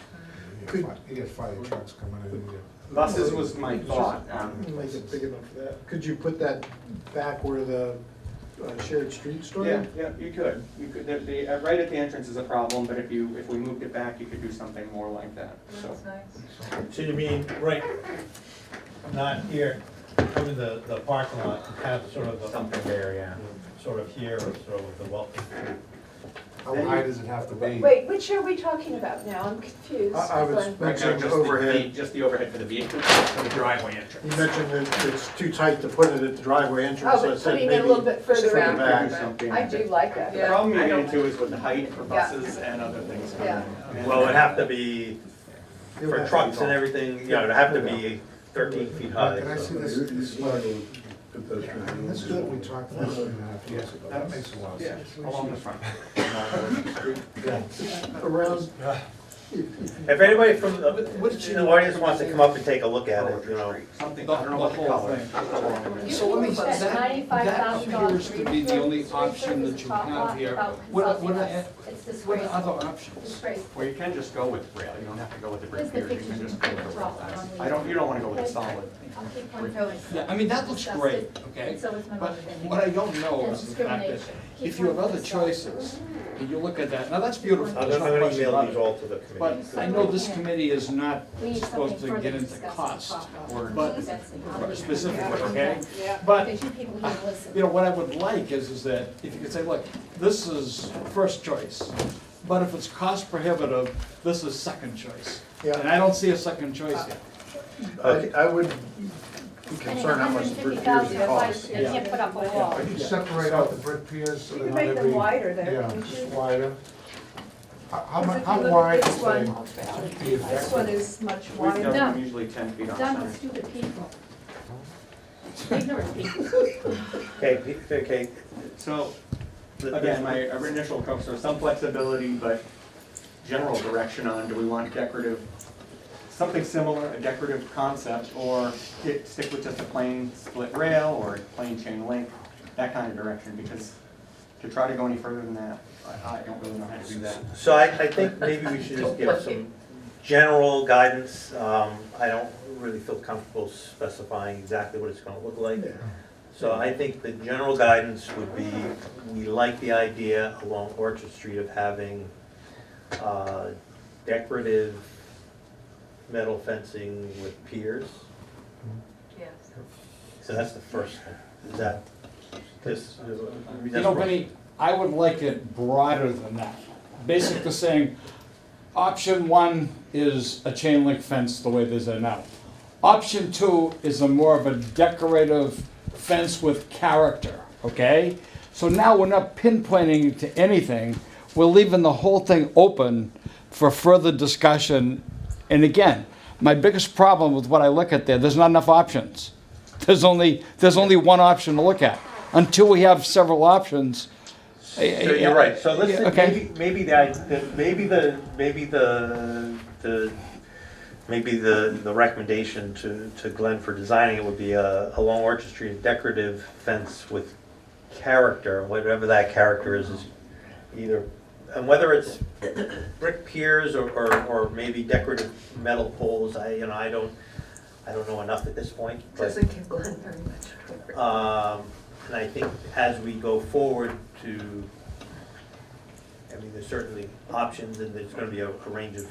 You get fire trucks coming in. Buses was my thought. Make it big enough for that. Could you put that back where the shared street started? Yeah, you could. Right at the entrance is a problem, but if we moved it back, you could do something more like that, so. That's nice. So you mean, right, not here, come to the parking lot, and have sort of Something there, yeah. sort of here, or sort of the welcome. How high does it have to be? Wait, which are we talking about now? I'm confused. I was Glenn. mentioning the overhead. Just the overhead for the vehicle, for the driveway You entrance. mentioned that it's too tight to put it at the driveway entrance, Oh, so I but said putting maybe it a little bit further further out. back. Something. I do like that. The problem you I get don't- into is with the height for buses and other things coming Yeah. in. Well, it'd have to be, for trucks and everything, you know, it'd have to be 13 feet high. Can I see this slide? This is what we talked about 2.5 years ago. That makes a lot of Yeah, sense. along the front. Around, If anybody from the audience wants to come up and take a look at it, you know. Something, I don't know what color. So let me, that appears to be the only option that you have here. What are other options? Well, you can just go with rail, you don't have to go with the brick piers, you can just go with the rail fence. You don't wanna go with the solid. Yeah, I mean, that looks great, okay? But what I don't know is the fact that if you have other choices, and you look at that, now that's beautiful. I'm there's no gonna question email about these it. all to the committee. But I know this committee is not supposed to get into cost, but specifically, okay? But, you know, what I would like is that if you could say, look, this is first choice, but if it's cost prohibitive, this is second choice. Yeah. And I don't see a second choice here. I would be concerned how much the brick piers cost. They can't put up a wall. Could you separate out the brick piers so You they're can not make them every... wider there, Yeah, couldn't just you? wider. How Because if you how look at wide this is one, the... This one is much We've wider. got Dumb. them usually 10 feet on Dumb center. with stupid people. Ignorant people. Okay, So, again, my initial coach, so some flexibility, but general direction on, do we want decorative, something similar, a decorative concept, or stick with just a plain split rail, or plain chain link, that kind of direction, because to try to go any further than that, I don't really know how to do that. so I think maybe we should just give some general guidance. I don't really feel comfortable specifying exactly what it's gonna look like. So I think the general guidance would be, we like the idea along Orchard Street of having decorative metal fencing with piers. Yes. So that's the first thing. Is that, this, You know, Benny, I would like it broader than that. Basically saying, option one is a chain link fence the way it is there now. Option two is a more of a decorative fence with character, okay? So now we're not pinpointing to anything, we're leaving the whole thing open for further discussion. And again, my biggest problem with what I look at there's not enough options. There's only one option to look at. Until we have several options. so you're right, so let's, Okay. maybe the recommendation to Glenn for designing it would be along Orchard Street, a decorative fence with character, whatever that character is either, and whether it's brick piers or maybe decorative metal poles, I don't know enough at this point. But, Doesn't give Glenn very much. and I think as we go forward there's certainly options and there's gonna be a range of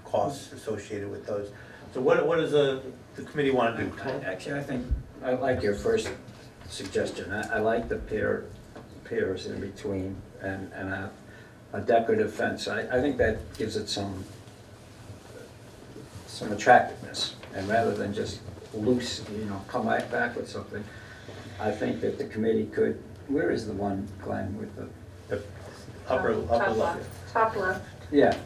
costs associated with those. So what does the committee want to do? Actually, I think, I like your first suggestion. I like the piers in between and a decorative fence. I think that gives it some attractiveness. And rather than just loose, come right back with something, I think that the committee could, where is the one, Glenn, with the upper left? Top left. Yeah,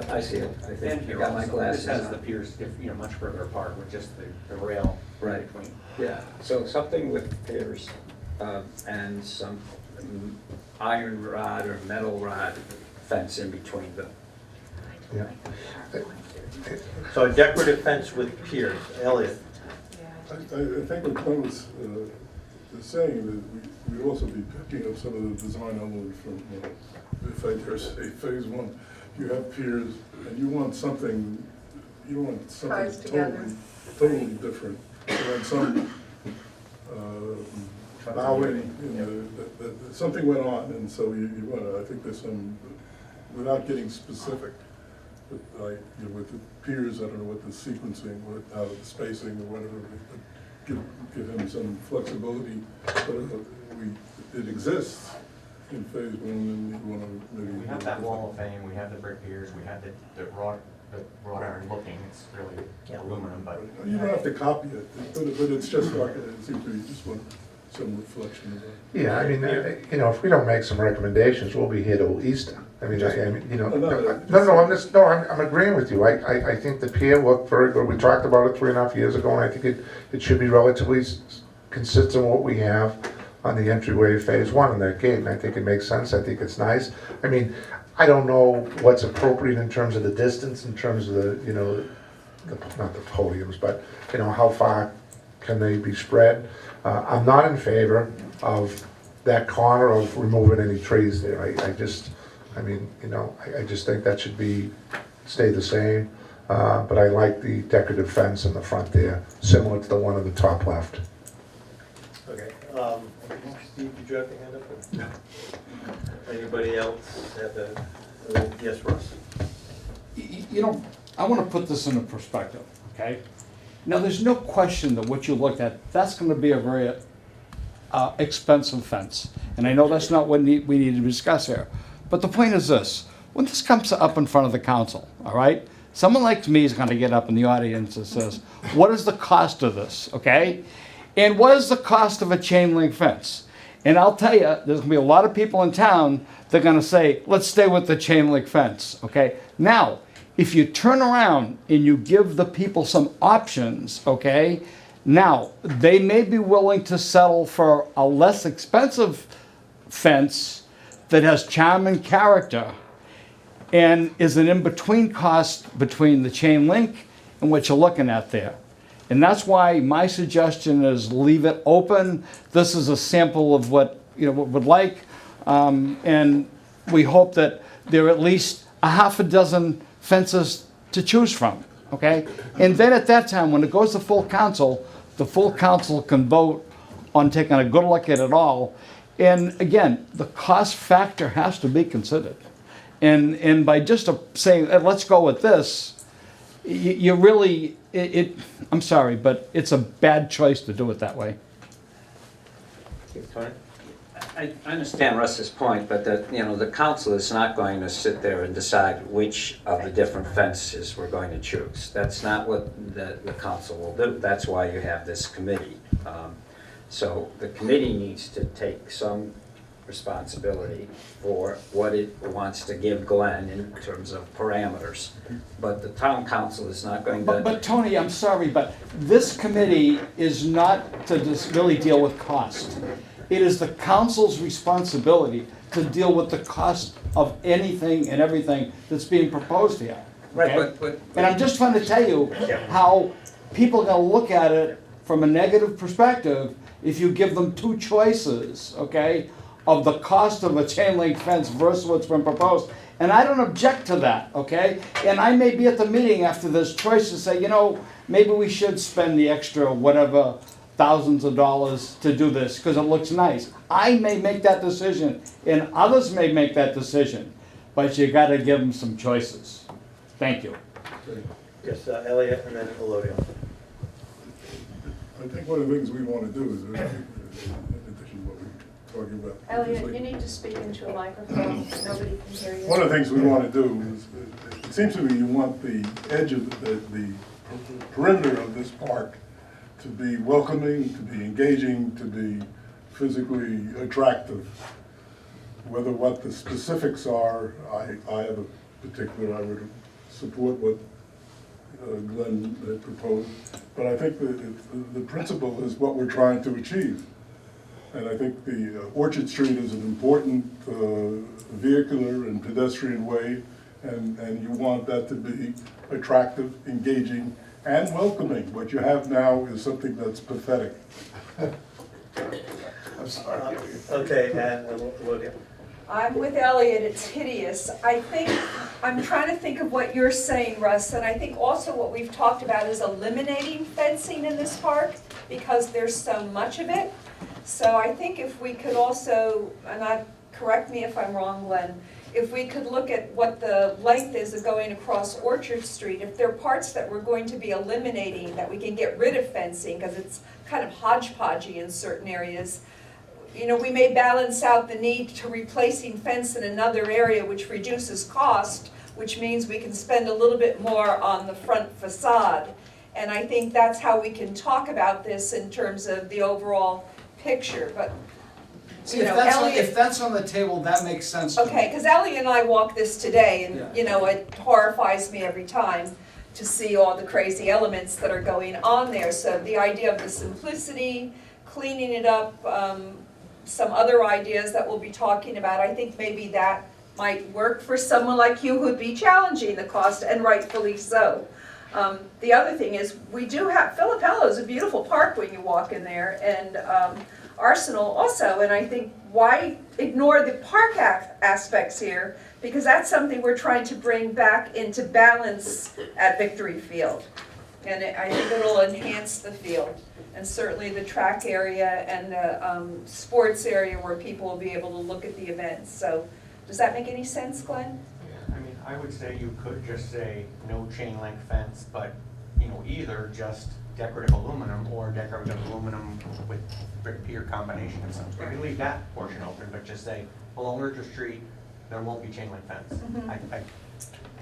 I see it. I think And I here got my also, glasses this has on. the piers, much further apart with just the rail Right. between. Yeah, so something with piers and some iron rod or metal rod fence in between them. Yeah. So a decorative fence with piers. Elliot? I think what Glenn was saying, that we'd also be picking up some of the design elements from, if I dare say, phase one. You have piers, and you want something, you don't want Ties something together. totally different. You want some bowing, something went on, and so you want to, I think there's some, without getting specific, with the piers, I don't know what the sequencing, how the spacing or whatever, but give him some flexibility. But it exists in phase one, and you want to maybe. We have that wall of fame, we have the brick piers, we have the wrought iron looking, it's really aluminum, but. You don't have to copy it, but it's just like, it seems to be just one, some reflection of that. Yeah, I mean, if we don't make some recommendations, we'll be here till Easter. I'm agreeing with you. I think the pier looked very good. We talked about it 3.5 years ago, and I think it should be relatively consistent with what we have on the entryway phase one in that gate, and I think it makes sense. I think it's nice. I mean, I don't know what's appropriate in terms of the distance, in terms of the, you know, not the podiums, but, you know, how far can they be spread? I'm not in favor of that corner of removing any trees there. I mean, you know, I just think that should stay the same. But I like the decorative fence in the front there, similar to the one in the top left. Okay, Steve, did you have your hand up? No. Anybody else have yes, Russ? You know, I want to put this into perspective, okay? Now, there's no question that what you looked at, that's going to be a very expensive fence. And I know that's not what we need to discuss here. But the point is this, when this comes up in front of the council, all right? Someone like me is going to get up in the audience and says, what is the cost of this, okay? And what is the cost of a chain link fence? And I'll tell you, there's going to be a lot of people in town that are going to say, let's stay with the chain link fence, okay? Now, if you turn around and you give the people some options, okay? Now, they may be willing to settle for a less expensive fence that has charm and character and is an in-between cost between the chain link and what you're looking at there. And that's why my suggestion is leave it open. This is a sample of what what we'd like. And we hope that there are at least a half a dozen fences to choose from, okay? And then at that time, when it goes to full council, the full council can vote on taking a good look at it all. And again, the cost factor has to be considered. And by just saying, let's go with this, you really, I'm sorry, but it's a bad choice to do it that way. I understand Russ's point, but the council is not going to sit there and decide which of the different fences we're going to choose. That's not what the council will do. That's why you have this committee. So the committee needs to take some responsibility for what it wants to give Glenn in terms of parameters. But the town council is not going to... But Tony, I'm sorry, but this committee is not to just really deal with cost. It is the council's responsibility to deal with the cost of anything and everything that's being proposed here. Okay? Right, and I'm just trying to tell you how people are going to look at it from a negative perspective if you give them two choices, okay, of the cost of a chain link fence versus what's been proposed. And I don't object to that, okay? And I may be at the meeting after this choice and say, maybe we should spend the extra whatever thousands of dollars to do this because it looks nice. I may make that decision and others may make that decision, but you got to give them some choices. Thank you. Yes, Elliot and then Elodia. I think one of the things we want to do is, in addition to what we're talking about. Elliot, you need to speak into a microphone. Nobody can hear you. One of the things we want to do is, it seems to me you want the edge of the perimeter of this park to be welcoming, to be engaging, to be physically attractive. Whether what the specifics are, I have a particular, I would support what Glenn had proposed, but I think the principle is what we're trying to achieve. And I think the Orchard Street is an important vehicular and pedestrian way, and you want that to be attractive, engaging, and welcoming. What you have now is something that's pathetic. I'm sorry. Okay, and Elodia. I'm with Elliot, it's hideous. I'm trying to think of what you're saying, Russ, and I think also what we've talked about is eliminating fencing in this park because there's so much of it. So I think if we could also, correct me if I'm wrong, Glenn, if we could look at what the length is of going across Orchard Street, if there are parts that we're going to be eliminating, that we can get rid of fencing because it's kind of hodgepodgey in certain areas, we may balance out the need to replacing fence in another area which reduces cost, which means we can spend a little bit more on the front facade. And I think that's how we can talk about this in terms of the overall picture. But See, if that's on the table, that makes sense to me. okay, because Ellie and I walked this today, and it horrifies me every time to see all the crazy elements that are going on there. So the idea of the simplicity, cleaning it up, some other ideas that we'll be talking about, I think maybe that might work for someone like you who'd be challenging the cost, and rightfully so. The other thing is, we do have, Filipello is a beautiful park when you walk in there, and Arsenal also, and I think why ignore the park aspects here, because that's something we're trying to bring back into balance at Victory Field. And I think it'll enhance the field, and certainly the track area and the sports area where people will be able to look at the events. So, does that make any sense, Glenn? Yeah, I mean, I would say you could just say no chain link fence, but, either just decorative aluminum or decorative aluminum with brick pier combination of some. You can leave that portion open, but just say along Richard Street, there won't be chain link fence.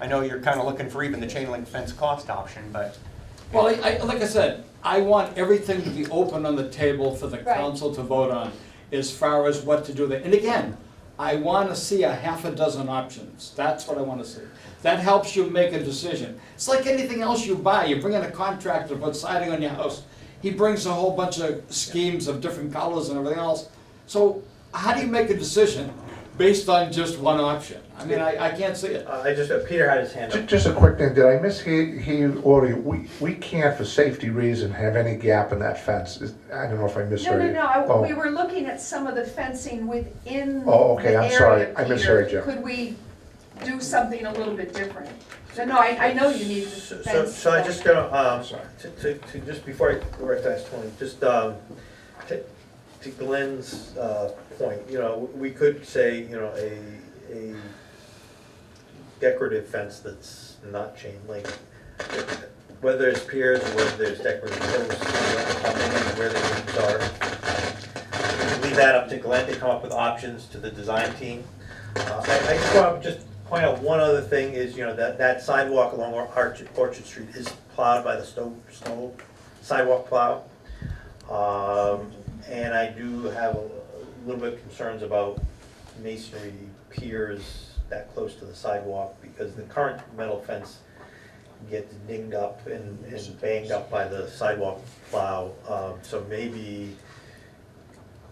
I know you're kind of looking for even the chain link fence cost option, but. Well, like I said, I want everything to be open on the table for the council to vote on as far as what to do there. And again, I want to see a half a dozen options. That's what I want to see. That helps you make a decision. It's like anything else you buy. You bring in a contractor to put siding on your house. He brings a whole bunch of schemes of different colors and everything else. So how do you make a decision based on just one option? I mean, I can't see it. Peter had his hand up. Just a quick thing, did I mishear, or we can't, for safety reason, have any gap in that fence? I don't know if I misheard you. No, we were looking at some of the fencing within Oh, okay, the I'm area, sorry, I Peter. misheard you. Could we do something a little bit different? No, I know you need the fence. So I just gonna, to just before I go right to ask Tony, just to Glenn's point, we could say, a decorative fence that's not chain link, whether it's piers or whether there's decorative posts, where the links are. Leave that up to Glenn to come up with options to the design team. I just want to point out one other thing is, that sidewalk along Orchard Street is plowed by the snow sidewalk plow. And I do have a little bit of concerns about masonry piers that close to the sidewalk, because the current metal fence gets dinged up and banged up by the sidewalk plow. So maybe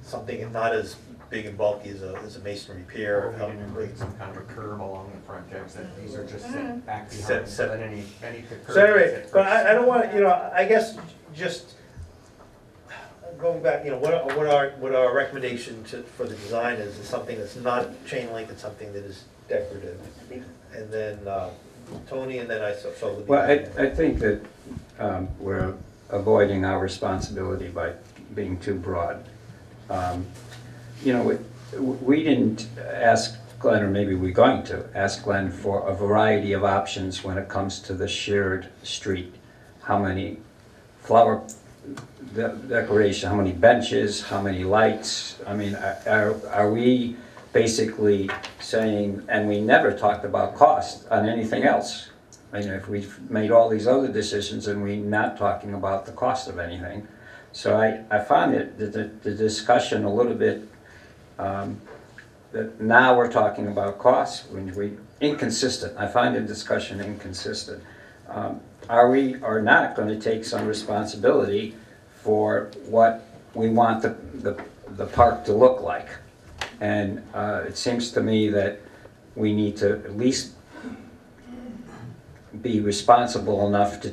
something not as big and bulky as a masonry pier. Or maybe create some kind of a curve along the front edge, that these are just set back behind, so that any curve. So anyway, but I don't want, I guess just going back, what our recommendation for the design is something that's not chain link and something that is decorative. And then Tony, and then I saw the. Well, I think that we're avoiding our responsibility by being too broad. We didn't ask Glenn, or maybe we're going to ask Glenn for a variety of options when it comes to the shared street. How many flower decoration, how many benches, how many lights? I mean, are we basically saying, and we never talked about cost on anything else. I mean, if we've made all these other decisions and we're not talking about the cost of anything. So I found the discussion a little bit, that now we're talking about costs, when we inconsistent. I find the discussion inconsistent. Are we or not going to take some responsibility for what we want the park to look like? And it seems to me that we need to at least be responsible enough to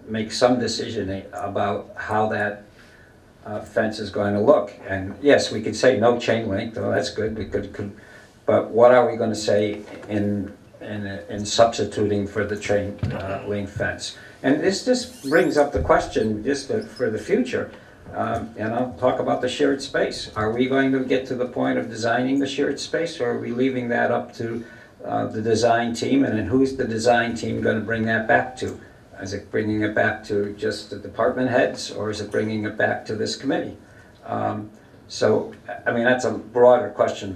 make some decision about how that fence is going to look. And yes, we could say no chain link, though that's good. We could, but what are we going to say in substituting for the chain link fence? And this just brings up the question, just for the future. And I'll talk about the shared space. Are we going to get to the point of designing the shared space, or are we leaving that up to the design team? And then who's the design team going to bring that back to? Is it bringing it back to just the department heads, or is it bringing it back to this committee? So, I mean, that's a broader question,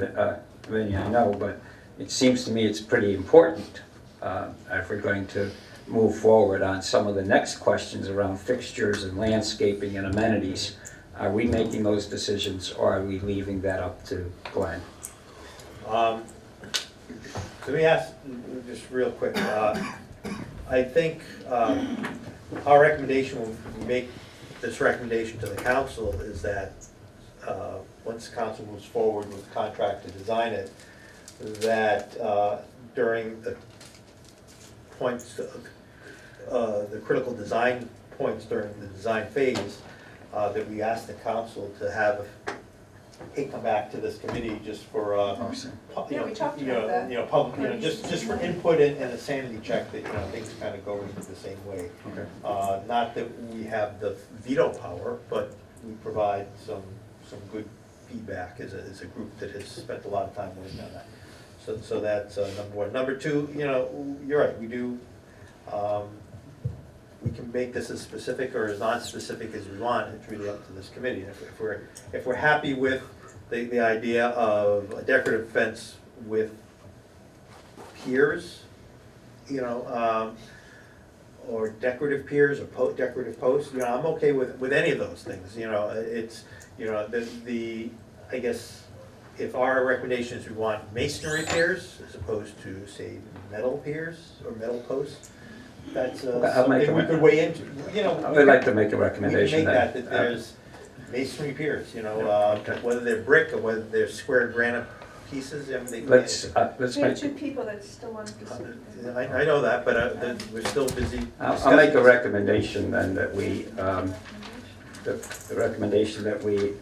Vinny, I know, but it seems to me it's pretty important if we're going to move forward on some of the next questions around fixtures and landscaping and amenities. Are we making those decisions, or are we leaving that up to Glenn? Let me ask just real quick. I think our recommendation, when we make this recommendation to the council, is that once the council moves forward with the contract to design it, that during the points, the critical design points during the design phase, that we asked the council to have it come back to this committee just for, Yeah, we talked about that. public, just for input and a sanity check that, things kind of go into the same way. Okay. Not that we have the veto power, but we provide some good feedback as a group that has spent a lot of time working on that. So that's number one. Number two, you're right, we do, we can make this as specific or as non-specific as we want. It's really up to this committee. And if we're happy with the idea of a decorative fence with piers, or decorative piers or decorative posts, I'm okay with any of those things. It's, I guess, if our recommendation is we want masonry piers as opposed to, say, metal piers or metal posts, that's I'll make something we could weigh into, I would like to make a recommendation we can make that there's masonry piers, whether they're brick or whether they're square granite pieces. Let's We have make, two people that still want to pursue this. I know that, but we're still busy. I'll make a recommendation then that we, the recommendation that we,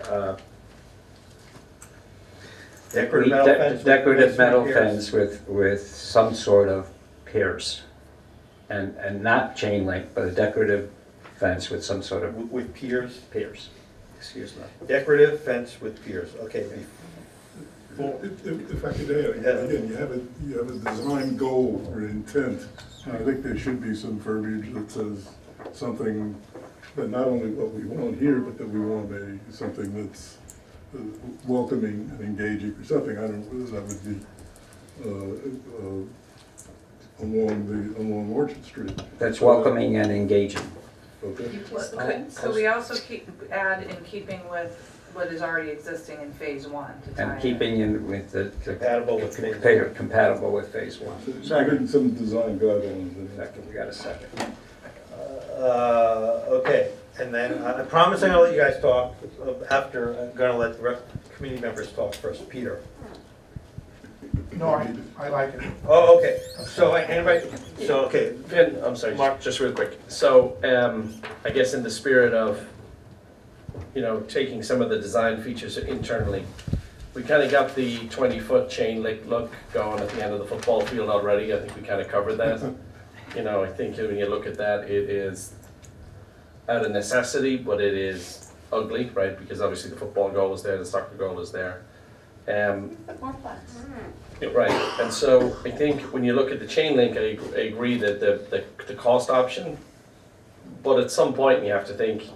decorative metal fence with some sort of piers. And not chain link, but a decorative fence with some sort of. With piers? Piers, excuse me. Decorative fence with piers, okay. If I could add, again, you have a design goal or intent. And I think there should be some verbiage that says something that not only what we want here, but that we want something that's welcoming and engaging or something. I don't know, that would be along Orchard Street. That's welcoming and engaging. Okay. Could we also add in keeping with what is already existing in phase one to tie And in? keeping in with the. Compatible with phase one. Compatible with phase one. Second, some design guidelines. Second, we got a second. Okay, and then I'm promising I'll let you guys talk after. I'm gonna let the committee members talk first. Peter. No, I like it. Oh, okay. So anybody, okay. Ben, I'm sorry, just real quick. So, I guess in the spirit of, taking some of the design features internally, we kind of got the 20-foot chain link look going at the end of the football field already. I think we kind of covered that. I think when you look at that, it is out of necessity, but it is ugly, right? Because obviously the football goal is there, the soccer goal is there. More plants. Right, and so I think when you look at the chain link, I agree that the cost option, but at some point you have to think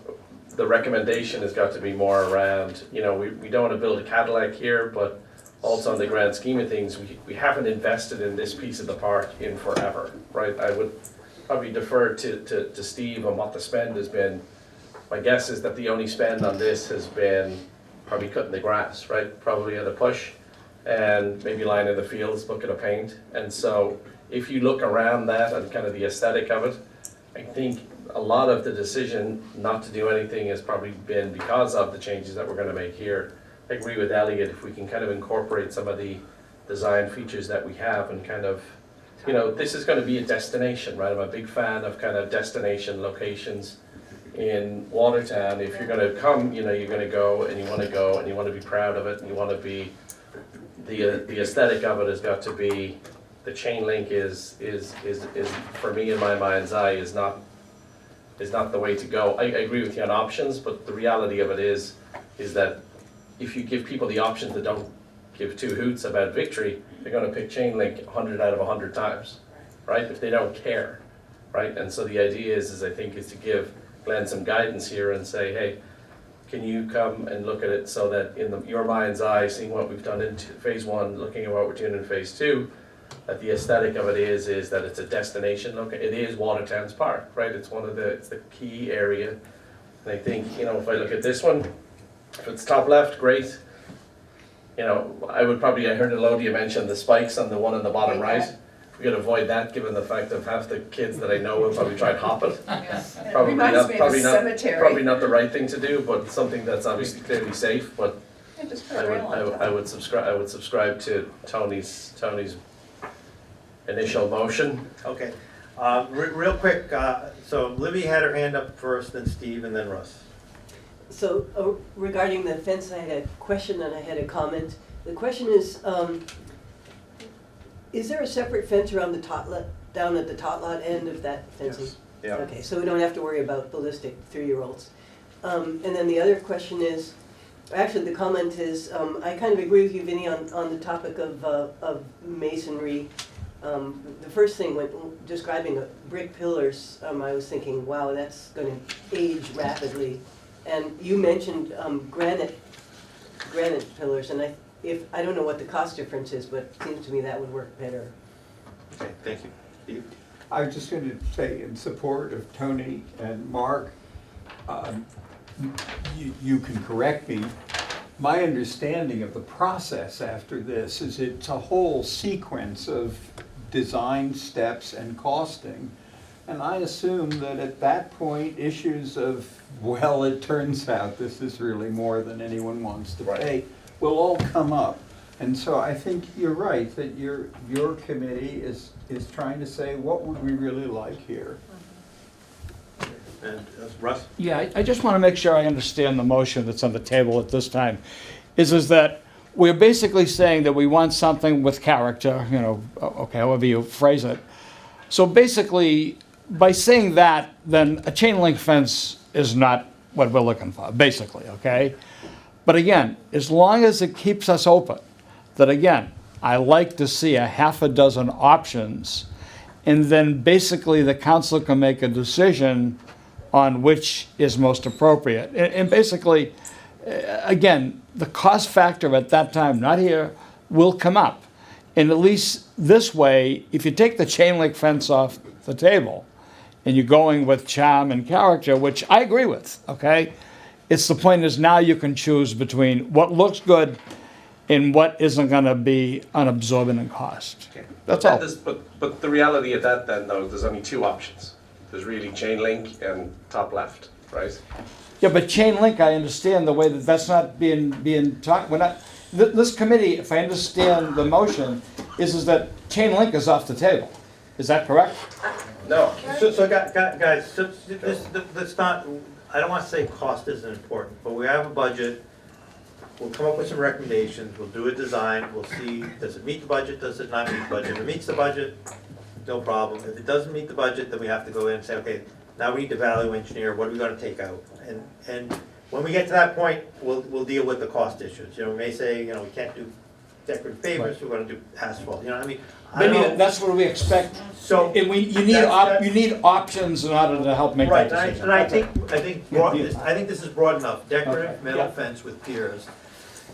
the recommendation has got to be more around, we don't want to build a Cadillac here, but also in the grand scheme of things, we haven't invested in this piece of the park in forever, right? I would probably defer to Steve on what the spend has been. My guess is that the only spend on this has been probably cutting the grass, right? Probably at a push, and maybe lining the fields, bucket of paint. And so if you look around that and kind of the aesthetic of it, I think a lot of the decision not to do anything has probably been because of the changes that we're going to make here. I agree with Elliot, if we can kind of incorporate some of the design features that we have and kind of, this is going to be a destination, right? I'm a big fan of kind of destination locations in Watertown. If you're going to come, you're going to go and you want to be proud of it, and you want to be, the aesthetic of it has got to be, the chain link is for me in my mind's eye is not the way to go. I agree with you on options, but the reality of it is that if you give people the options that don't give two hoots about victory, they're going to pick chain link 100 out of 100 times, right? If they don't care, right? And so the idea is I think is to give Glenn some guidance here and say, hey, can you come and look at it so that in your mind's eye, seeing what we've done in phase one, looking at what we're doing in phase two, that the aesthetic of it is that it's a destination look. It is Watertown's park, right? It's it's the key area. And I think, if I look at this one, if it's top left, great. I heard Elodia mention the spikes on the one on the bottom right. We could avoid that, given the fact of half the kids that I know will probably try and hop it. Probably not the right thing to do, but something that's obviously clearly safe. But And just I would subscribe to Tony's initial motion. Okay. Real quick, so Libby had her hand up first, then Steve, and then Russ. So regarding the fence, I had a question and I had a comment. The question is there a separate fence around the tot lot, down at the tot lot end of that fencing? Yes. Yeah. Okay, so we don't have to worry about ballistic 3-year-olds. And then the other question is, actually the comment is, I kind of agree with you, Vinnie, on the topic of masonry. The first thing when describing brick pillars, I was thinking, wow, that's going to age rapidly. And you mentioned granite pillars, and I don't know what the cost difference is, but it seems to me that would work better. Okay, thank you. Steve? I was just going to say in support of Tony and Mark, you can correct me. My understanding of the process after this is it's a whole sequence of design steps and costing. And I assume that at that point, issues of, well, it turns out this is really more than anyone wants to pay, will all come up. And so I think you're right, that your committee is trying to say, what would we really like here? And Russ? Yeah, I just want to make sure I understand the motion that's on the table at this time. Is that we're basically saying that we want something with character, okay, however you phrase it. So basically, by saying that, then a chain link fence is not what we're looking for, basically, okay? But again, as long as it keeps us open, that again, I like to see a half a dozen options, and then basically the council can make a decision on which is most appropriate. And basically, again, the cost factor at that time, not here, will come up. And at least this way, if you take the chain link fence off the table and you're going with charm and character, which I agree with, okay? It's the point is now you can choose between what looks good and what isn't gonna be unabsorbent in cost. Okay. That's all. But the reality of that then, though, there's only two options. There's really chain link and top left, right? Yeah, but chain link, I understand the way that's not being talked, we're not, this committee, if I understand the motion, is that chain link is off the table. Is that correct? No. So guys, let's not, I don't want to say cost isn't important, but we have a budget. We'll come up with some recommendations, we'll do a design, we'll see, does it meet the budget, does it not meet the budget? If it meets the budget, no problem. If it doesn't meet the budget, then we have to go in and say, okay, now we need to value engineer, what are we gonna take out? And when we get to that point, we'll deal with the cost issues. We may say, we can't do decorative pavers, we're gonna do asphalt, what I mean? Maybe that's what we expect. So And you need options in order to help make that right, decision. and I think this is broad enough. Decorative metal fence with piers,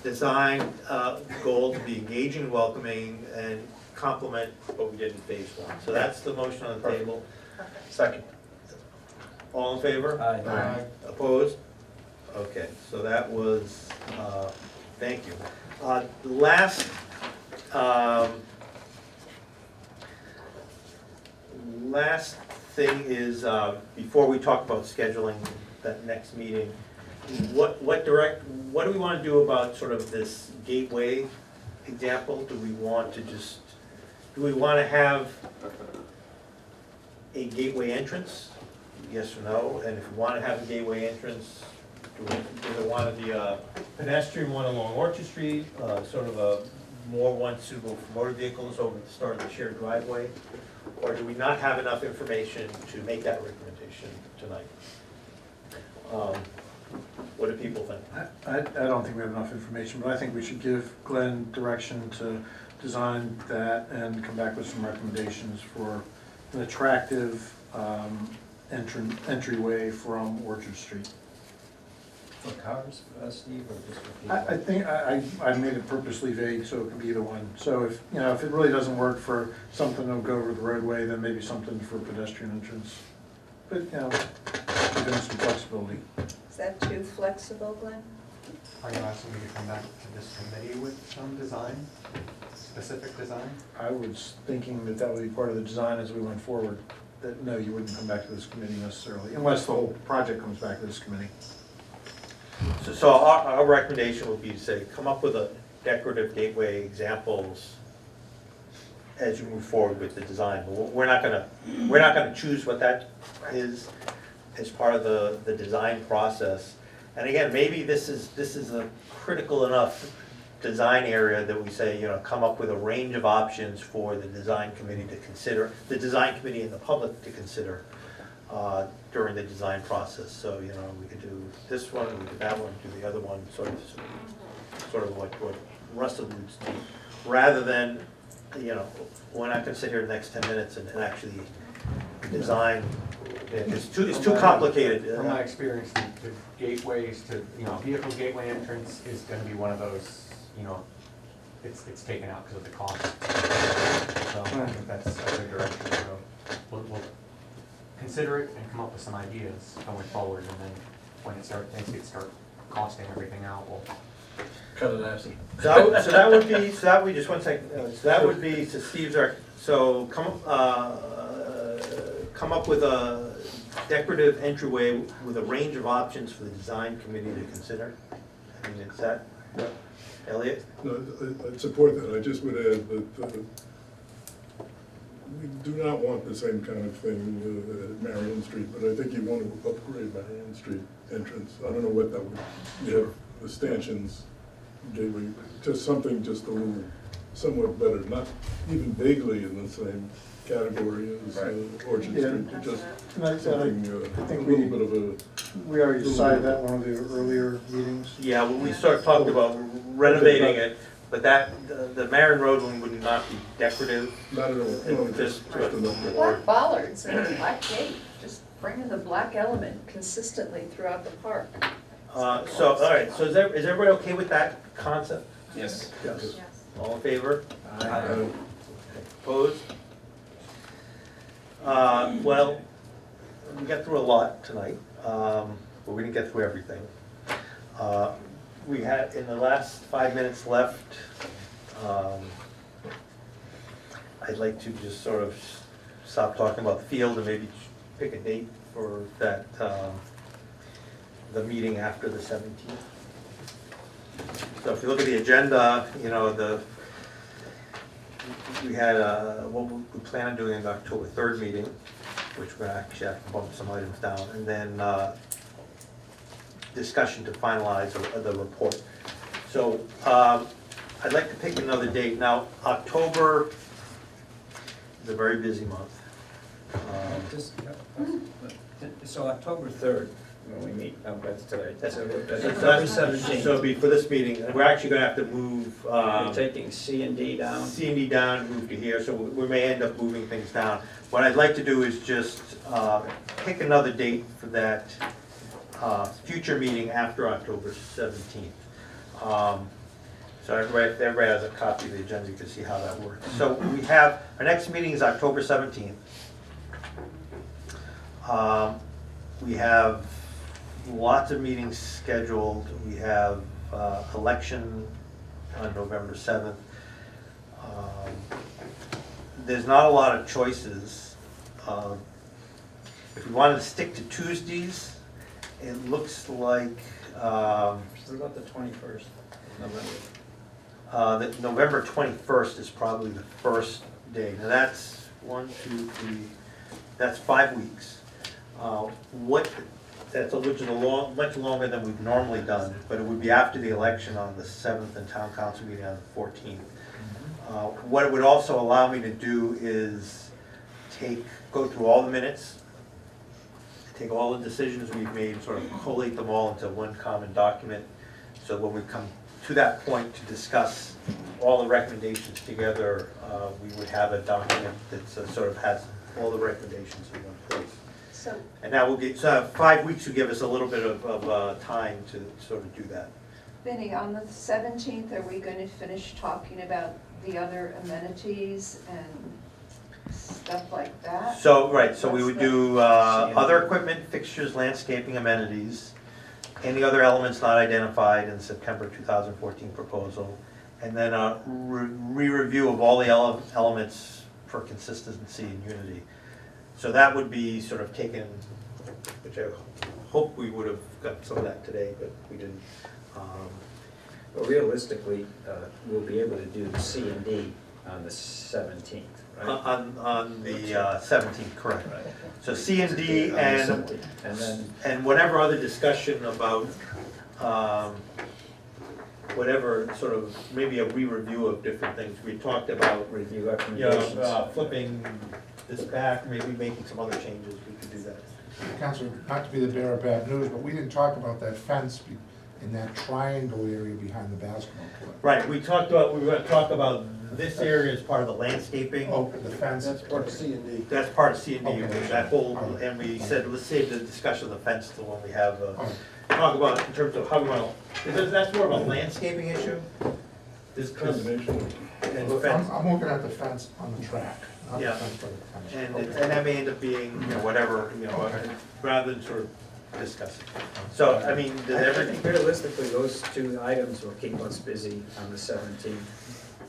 designed goal to be engaging, welcoming, and complement what we did in phase 1. So that's the motion on the table. Second. All in favor? Aye. Opposed? Okay, so that was, thank you. Last thing is, before we talk about scheduling that next meeting, what do we want to do about sort of this gateway example? Do we want to have a gateway entrance? Yes or no? And if we want to have a gateway entrance, do we want the pedestrian one along Orchard Street, sort of a more one suitable for motor vehicles over the start of the shared driveway? Or do we not have enough information to make that recommendation tonight? What do people think? I don't think we have enough information, but I think we should give Glenn direction to design that and come back with some recommendations for an attractive entryway from Orchard Street. For cars, Steve, or just for people? I think I made it purposely vague, so it can be either one. So if it really doesn't work for something that'll go over the roadway, then maybe something for pedestrian entrance. But, giving some flexibility. Is that too flexible, Glenn? Are you asking me to come back to this committee with some design, specific design? I was thinking that would be part of the design as we went forward. That, no, you wouldn't come back to this committee necessarily, unless the whole project comes back to this committee. So our recommendation would be to say, come up with a decorative gateway examples as you move forward with the design. We're not gonna choose what that is as part of the design process. And again, maybe this is a critical enough design area that we say, come up with a range of options for the design committee to consider, the design committee and the public to consider during the design process. So, we could do this one, we could do that one, do the other one, sort of what Russ alludes to, rather than, we're not gonna sit here the next 10 minutes and actually design. It's too complicated. From my experience, the gateways to, vehicle gateway entrance is gonna be one of those, it's taken out because of the cost. So I think that's a good direction to go. We'll consider it and come up with some ideas going forward, and then when things start costing everything out, we'll Cut it out. So that would be, just one second, so that would be, to Steve's, so come up with a decorative entryway with a range of options for the design committee to consider. I mean, is that, Elliot? No, I'd support that. I just would add that we do not want the same kind of thing at Marion Street, but I think you want to upgrade Marion Street entrance. I don't know what that would, you have the stanchions gateway, just something just a little somewhat better, not even vaguely in the same category as Orchard Street, but just something, a little bit of a... We already decided that one of the earlier meetings. Yeah, when we sort of talked about renovating it, but the Marion Road one would not be decorative. Not at all. It would just Black bollards and a black gate, just bring in the black element consistently throughout the park. all right, so is everybody okay with that concept? Yes. Yes. All in favor? Aye. Opposed? Well, we got through a lot tonight, but we didn't get through everything. We had, in the last 5 minutes left, I'd like to just sort of stop talking about the field and maybe pick a date for that, the meeting after the 17th. So if you look at the agenda, we had what we plan on doing in the October 3rd meeting, which we're gonna actually have to bump some items down, and then discussion to finalize the report. So I'd like to pick another date. Now, October is a very busy month. So October 3rd, when we meet, that's today. That's October So 17th. it'll be for this meeting, and we're actually gonna have to move. We're taking C and D down. C and D down, move to here, so we may end up moving things down. What I'd like to do is just pick another date for that future meeting after October 17th. So if everybody has a copy of the agenda, you can see how that works. So we have, our next meeting is October 17th. We have lots of meetings scheduled. We have election on November 7th. There's not a lot of choices. If we wanted to stick to Tuesdays, it looks like What about the 21st of November? that November 21st is probably the first day. Now that's 5 weeks. Which is much longer than we've normally done, but it would be after the election on the 7th and town council meeting on the 14th. What it would also allow me to do is go through all the minutes, take all the decisions we've made, sort of collate them all into one common document. So when we come to that point to discuss all the recommendations together, we would have a document that sort of has all the recommendations in one place. And that will get, 5 weeks will give us a little bit of time to sort of do that. Vinnie, on the 17th, are we going to finish talking about the other amenities and stuff like that? So we would do other equipment, fixtures, landscaping, amenities, any other elements not identified in the September 2014 proposal, and then a re-review of all the elements for consistency and unity. So that would be sort of taken, which I hoped we would have got some of that today, but we didn't. Well, realistically, we'll be able to do C and D on the 17th, right? On the 17th, correct. Right. So C and D And then, and whatever other discussion about, whatever sort of, maybe a re-review of different things. We talked about, review you recommendations. know, flipping this back, maybe making some other changes, we could do that. Counselor, not to be the bearer of bad news, but we didn't talk about that fence in that triangle area behind the basketball court. Right, we were gonna talk about this area as part of the landscaping. Oh, the fence. That's part of C and D. That's part of C and D, Okay. that whole, All right. and we said, let's save the discussion of the fence till when we have, All right. talk about in terms of how we wanna, because that's more of a landscaping issue. This Combination. and the fence. I'm looking at the fence on the track, not the Yeah. fence by the fence. And that may end up being, you know, whatever, you know, rather than sort of discuss it. So, I mean, does I everything, think realistically, those two items will keep us busy on the 17th.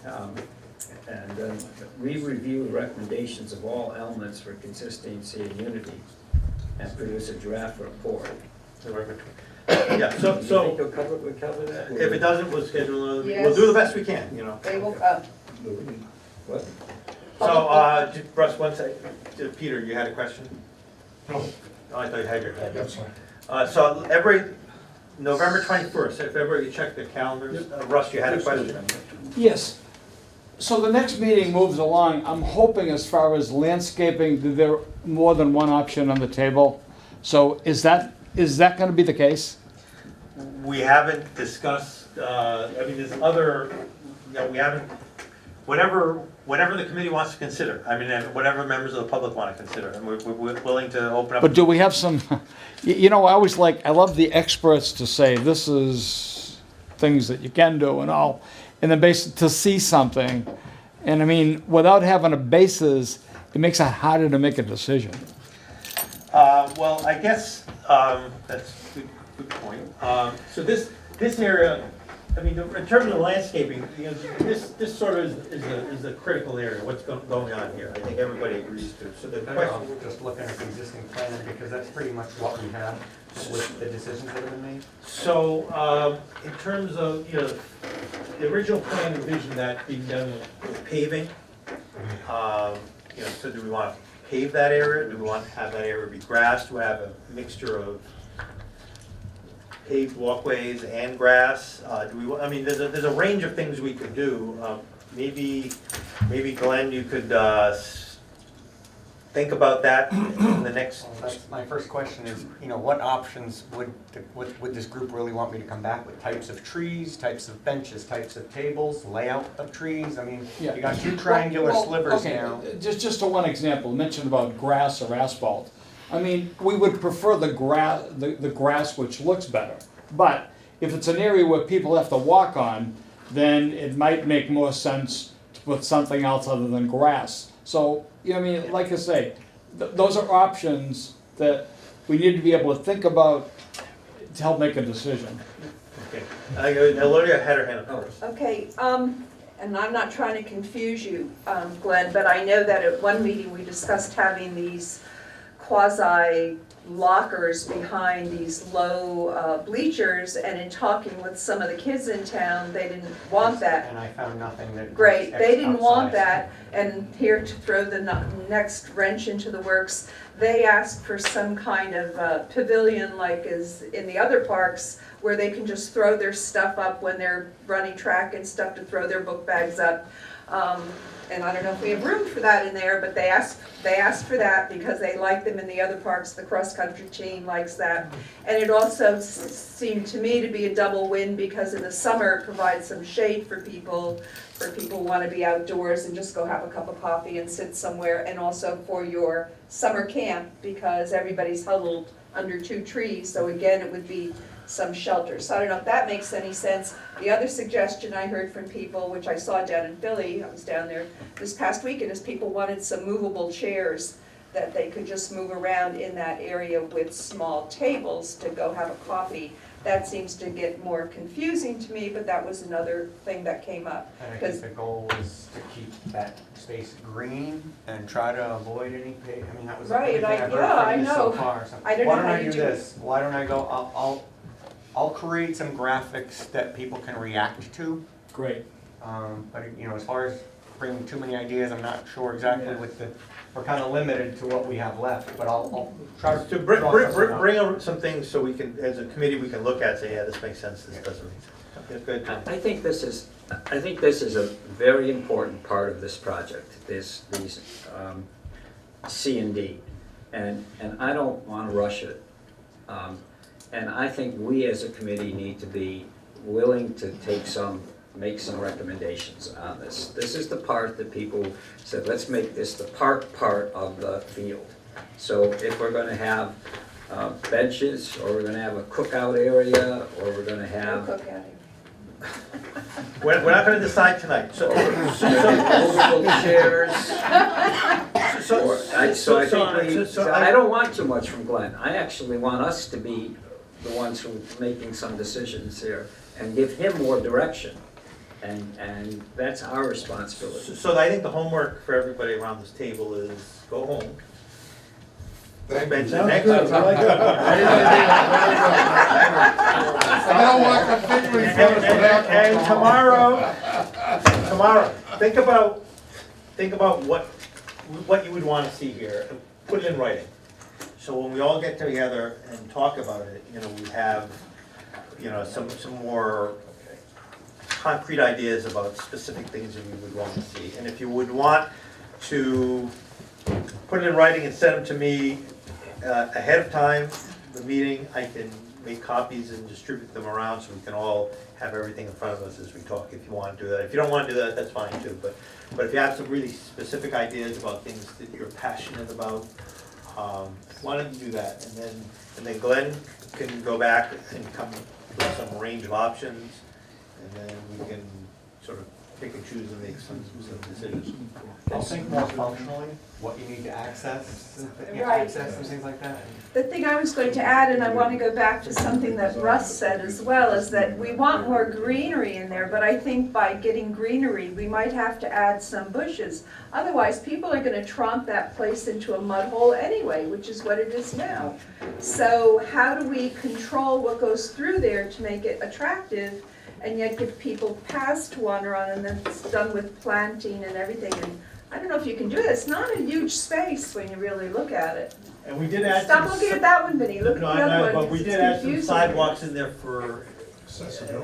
And then re-review recommendations of all elements for consistency and unity and produce a draft report. yeah, so, Do you so think we'll cover that? if it doesn't, we'll schedule another, we'll Yes. do the best we can, you know. They will come. What? So, Russ, one sec, Peter, you had a question? No, Oh, I thought you had your hand. that's fine. So every, November 21st, if ever you check the calendars, Russ, you had a question? Yes. So the next meeting moves along. I'm hoping as far as landscaping, that there are more than one option on the table. So is that going to be the case? We haven't discussed, I mean, there's other, you know, we haven't, whatever the committee wants to consider, I mean, and whatever members of the public want to consider, and we're willing to open up. But do we have some, you know, I love the experts to say, this is things that you can do and all, and then basically to see something. And I mean, without having a basis, it makes it harder to make a decision. Well, I guess, that's a good point. So this area, I mean, in terms of landscaping, you know, this sort of is the critical area, what's going on here. I think everybody agrees to. So the question, We're just looking at the existing plan, because that's pretty much what we have with the decisions that have been made. so, in terms of, you know, the original plan envisioned that being done with paving. You know, so do we want to pave that area? Do we want to have that area be grass? Do we have a mixture of paved walkways and grass? Do we, I mean, there's a range of things we could do. Maybe Glenn, you could think about that in the next. Well, that's my first question is, you know, what options would this group really want me to come back with? Types of trees, types of benches, types of tables, layout of trees? I mean, Yeah. you got two triangular Well, slivers okay, now. Just to one example, mentioned about grass or asphalt. I mean, we would prefer the grass which looks better. But if it's an area where people have to walk on, then it might make more sense to put something else other than grass. So, you know what I mean, like I say, those are options that we need to be able to think about to help make a decision. Okay. Elodia had her hand up first. Okay, and I'm not trying to confuse you, Glenn, but I know that at one meeting we discussed having these quasi lockers behind these low bleachers, and in talking with some of the kids in town, they didn't want that. And I found nothing that. Great, they didn't want outside. that, and here to throw the next wrench into the works, they asked for some kind of pavilion like is in the other parks, where they can just throw their stuff up when they're running track and stuff, to throw their book bags up. And I don't know if we have room for that in there, but they asked for that because they like them in the other parks. The cross-country team likes that. And it also seemed to me to be a double win, because in the summer it provides some shade for people who want to be outdoors and just go have a cup of coffee and sit somewhere, and also for your summer camp, because everybody's huddled under two trees. So again, it would be some shelter. So I don't know if that makes any sense. The other suggestion I heard from people, which I saw down in Philly, I was down there this past weekend, is people wanted some movable chairs that they could just move around in that area with small tables to go have a coffee. That seems to get more confusing to me, but that was another thing that came up. And I think Because the goal was to keep that space green and try to avoid any I mean, that was Right, everything I've heard yeah, I from you so know. far. So I don't why know don't how I you do do it. this? Why don't I go, I'll create some graphics that people can react to. Great. But, you know, as far as bringing too many ideas, I'm not sure exactly what we're kind of limited to what we have left, but I'll try to. To bring up some things so we can, as a committee, we can look at, say, yeah, this makes sense, this doesn't make sense. Okay, good. I think this is a very important part of this project, these C and D. And I don't want to rush it. And I think we as a committee need to be willing to make some recommendations on this. This is the part that people said, let's make this the park part of the field. So if we're gonna have benches, or we're gonna have a cookout area, or we're gonna have We'll cook at it. We're not gonna decide tonight, so. movable chairs. I don't want too much from Glenn. I actually want us to be the ones who are making some decisions here and give him more direction. And that's our responsibility. So I think the homework for everybody around this table is go home. Mention Sounds next good. I like that. I don't want completely finished without. And tomorrow, think about what you would want to see here, and put it in writing. So when we all get together and talk about it, you know, we have, you know, some more concrete ideas about specific things that we would want to see. And if you would want to put it in writing and send them to me ahead of time, the meeting, I can make copies and distribute them around so we can all have everything in front of us as we talk, if you want to do that. If you don't want to do that, that's fine too. But if you have some really specific ideas about things that you're passionate about, why don't you do that? And then Glenn can go back and come with some range of options, and then we can sort of pick and choose and make some decisions. I'll think more functionally, what you need to access, Right. access and things like that. The thing I was going to add, and I want to go back to something that Russ said as well, is that we want more greenery in there, but I think by getting greenery, we might have to add some bushes. Otherwise, people are going to tromp that place into a mud hole anyway, which is what it is now. So how do we control what goes through there to make it attractive, and yet give people paths to wander on, and then it's done with planting and everything? And I don't know if you can do it. It's not a huge space when you really look at it. And we did add Stop looking at that one, Vinny. Look at the other one. But we It's did add some confusing. sidewalks in there for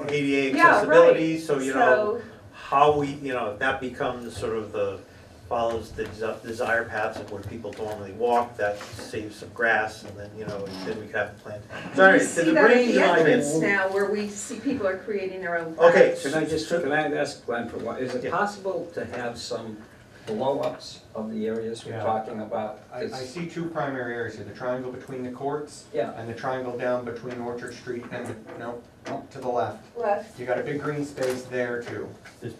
ADA Yeah, accessibility, right. so you know, how we, you know, if that becomes sort of follows the desire paths of where people normally walk, that saves some grass, and then, you know, then we could have plant. Sorry, We the see that at green the entrance design. now, where we see people are creating their own Okay, paths. Can I ask Glenn for one, is it possible to have some blow-ups of the areas we're Yeah. talking about? I see two primary areas here, the triangle between the courts Yeah. and the triangle down between Orchard Street and, to the left. Left. You got a big green space there too. this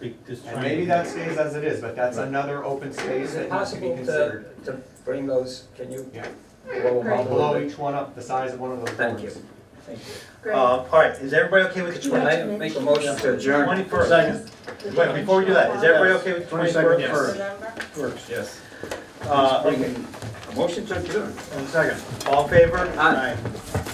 And maybe that stays as it is, but that's another open space Is it that needs to be possible considered. to bring those, can you Yeah. blow them I'll up a blow little bit? each one up the size of one of those Thank boards. you, thank you. Great. All right, is everybody okay with the Can I make a motion to adjourn? 21st? Wait, before we do that, is everybody okay with the 22nd, 21st? Works. Yes. Bring Okay, in a motion to adjourn. one second. All in favor? Aye. Aye.